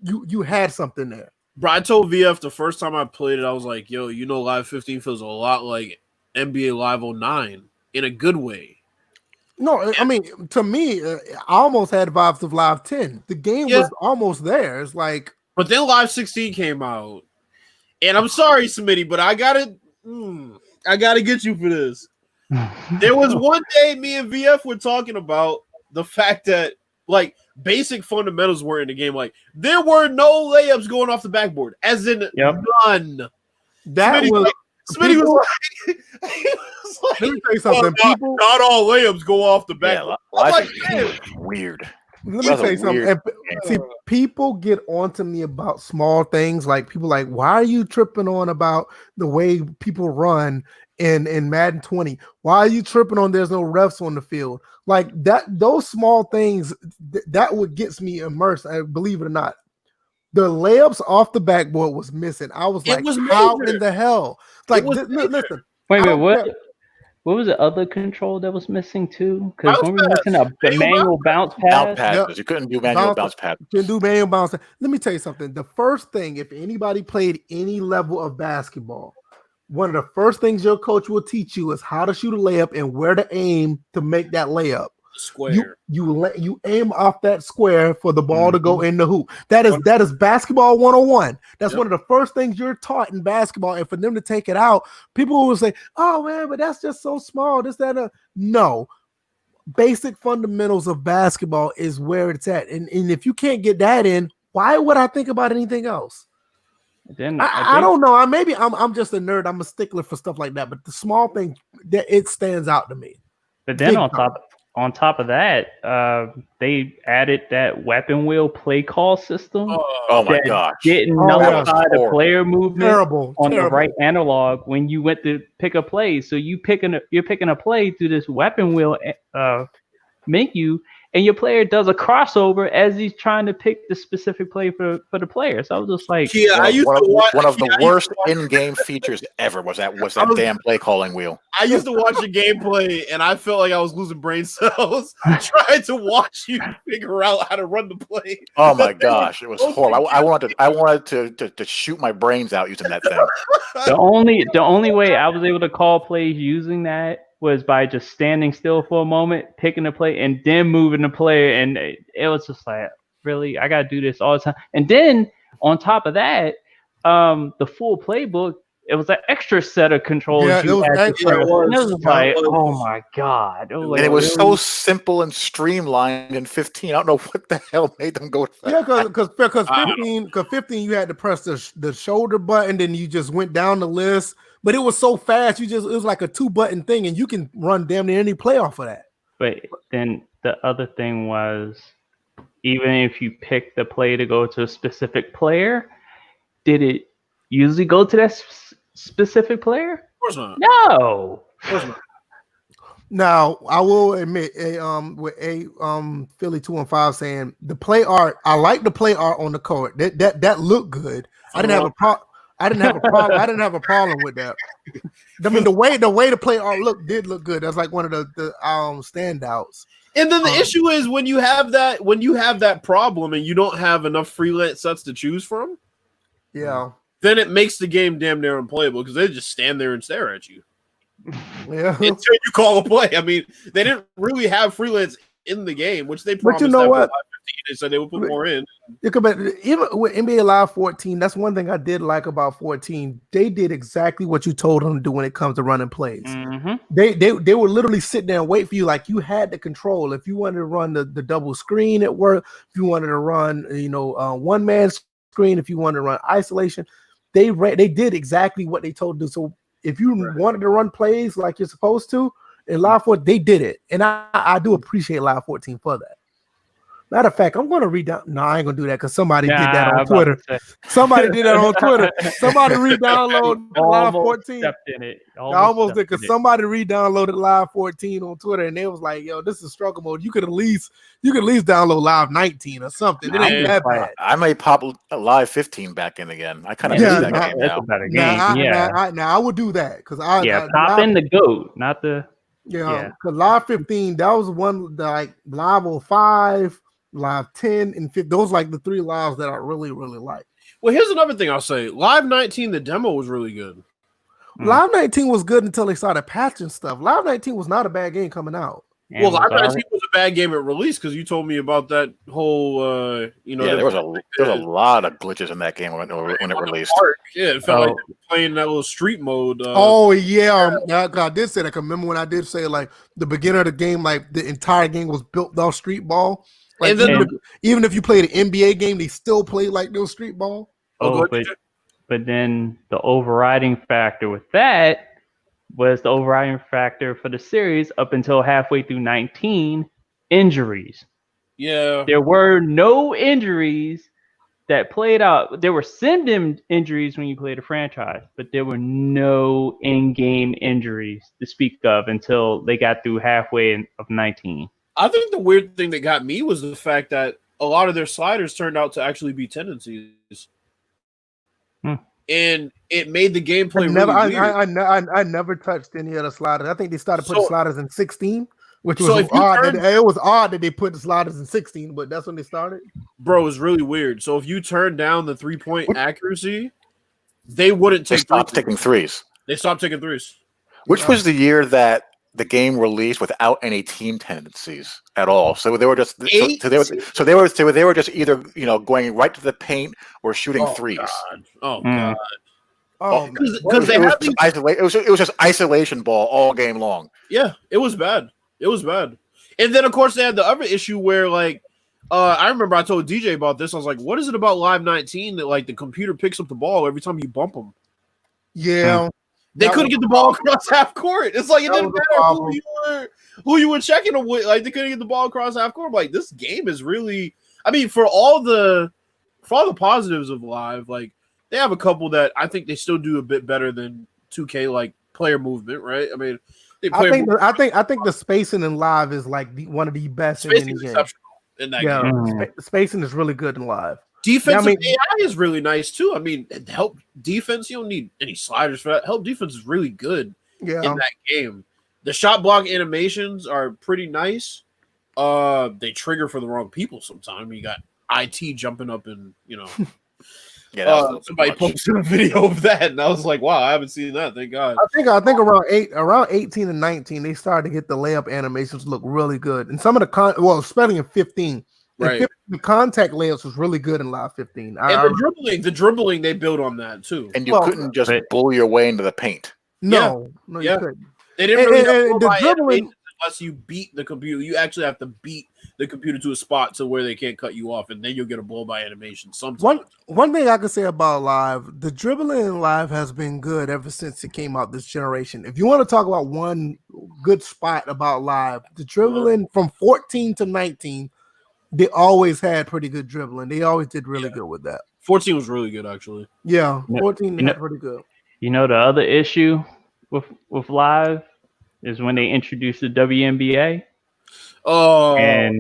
you had something there. Bro, I told VF the first time I played it, I was like, yo, Live 15 feels a lot like NBA Live 09 in a good way. No, I mean, to me, I almost had vibes of Live 10. The game Yeah. was almost there. It's like, But then Live 16 came out. And I'm sorry, Smitty, but I gotta get you for this. There was one day me and VF were talking about the fact that like basic fundamentals were in the game. Like there were no layups going off the backboard, as in Yep. none. that Smitty was. Smitty people- was like, he was like, Let me tell you something. People, not all layups go off the Yeah, backboard. Live like, 15 was weird. let me That's tell a you something. weird And, see, people get onto me about small things. Like people like, why are you tripping on about the way people run in Madden 20? Why are you tripping on there's no refs on the field? Like that, those small things, that what gets me immersed. I believe it or not. The layups off the backboard was missing. I was It like, was how major. in the hell? Like, was listen. Wait a I minute, don't what? care. What was the other control that was missing too? Because Bounce when we were missing a pass. manual bounce Bounce pass, passes. Yep. You couldn't do manual bounce passes. Can do manual bounce. Let me tell you something. The first thing, if anybody played any level of basketball, one of the first things your coach will teach you is how to shoot a layup and where to aim to make that layup. Square. You aim off that square for the ball to go in the hoop. That is basketball 101. That's Yep. one of the first things you're taught in basketball. And for them to take it out, people will say, "Oh man, but that's just so small." This, that, no. Basic fundamentals of basketball is where it's at. And if you can't get that in, why would I think about anything else? then I don't know. I'm just a nerd. I'm a stickler for stuff like that. But the small thing, that it stands out to me. But then Big on top of that, they added that weapon wheel play call system Oh my that gosh. didn't Oh, yeah. nullify the Horrible. player movement Terrible. on the terrible. right analog when you went to pick a play. So you're picking a play through this weapon wheel menu, and your player does a crossover as he's trying to pick the specific play for the player. So I was just like, Yeah, I used one, to watch one of the I used to worst watch- in-game features ever was that was- damn play calling wheel. I used to watch your gameplay, and I felt like I was losing brain cells trying to watch you figure out how to run the play. Oh my gosh, it was horrible. I wanted to shoot my brains out using that thing. the only way I was able to call plays using that was by just standing still for a moment, picking a play, and then moving the player. And it was just like, really, I gotta do this all the time. And then on top of that, the full playbook, it was an extra set of controls. Yeah, it you was had to extra. press. It was. And it was just Yeah, like, it was. oh my god! It was like, And it was really? so simple and streamlined in 15. I don't know what the hell made them go to that. Yeah, because 15 you had to press the shoulder button, then you just went down the list. But it was so fast, it was like a 2-button thing, and you can run damn near any play off of that. But then the other thing was, even if you pick the play to go to a specific player, did it usually go to that specific player? Of course not. No. Of course not. Now, I will admit, with Philly 215 saying the play art, I like the play art on the court. That looked good. I didn't have a problem. I didn't have a problem with that. I mean, the way the play art did look good. That's like one of the standouts. And then the issue is when you have that problem and you don't have enough freelance sets to choose from, Yeah. then it makes the game damn near unplayable because they just stand there and stare at you. Yeah. until you call a play. I mean, they didn't really have freelance in the game, which they promised. But you know that what? Live 15, they said they would put more in. Even with NBA Live 14, that's one thing I did like about 14. They did exactly what you told them to do when it comes to running plays. Mm-hmm. They would literally sit there and wait for you, like you had the control. If you wanted to run the double screen at work, if you wanted to run, one man screen, if you wanted to run isolation, they did exactly what they told to do. So if you wanted to run plays like you're supposed to in Live 14, they did it, and I do appreciate Live 14 for that. Matter of fact, I'm going to read down. No, I ain't going to do that because somebody did that on Twitter. Somebody did that on Twitter. Somebody re-downloaded Live 14. I almost did because somebody re-downloaded Live 14 on Twitter, and they was like, "Yo, this is struggle mode. You could at least download Live 19 or something. It ain't that bad." I may pop Live 15 back in again. I kind of miss that game now. That's a better game. I would do that because pop in the GOAT, not the because Live 15 that was one like Live 05. Live 10 and 15, those like the three lives that I really, really like. Well, here's another thing I'll say. Live 19, the demo was really good. Live 19 was good until they started patching stuff. Live 19 was not a bad game coming out. Well, Live 19 was a bad game at release because you told me about that whole, there was a lot of glitches in that game when it released. Yeah, it felt like they were playing that little street mode. I did say that. I remember when I did say like the beginning of the game, like the entire game was built off street ball. Like, and then, even if you played an NBA game, they still play like no street ball. But then the overriding factor with that was the overriding factor for the series up until halfway through 19, injuries. Yeah. There were no injuries that played out. There were sim injuries when you played a franchise, but there were no in-game injuries to speak of until they got through halfway of 19. I think the weird thing that got me was the fact that a lot of their sliders turned out to actually be tendencies. And it made the gameplay really weird. I never touched any of the sliders. I think they started putting sliders in 16, which was odd. It was odd that they put the sliders in 16, but that's when they started. Bro, it was really weird. So if you turn down the 3-point accuracy, they wouldn't take taking threes. They stopped taking threes. Which was the year that the game released without any team tendencies at all. So they were just they were just either going right to the paint or shooting threes. God. Because it was just isolation ball all game long. Yeah, it was bad. And then of course they had the other issue where like I remember I told DJ about this. I was like, what is it about Live 19 that like the computer picks up the ball every time you bump them? Yeah. They couldn't get the ball across half court. It's like it didn't matter who you were checking them with. Like they couldn't get the ball across half court. Like this game is really. I mean, for all the positives of Live, like they have a couple that I think they still do a bit better than 2K, like player movement, right? I mean, I think the spacing in Live is like one of the best in the game. In that game. Spacing is really good in Live. Defensive AI is really nice too. I mean, help defense. You don't need any sliders for that. Help defense is really good in that game. The shot block animations are pretty nice. They trigger for the wrong people sometimes. You got IT jumping up and somebody posted a video of that, and I was like, wow, I haven't seen that. Thank God. I think around 18 and 19, they started to get the layup animations look really good, and some of the especially in 15. Right. The contact layups was really good in Live 15. And the dribbling, they built on that too. And you couldn't just blow your way into the paint. You couldn't. They didn't really have the dribbling unless you beat the computer. You actually have to beat the computer to a spot to where they can't cut you off, and then you'll get a blow by animation. Sometimes. One thing I can say about Live, the dribbling in Live has been good ever since it came out this generation. If you want to talk about one good spot about Live, the dribbling from 14 to 19. They always had pretty good dribbling. They always did really good with that. 14 was really good, actually. Yeah, 14 was pretty good. You know, the other issue with Live is when they introduced the WNBA. Smitty,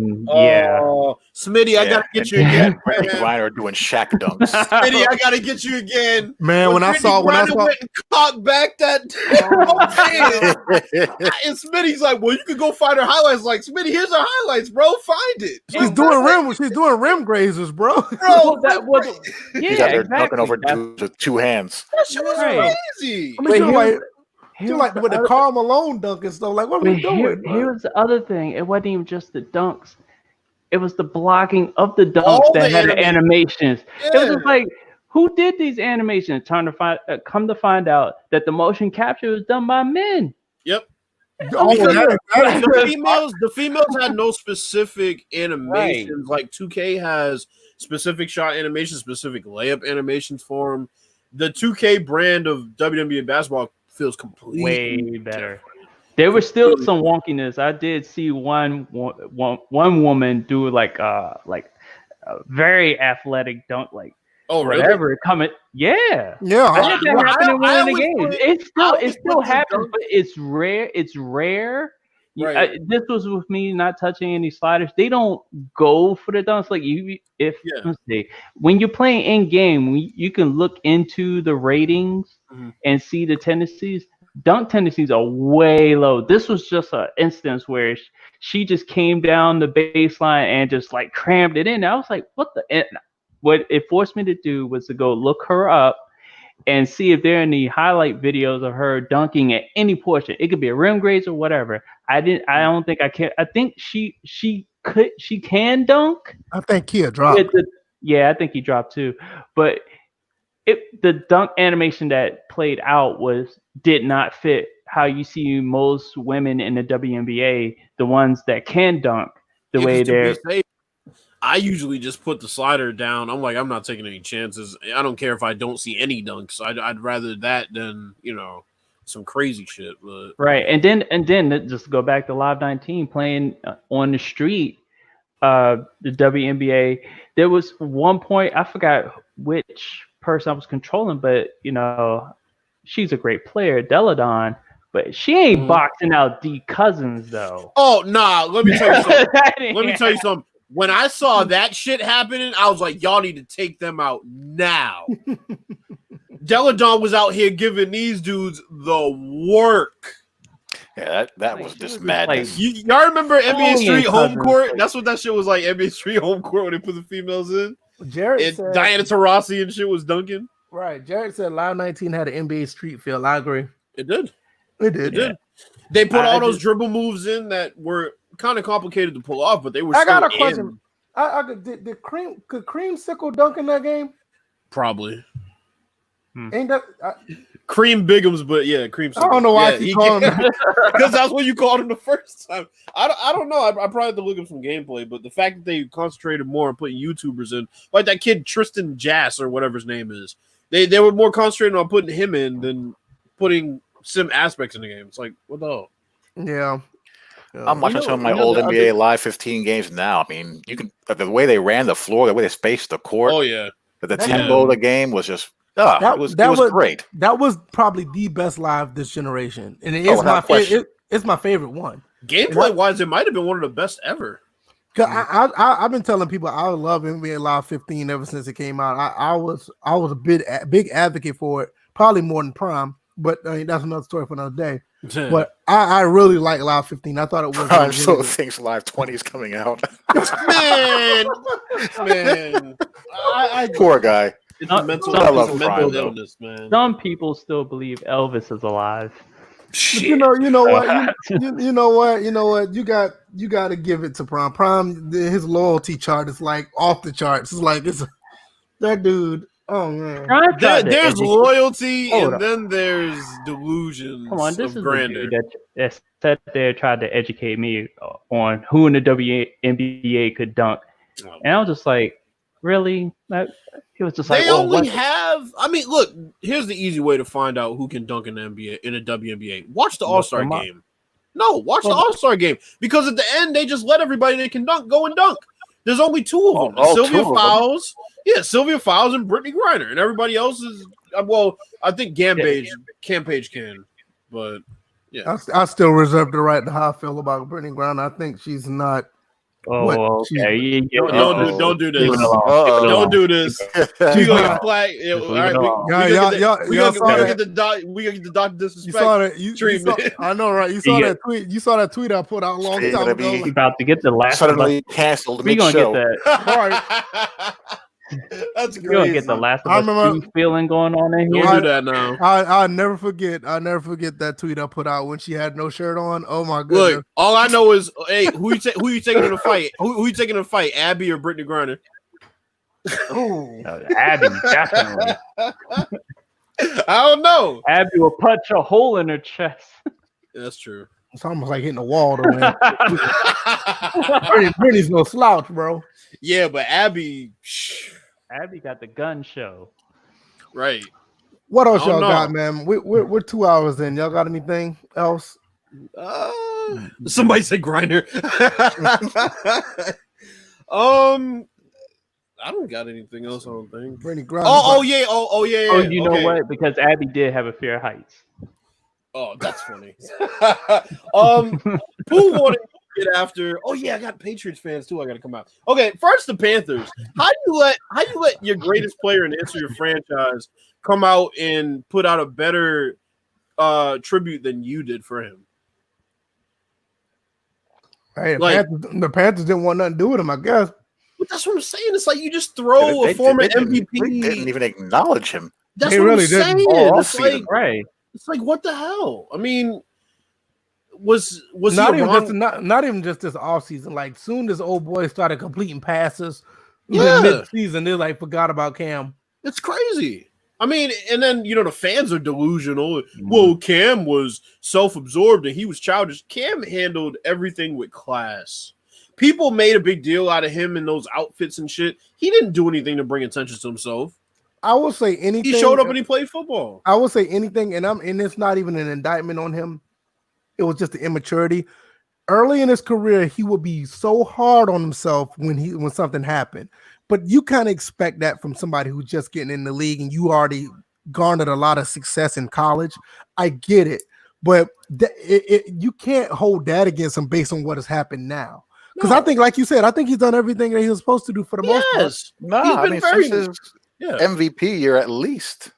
I gotta get you again. Reiner doing Shaq dunks. Smitty, I gotta get you again. Man, when I saw went and cocked back that, and Smitty's like, "Well, you could go find her highlights." Like, Smitty, here's her highlights, bro. Find it. She's doing rim grazers, bro. He's out there dunking over dudes with two hands. That shit was crazy. You're like with the Karl Malone dunk and stuff. Like, what are we doing? Here was the other thing. It wasn't even just the dunks. It was the blocking of the dunks All that the had the animations. Yeah. It was just like, who did these animations? Come to find out that the motion capture was done by men. Yep. Oh, The females had no specific animations. Like 2K has specific shot animations, specific layup animations for them. The 2K brand of WWE basketball feels completely way better. There was still some wonkiness. I did see one woman do like a very athletic dunk, like whatever really? coming. Yeah. Yeah. That happened in one of the games. It still happens, dunk. but it's rare. It's rare. Right. This was with me not touching any sliders. They don't go for the dunks like you. Let's see, when you're playing in game, you can look into the ratings and see the tendencies. Dunk tendencies are way low. This was just an instance where she just came down the baseline and just like crammed it in. I was like, what the? And what it forced me to do was to go look her up and see if there are any highlight videos of her dunking at any portion. It could be a rim graze or whatever. I don't think I can. I think she can dunk. I think Kia dropped. I think he dropped too. But the dunk animation that played out did not fit how you see most women in the WNBA, the ones that can dunk the way they're. I usually just put the slider down. I'm like, I'm not taking any chances. I don't care if I don't see any dunks. I'd rather that than some crazy shit. But right, and then just go back to Live 19 playing on the street. The WNBA. There was one point I forgot which person I was controlling, but she's a great player, Deladon. But she ain't boxing out D Cousins though. Oh nah, let me tell you something. When I saw that shit happening, I was like, y'all need to take them out now. Deladon was out here giving these dudes the work. Yeah, that was just madness. Y'all remember NBA Street Home Court? That's what that shit was like, NBA Street Home Court when they put the females in. Jared said, Diana Taurasi and shit was dunking. Right. Jared said Live 19 had an NBA Street feel. I agree. It did. Yeah. They put all those dribble moves in that were kind of complicated to pull off, but they were. I got a question. Did Creamsicle dunk in that game? Probably. Ain't that Cream Bigums? But yeah, Creamsicle. I don't know why he called him because that's what you called him the first time. I don't know. I probably have to look up some gameplay, but the fact that they concentrated more on putting YouTubers in, like that kid Tristan Jass or whatever his name is, they were more concentrated on putting him in than putting sim aspects in the game. It's like, what the hell? Yeah. I'm watching some of my old NBA Live 15 games now. I mean, you can the way they ran the floor, the way they spaced the court. Oh yeah, the tempo of the game was just it was great. That was probably the best live this generation, and it is my favorite. It's my favorite one. Gameplay wise, it might have been one of the best ever. Cause I've been telling people I love NBA Live 15 ever since it came out. I was a big advocate for it, probably more than Prime, but that's another story for another day. But I really like Live 15. I thought it was. Prime still thinks Live 20 is coming out. man, poor guy. It's a mental illness, man. Some people still believe Elvis is alive. But you know what? You know what? You got to give it to Prime. Prime, his loyalty chart is like off the charts. It's like that dude. Oh man, there's loyalty and then there's delusions. Come on, this of is grandeur. that sat there tried to educate me on who in the WNBA could dunk, and I was just like, really? He was just like, they only have. I mean, look. Here's the easy way to find out who can dunk in the NBA in a WNBA. Watch the All-Star game. No, watch the All-Star game because at the end they just let everybody they can dunk go and dunk. There's only two of them. Sylvia Fowles. Yeah, Sylvia Fowles and Brittany Griner, and everybody else is. Well, I think Campage can, but yeah, I still reserve the right to how I feel about Brittany Griner. I think she's not. Oh, okay. Don't do this. Don't do this. We gonna get flagged. All right, we gonna get the doctor disrespect. You saw that. I know, right? You saw that tweet. You saw that tweet I put out a long time ago. About to get the last. Suddenly canceled. We gonna get that. That's We're gonna get crazy. the Last of I Us remember- 2 feeling going on in Don't here. do that now. I'll never forget. I'll never forget that tweet I put out when she had no shirt on. Oh my goodness! Look, all I know is, hey, who you taking in a fight? Who you taking in a fight? Abby or Brittany Griner? Oh, Abby, definitely. I don't know. Abby will punch a hole in her chest. That's true. it's almost like hitting the wall though, man. Brittany's no slouch, bro. Yeah, but Abby, Abby got the gun show. right? What else I don't y'all got, know. man? We're 2 hours in. Y'all got anything else? Somebody said Grinder. I don't got anything else. I don't think. Brittany Griner. Oh yeah. Oh yeah. Oh, you know Okay. what? Because Abby did have a fear of heights. Oh, that's funny. Who wanted to get after? Oh yeah, I got Patriots fans too. I got to come out. Okay, first the Panthers. How do you let your greatest player in the history of franchise come out and put out a better tribute than you did for him? Hey, like- the Panthers didn't want nothing to do with him, I guess. But that's what I'm saying. It's like you just throw a former MVP. They didn't even acknowledge him. That's They what really I'm didn't. saying. All It's like offseason. Right. it's like what the hell? I mean, was Not he even wrong? just not even just this offseason. Like soon as old boy started completing passes, Yeah. mid-season, they like forgot about Cam. It's crazy. I mean, and then the fans are delusional. Mhm. Well, Cam was self-absorbed and he was childish. Cam handled everything with class. People made a big deal out of him in those outfits and shit. He didn't do anything to bring attention to himself. I will say anything. He showed up and he played football. I will say anything, and it's not even an indictment on him. It was just the immaturity. Early in his career, he would be so hard on himself when something happened. But you kind of expect that from somebody who's just getting in the league and you already garnered a lot of success in college. I get it, but you can't hold that against him based on what has happened now. Because I think, like you said, I think he's done everything that he was supposed to do for the most part. Yes. No, He's I been mean very- since his Yeah. MVP year at least.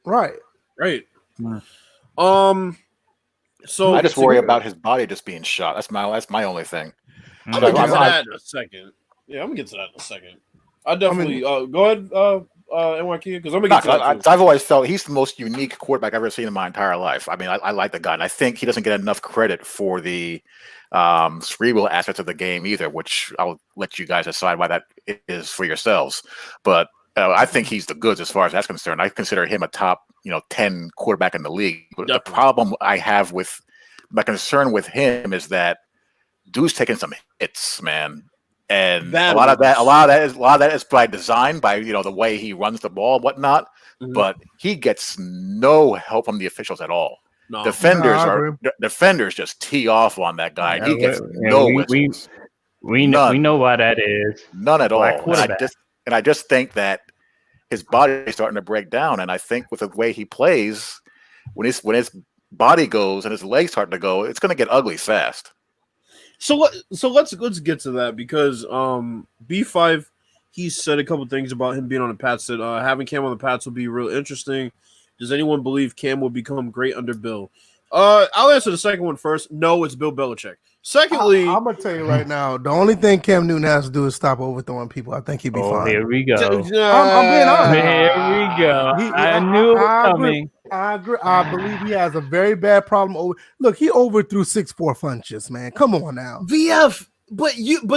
Right. Right. Mm. So I just worry about his body just being shot. That's my only thing. I'm gonna get to I- that in a second. Yeah, I'm gonna get to that in a second. I definitely go ahead, NYK, because I'm gonna get to that too. I've always felt he's the most unique quarterback I've ever seen in my entire life. I mean, I like the guy, and I think he doesn't get enough credit for the cerebral aspects of the game either, which I'll let you guys decide why that is for yourselves. But I think he's the goods as far as that's concerned. I consider him a top 10 quarterback in the league. But the problem I have with my concern with him is that dude's taking some hits, man. And a lot of that is by design, by the way he runs the ball and whatnot. Mhm. But he gets no help from the officials at all. No. Defenders just tee off on that guy. Yeah, He gets we- no we- whistles. We None. know why that is. None at Black all. quarterback. And I just think that his body is starting to break down. And I think with the way he plays, when his body goes and his legs start to go, it's going to get ugly fast. So let's get to that because B5 he said a couple things about him being on the Pats. Said having Cam on the Pats will be real interesting. Does anyone believe Cam will become great under Bill? I'll answer the second one first. No, it's Bill Belichick. Secondly, I'm gonna tell you right now, the only thing Cam Newton has to do is stop overthrowing people. I think he'd be fine. Here we go. I'm being honest. Here we go. I knew it was coming. I agree. I believe he has a very bad problem. Look, he overthrew 6'4" punches, man. Come on now. VF, but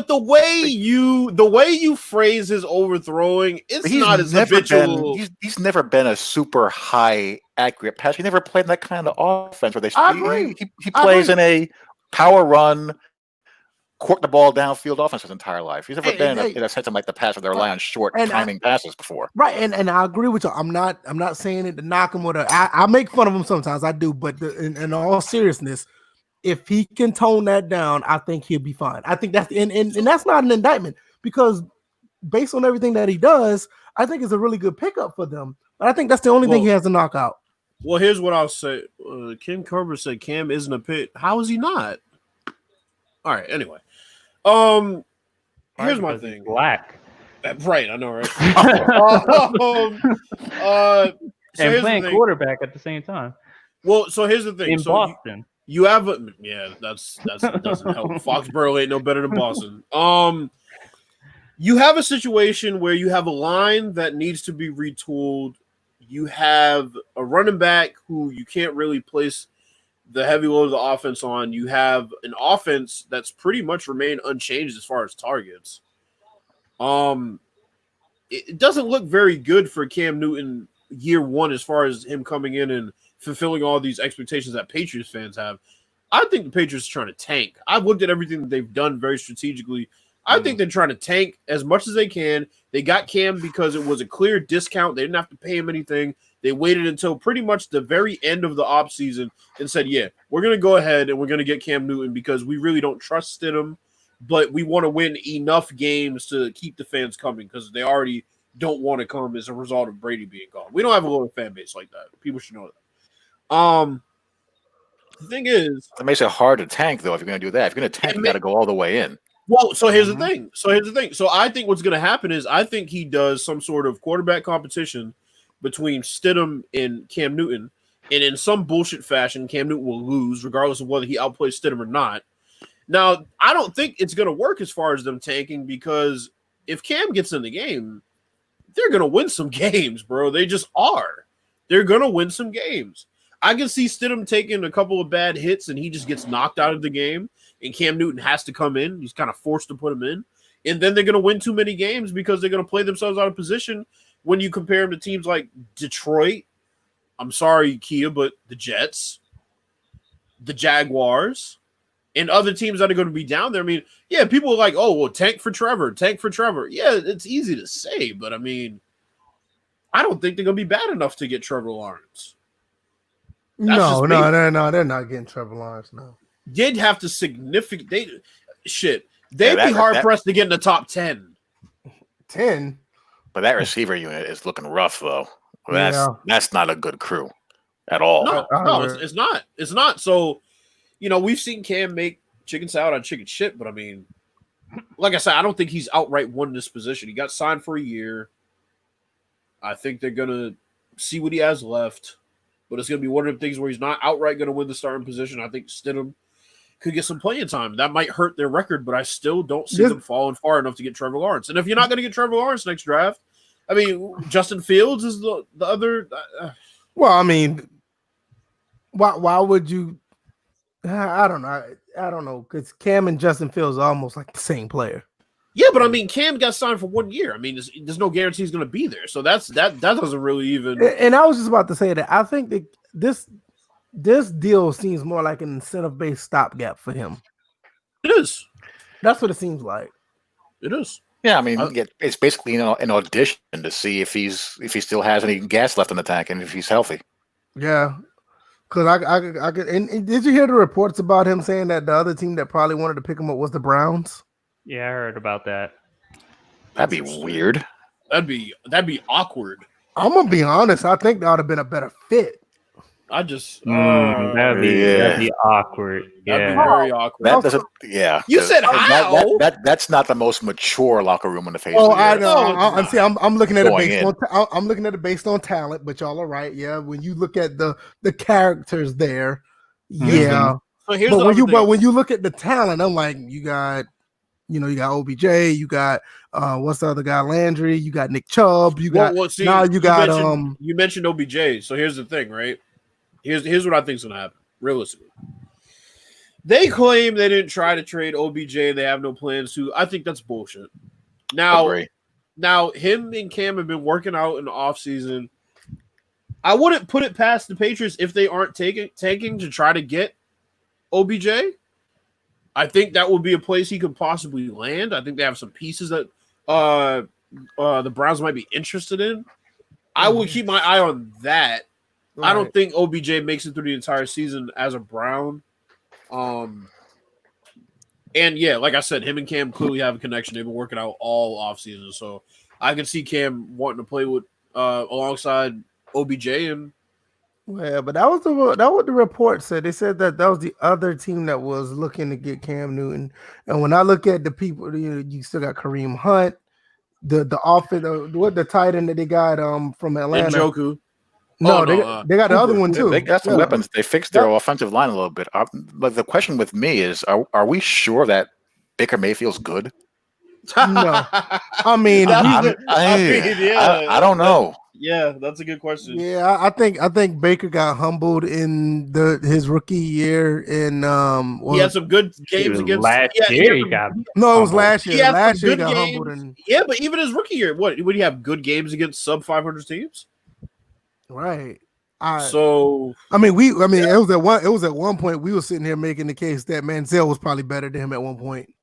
the way you phrase his overthrowing, it's not as habitual. He's never been a super high accurate pass. He never played in that kind of offense where I agree. he plays in a power run, cork the ball downfield offense his entire life. He's never been in a sense of like the pass where they rely on short timing passes before. Right, and I agree with you. I'm not saying it to knock him with I make fun of him sometimes. I do, but in all seriousness, if he can tone that down, I think he'll be fine. I think that's and that's not an indictment because based on everything that he does, I think it's a really good pickup for them. But I think that's the only thing he has to knock out. Well, here's what I'll say. Ken Kerber said Cam isn't a pit. How is he not? All right. Anyway, here's my thing. Black. Right, I know, right? And playing quarterback at the same time. Well, so here's the thing. In Boston. You have that doesn't help. Foxborough ain't no better than Boston. You have a situation where you have a line that needs to be retooled. You have a running back who you can't really place the heavy load of the offense on. You have an offense that's pretty much remained unchanged as far as targets. It doesn't look very good for Cam Newton year one as far as him coming in and fulfilling all these expectations that Patriots fans have. I think the Patriots are trying to tank. I've looked at everything that they've done very strategically. I think they're trying to tank as much as they can. They got Cam because it was a clear discount. They didn't have to pay him anything. They waited until pretty much the very end of the offseason and said, yeah, we're going to go ahead and we're going to get Cam Newton because we really don't trust Stidham, but we want to win enough games to keep the fans coming because they already don't want to come as a result of Brady being gone. We don't have a loyal fan base like that. People should know that. The thing is, it makes it hard to tank, though. If you're going to do that, if you're going to tank, you got to go all the way in. Well, so here's the thing. So I think what's going to happen is I think he does some sort of quarterback competition between Stidham and Cam Newton, and in some bullshit fashion, Cam Newton will lose regardless of whether he outplays Stidham or not. Now, I don't think it's going to work as far as them tanking because if Cam gets in the game, they're going to win some games, bro. They just are. They're going to win some games. I can see Stidham taking a couple of bad hits and he just gets knocked out of the game and Cam Newton has to come in. He's kind of forced to put him in. And then they're going to win too many games because they're going to play themselves out of position when you compare them to teams like Detroit. I'm sorry, Kia, but the Jets, the Jaguars, and other teams that are going to be down there. I mean, yeah, people are like, oh, well, tank for Trevor. Yeah, it's easy to say, but I mean, I don't think they're going to be bad enough to get Trevor Lawrence. No, they're not getting Trevor Lawrence. No, they'd have to they'd be hard pressed to get in the top 10. 10. But that receiver unit is looking rough, though. That's not a good crew at all. No, it's not. It's not. So, we've seen Cam make chicken salad out of chicken shit, but I mean, like I said, I don't think he's outright won this position. He got signed for a year. I think they're gonna see what he has left. But it's going to be one of the things where he's not outright going to win the starting position. I think Stidham could get some playing time. That might hurt their record, but I still don't see them falling far enough to get Trevor Lawrence. And if you're not going to get Trevor Lawrence next draft, I mean, Justin Fields is the other. Well, I mean, why would you? I don't know, because Cam and Justin Fields are almost like the same player. Yeah, but I mean, Cam got signed for 1 year. I mean, there's no guarantee he's going to be there. So that doesn't really even. And I was just about to say that I think that this deal seems more like an incentive-based stopgap for him. It is. That's what it seems like. It is. Yeah, I mean, it's basically an audition to see if he still has any gas left in the tank and if he's healthy. Yeah, because I could. And did you hear the reports about him saying that the other team that probably wanted to pick him up was the Browns? Yeah, I heard about that. That'd be weird. That'd be awkward. I'm gonna be honest. I think that would have been a better fit. That'd be awkward. That'd be very awkward. That doesn't. Yeah. You said how? That's not the most mature locker room in the face. Oh, of the I know. See, I'm looking at it based in. on. I'm looking at it based on talent. But y'all are right. Yeah, when you look at the characters there, yeah. So here's but when you look at the talent, I'm like, you got OBJ, you got what's the other guy, Landry, you got Nick Chubb, you mentioned OBJ. So here's the thing, right? Here's what I think is gonna happen, realistically. They claim they didn't try to trade OBJ, they have no plans to. I think that's bullshit. Now him and Cam have been working out in the offseason. I wouldn't put it past the Patriots if they aren't tanking to try to get OBJ. I think that would be a place he could possibly land. I think they have some pieces that the Browns might be interested in. I would keep my eye on that. Right. I don't think OBJ makes it through the entire season as a Brown. And yeah, like I said, him and Cam clearly have a connection. They've been working out all offseason. So I can see Cam wanting to play with alongside OBJ. And well, but that was what the report said. They said that was the other team that was looking to get Cam Newton. And when I look at the people, you still got Kareem Hunt, the tight end that they got from Atlanta. Njoku. No, they got the other one too. They got some weapons. They fixed their offensive line a little bit. But the question with me is, are we sure that Baker Mayfield's good? No. I mean, I don't know. Yeah, that's a good question. yeah, I think Baker got humbled in his rookie year in He had some good games against last he year. had He some- got no, it was humbled. last he year. had Last some year he good got humbled games. and Yeah, but even his rookie year, what would he have good games against sub 500 teams? right. So I mean, it was at one point we were sitting here making the case that Manziel was probably better than him at one point.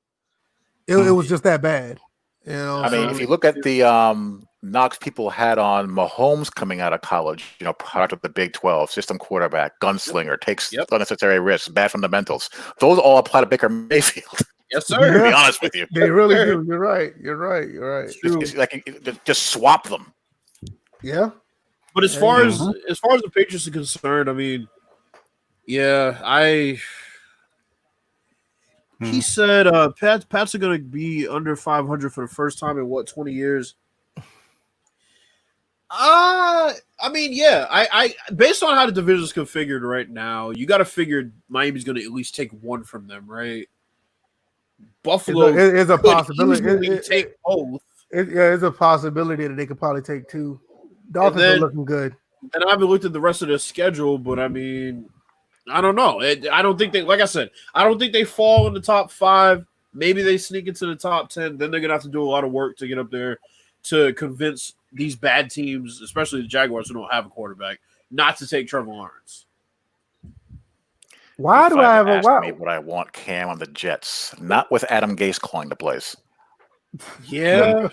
It was just that bad. You know, I mean, if you look at the knocks people had on Mahomes coming out of college, product of the Big 12, system quarterback, gunslinger, takes unnecessary risks, bad fundamentals. Those all apply to Baker Mayfield. yes, To sir. be honest with you, they really do. You're right. it's like just swap them. Yeah. But as far as the Patriots are concerned, I mean, he said Pats are going to be under 500 for the first time in 20 years. I mean, I based on how the division is configured right now, you got to figure Miami's going to at least take one from them, right? Buffalo is a possibility. Take both. It's a possibility that they could probably take two. Dolphins are looking good. And I haven't looked at the rest of their schedule, but I mean, I don't know. I don't think they, like I said, I don't think they fall in the top 5. Maybe they sneak into the top 10. Then they're gonna have to do a lot of work to get up there to convince these bad teams, especially the Jaguars who don't have a quarterback, not to take Trevor Lawrence. Why do I have a why? Me what I want Cam on the Jets, not with Adam Gase calling the plays. Yeah.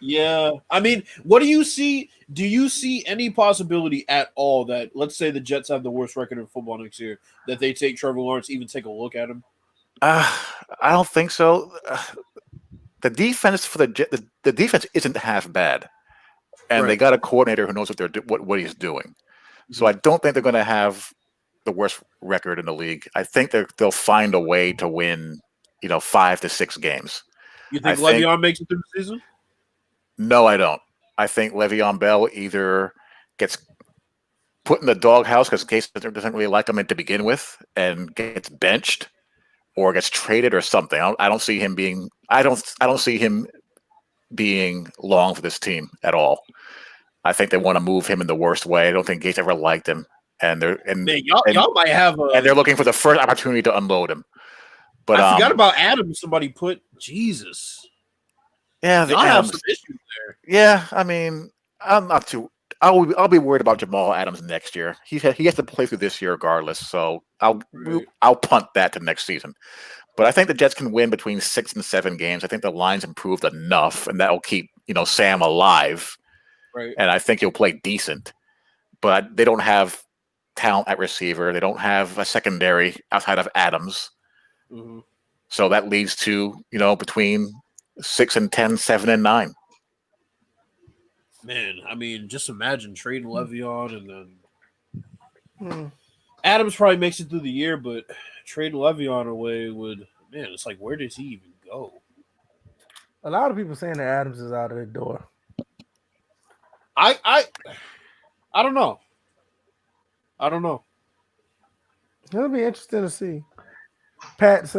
Yeah. I mean, what do you see? Do you see any possibility at all that, let's say the Jets have the worst record in football next year, that they take Trevor Lawrence, even take a look at him? I don't think so. The defense for the defense isn't half bad, and they got a coordinator who knows what he's doing. So I don't think they're going to have the worst record in the league. I think they'll find a way to win, 5 to 6 games. You think Le'Veon makes it through the season? No, I don't. I think Le'Veon Bell either gets put in the doghouse because Case doesn't really like him to begin with, and gets benched, or gets traded or something. I don't see him being. I don't see him being long for this team at all. I think they want to move him in the worst way. I don't think Gates ever liked him, and y'all might have and they're looking for the first opportunity to unload him. But I forgot about Adams. Somebody put Jesus. Yeah, y'all have some issues there. Yeah, I mean, I'm not too. I'll be worried about Jamal Adams next year. He has to play through this year regardless. So I'll punt that to next season. But I think the Jets can win between 6 and 7 games. I think the line's improved enough, and that will keep Sam alive. Right. And I think he'll play decent. But they don't have talent at receiver. They don't have a secondary outside of Adams. Mm-hmm. So that leads to between 6 and 10, 7 and 9. Man, I mean, just imagine trading Le'Veon and then Adams probably makes it through the year, but trading Le'Veon away it's like, where does he even go? A lot of people saying that Adams is out of the door. I don't know. It'll be interesting to see. Pat's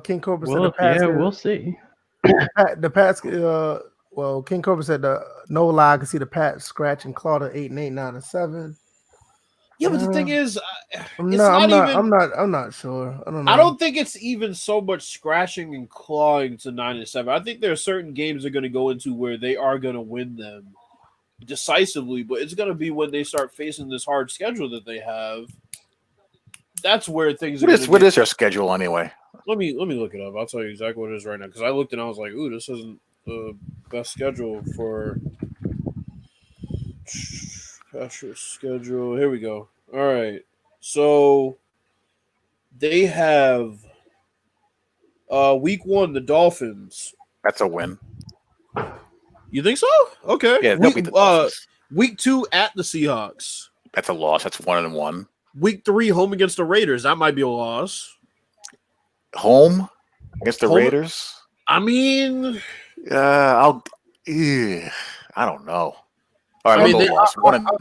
King Cobra said the Pats. Yeah, we'll see. The Pats. King Cobra said no lie. I can see the Pats scratch and claw to 8 and 8, 9 and 7. Yeah, but the thing is, I'm not sure. I don't know. I don't think it's even so much scratching and clawing to 9 and 7. I think there are certain games they're going to go into where they are going to win them decisively, but it's going to be when they start facing this hard schedule that they have. That's where things. What is their schedule anyway? Let me look it up. I'll tell you exactly what it is right now because I looked and I was like, "Ooh, this isn't the best schedule for Patriots schedule." Here we go. All right, so they have week 1 the Dolphins. That's a win. You think so? Okay. Yeah. Week 2 at the Seahawks. That's a loss. That's 1-1. Week 3 home against the Raiders. That might be a loss. Home against the Raiders. I mean, I don't know. All right, we'll go loss.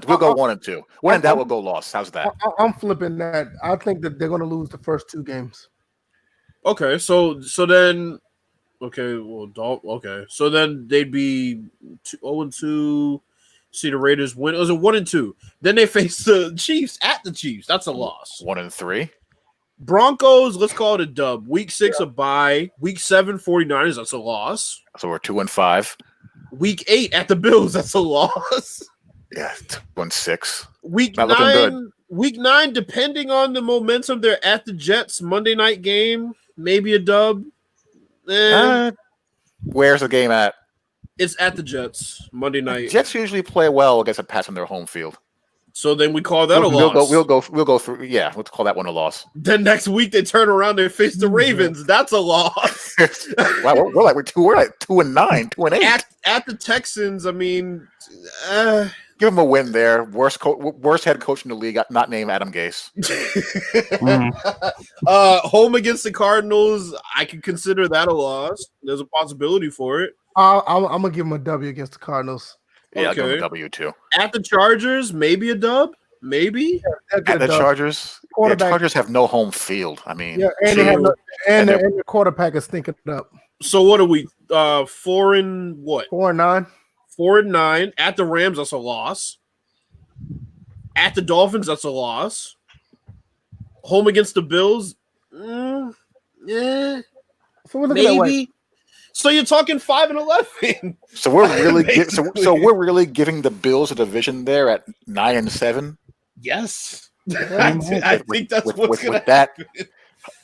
We'll go 1 and 2. One and that will go loss. How's that? I'm flipping that. I think that they're going to lose the first 2 games. Okay, so then Okay, well, okay. So then they'd be 0-2. See the Raiders win. It was a 1-2. Then they face the Chiefs at the Chiefs. That's a loss. 1-3. Broncos, let's call it a dub. Week 6, a bye. Week 7, 49ers, that's a loss. So we're 2-5. Week 8 at the Bills, that's a loss. Yeah, 2-6. Week Not looking good. 9, week 9, depending on the momentum, they're at the Jets Monday night game. Maybe a dub. Where's the game at? It's at the Jets Monday night. Jets usually play well against the Pats on their home field. So then we call that a loss. We'll go through. Yeah, let's call that one a loss. Then next week they turn around and face the Ravens. That's a loss. Wow, we're like 2-9, 2-8. At the Texans, I mean, Give them a win there. Worst head coach in the league, not named Adam Gase. Home against the Cardinals, I can consider that a loss. There's a possibility for it. I'm gonna give them a W against the Cardinals. Yeah, I'll give Okay. them a W too. At the Chargers, maybe a dub. Maybe. They'll get At a the dub. Chargers, Quarterback- Chargers have no home field. I mean, Yeah, and they have And the quarterback is thinking it up. So what are we? 4-9. 4-9. At the Rams, that's a loss. At the Dolphins, that's a loss. Home against the Bills, So we're looking at what? maybe. So you're talking 5-11. so we're really Basically. so we're really giving the Bills a division there at 9-7. Yes, Mhm. I think that's what's with gonna that happen.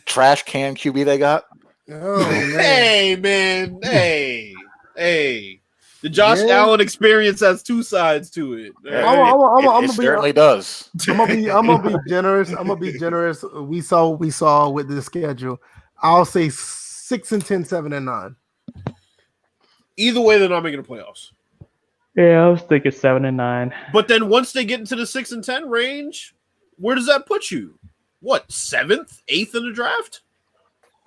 trash can QB they got. Oh man. Hey man, hey. The Josh Yeah. Allen experience has two sides to it. I'm It gonna be certainly does. I'm gonna be generous. I'm gonna be generous. We saw with the schedule. I'll say 6-10, 7-9. Either way, they're not making the playoffs. Yeah, I was thinking 7-9. But then once they get into the 6-10 range, where does that put you? What, 7th, 8th in the draft?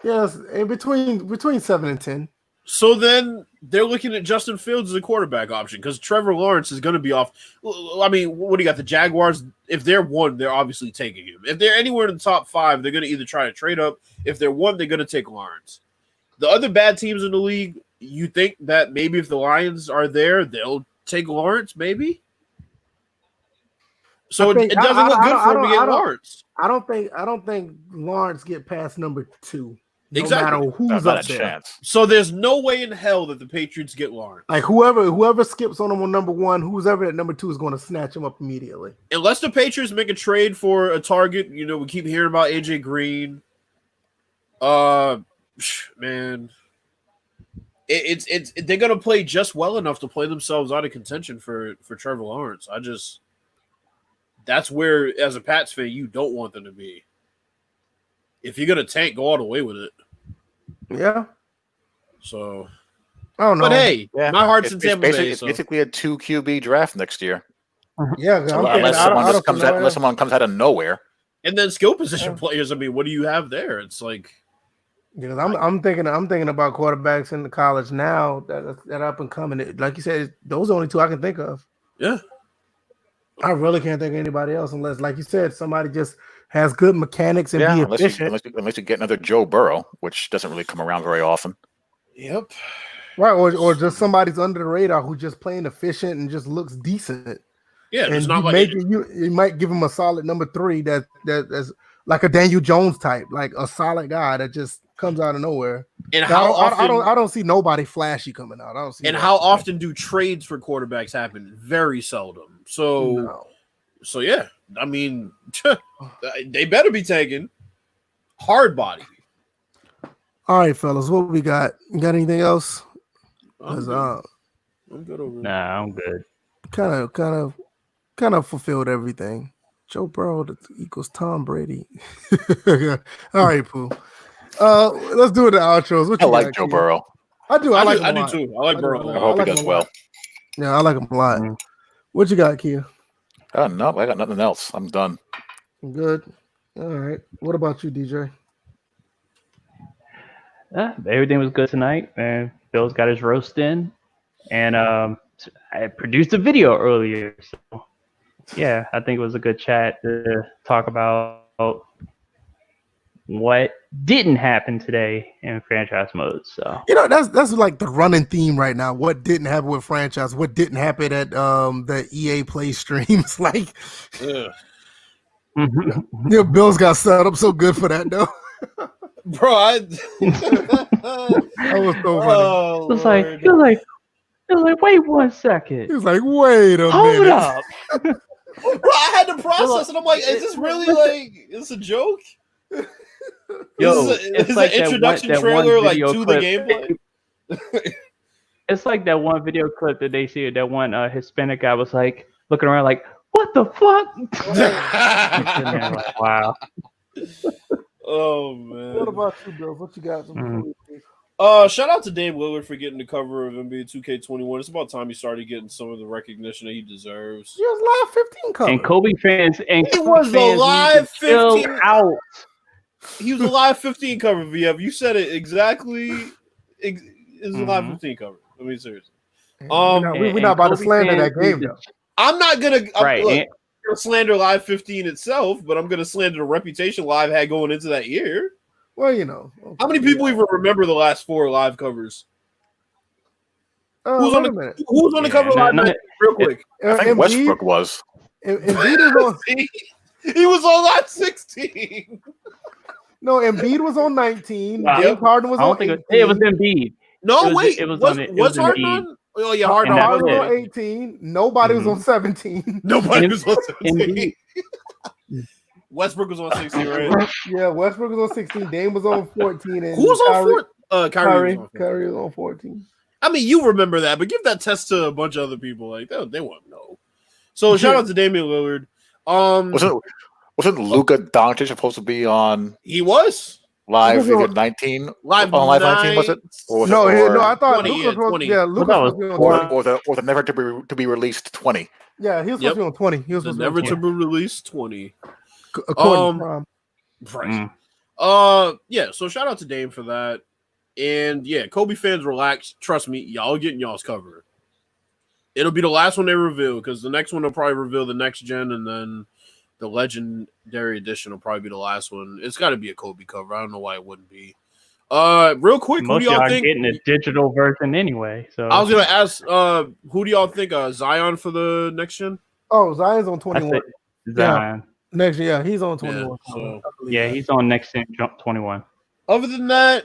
Yes, in between 7 and 10. So then they're looking at Justin Fields as a quarterback option because Trevor Lawrence is going to be off. I mean, what do you got? The Jaguars, if they're 1, they're obviously taking him. If they're anywhere in the top 5, they're going to either try to trade up. If they're 1, they're going to take Lawrence. The other bad teams in the league, you think that maybe if the Lions are there, they'll take Lawrence, maybe? So it doesn't look good for him to get Lawrence. I don't think Lawrence get past number 2. No Exactly. matter who's Not up a there. chance. So there's no way in hell that the Patriots get Lawrence. Like whoever skips on him on number 1, who's ever at number 2 is going to snatch him up immediately. Unless the Patriots make a trade for a target, you know, we keep hearing about AJ Green. Man, it's they're gonna play just well enough to play themselves out of contention for Trevor Lawrence. That's where, as a Pats fan, you don't want them to be. If you're gonna tank, go all the way with it. Yeah. So, I don't know. but hey, Yeah. my heart's in It's Tampa Bay. It's So. basically a 2 QB draft next year. Yeah, I'm thinking, Unless someone comes out of nowhere. And then skill position players. I mean, what do you have there? It's like, because I'm thinking about quarterbacks in the college now that up and coming. Like you said, those are the only 2 I can think of. yeah. I really can't think of anybody else unless, like you said, somebody just has good mechanics and be efficient. Unless you get another Joe Burrow, which doesn't really come around very often. Yep. Right, or just somebody's under the radar who's just playing efficient and just looks decent. Yeah, And it's not like you might give him a solid number 3 that's like a Daniel Jones type, like a solid guy that just comes out of nowhere. and I how often don't see nobody flashy coming out. I don't see. and that. how often do trades for quarterbacks happen? Very seldom. So No. so yeah, I mean, they better be taken hard body. All right, fellas, what we got? You got anything else? I'm 'Cause, good. I'm good over here. Nah, I'm good. kind of fulfilled everything. Joe Burrow equals Tom Brady. All right, Pooh. Let's do the outros. What I you like got, Joe Keith? Burrow. I do. I like him a do lot. too. I like Burrow. I hope like he does him a well. lot. Yeah, I like him a lot. Mhm. What you got, Kia? No, I got nothing else. I'm done. Good. All right. What about you, DJ? Everything was good tonight, and Bill's got his roast in, and I produced a video earlier. So yeah, I think it was a good chat to talk about what didn't happen today in franchise mode. So that's like the running theme right now. What didn't happen with franchise? What didn't happen at the EA Play streams? Like, Bills got set up so good for that though. Bro, That was so funny. Oh, it was like, wait 1 second. He was like, wait a Hold minute. up. Bro, I had to process it. I'm like, is this really like? Is a joke? Yo, Is like an introduction trailer like to the gameplay? It's like that one video clip that they see. That one Hispanic guy was like looking around, like, "What the fuck?" Like, wow. Oh man. What about you, Bills? What you got? Shout out to Dame Lillard for getting the cover of NBA 2K21. It's about time he started getting some of the recognition that he deserves. He was live 15 cover. And Kobe fans He was a live 15 out. He was a live 15 cover, VF. You said it exactly. It's a live 15 cover. I mean, seriously. We're not about to slander that game, though. I'm not gonna right. Look, I'm gonna slander Live 15 itself, but I'm gonna slander the reputation Live had going into that year. Well, you know. Okay. How many people even remember the last 4 live covers? Who's on the cover of Live? Real quick. I think Westbrook was. Embiid was on. He was on Live 16. No, Embiid was on 19. Wow. James Harden was on 18. It was Embiid. No, was Harden on? Oh yeah, Harden was on 18. Nobody was on 17. Nobody was on 17. Westbrook was on 16, right? Yeah, Westbrook was on 16. Dame was on 14. And who was on 14? Kyrie was on 14. I mean, you remember that, but give that test to a bunch of other people. Like they won't know. So shout out to Damian Lillard. Wasn't Luka Doncic supposed to be on? He was live 19. Live on live 19 was it? Or was no, I thought 20, Luka was 20. Yeah, Luka was on 20. Or the never to be released 20. Yeah, he was supposed to be on 20. He was supposed never to be released 20. According to Right. Yeah, so shout out to Dame for that. And yeah, Kobe fans, relax. Trust me, y'all getting y'all's cover. It'll be the last one they reveal because the next one will probably reveal the next gen, and then the legendary edition will probably be the last one. It's got to be a Kobe cover. I don't know why it wouldn't be. Real quick, most who do y'all think? Getting a digital version anyway. So I was gonna ask, who do y'all think? Zion for the next gen? Oh, Zion's on 21. Zion. Next year, he's on 21. Yeah, he's on next gen 21. Other than that,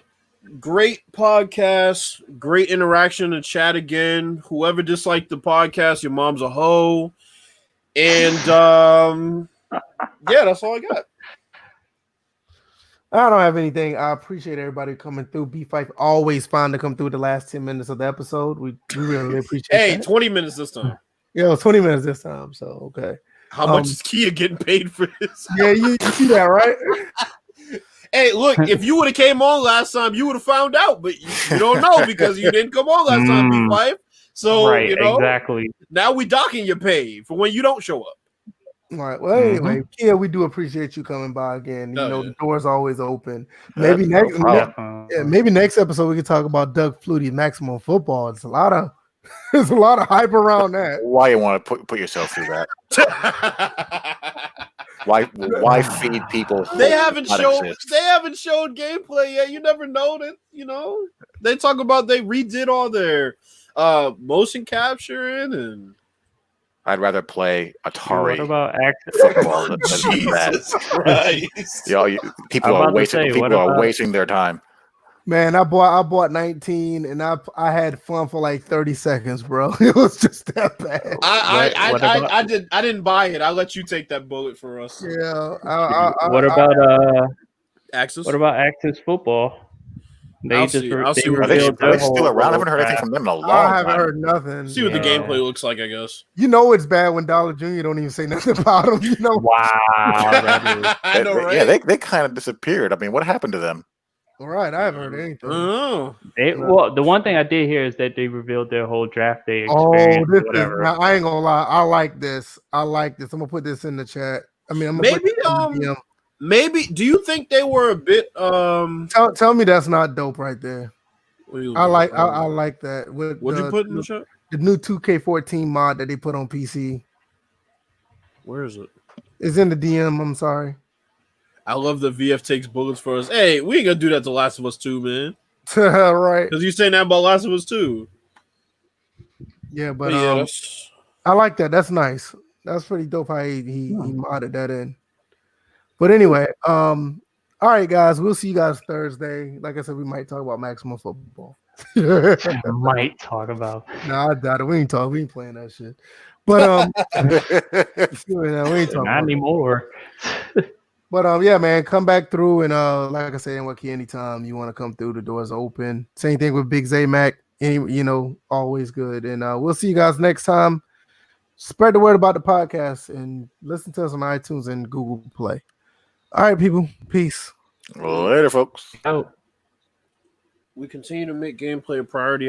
great podcast, great interaction in the chat again. Whoever disliked the podcast, your mom's a hoe. And yeah, that's all I got. I don't have anything. I appreciate everybody coming through. B5 always fun to come through the last 10 minutes of the episode. We really appreciate that. 20 minutes this time. Yeah, it was 20 minutes this time. So okay. How much is Kia getting paid for this? Yeah, you see that, right? Hey, look, if you would have came on last time, you would have found out, but you don't know because you didn't come on last time, B5. So right, you know, exactly. Now we docking your pay for when you don't show up. All right. Well, anyway, Kia, we do appreciate you coming by again. You know, the door's always open. Maybe maybe next episode we can talk about Doug Flutie's Maximum Football. It's a lot of hype around that. Why you want to put yourself through that? Why feed people? They haven't showed gameplay yet. You never know that. You know, they talk about they redid all their motion capturing and. I'd rather play Atari. What about football than Jesus Christ. People are wasting their time. Man, I bought 19 and I had fun for like 30 seconds, bro. It was just that bad. I didn't buy it. I'll let you take that bullet for us. Yeah. What about Axis? What about Axis Football? Are they still around? I haven't heard anything from them in a long time. I haven't heard nothing. See what the gameplay looks like, I guess. You know it's bad when Dollar Jr. don't even say nothing about them. You know? Wow. I know, right? Yeah, they kind of disappeared. I mean, what happened to them? All right, I haven't heard anything. Well, the one thing I did hear is that they revealed their whole draft day experience. I ain't gonna lie. I like this. I'm gonna put this in the chat. I mean, maybe. Do you think they were a bit? Tell me that's not dope right there. I like that. What'd you put in the chat? The new 2K14 mod that they put on PC. Where is it? It's in the DM. I'm sorry. I love that VF takes bullets for us. Hey, we ain't gonna do that to Last of Us 2, man. Right. Because you saying that about Last of Us 2. Yeah, But but yeah, that's I like that. That's nice. That's pretty dope how he modded that in. But anyway, all right, guys, we'll see you guys Thursday. Like I said, we might talk about maximum football. Might talk about. No, I doubt it. We ain't playing that shit. But we ain't talking Not about anymore. But yeah, man, come back through and like I said, NYK anytime you want to come through, the doors open. Same thing with Big Zay Mac. Always good. And we'll see you guys next time. Spread the word about the podcast and listen to us on iTunes and Google Play. All right, people. Peace. Later, folks. Out. we continue to make gameplay a priority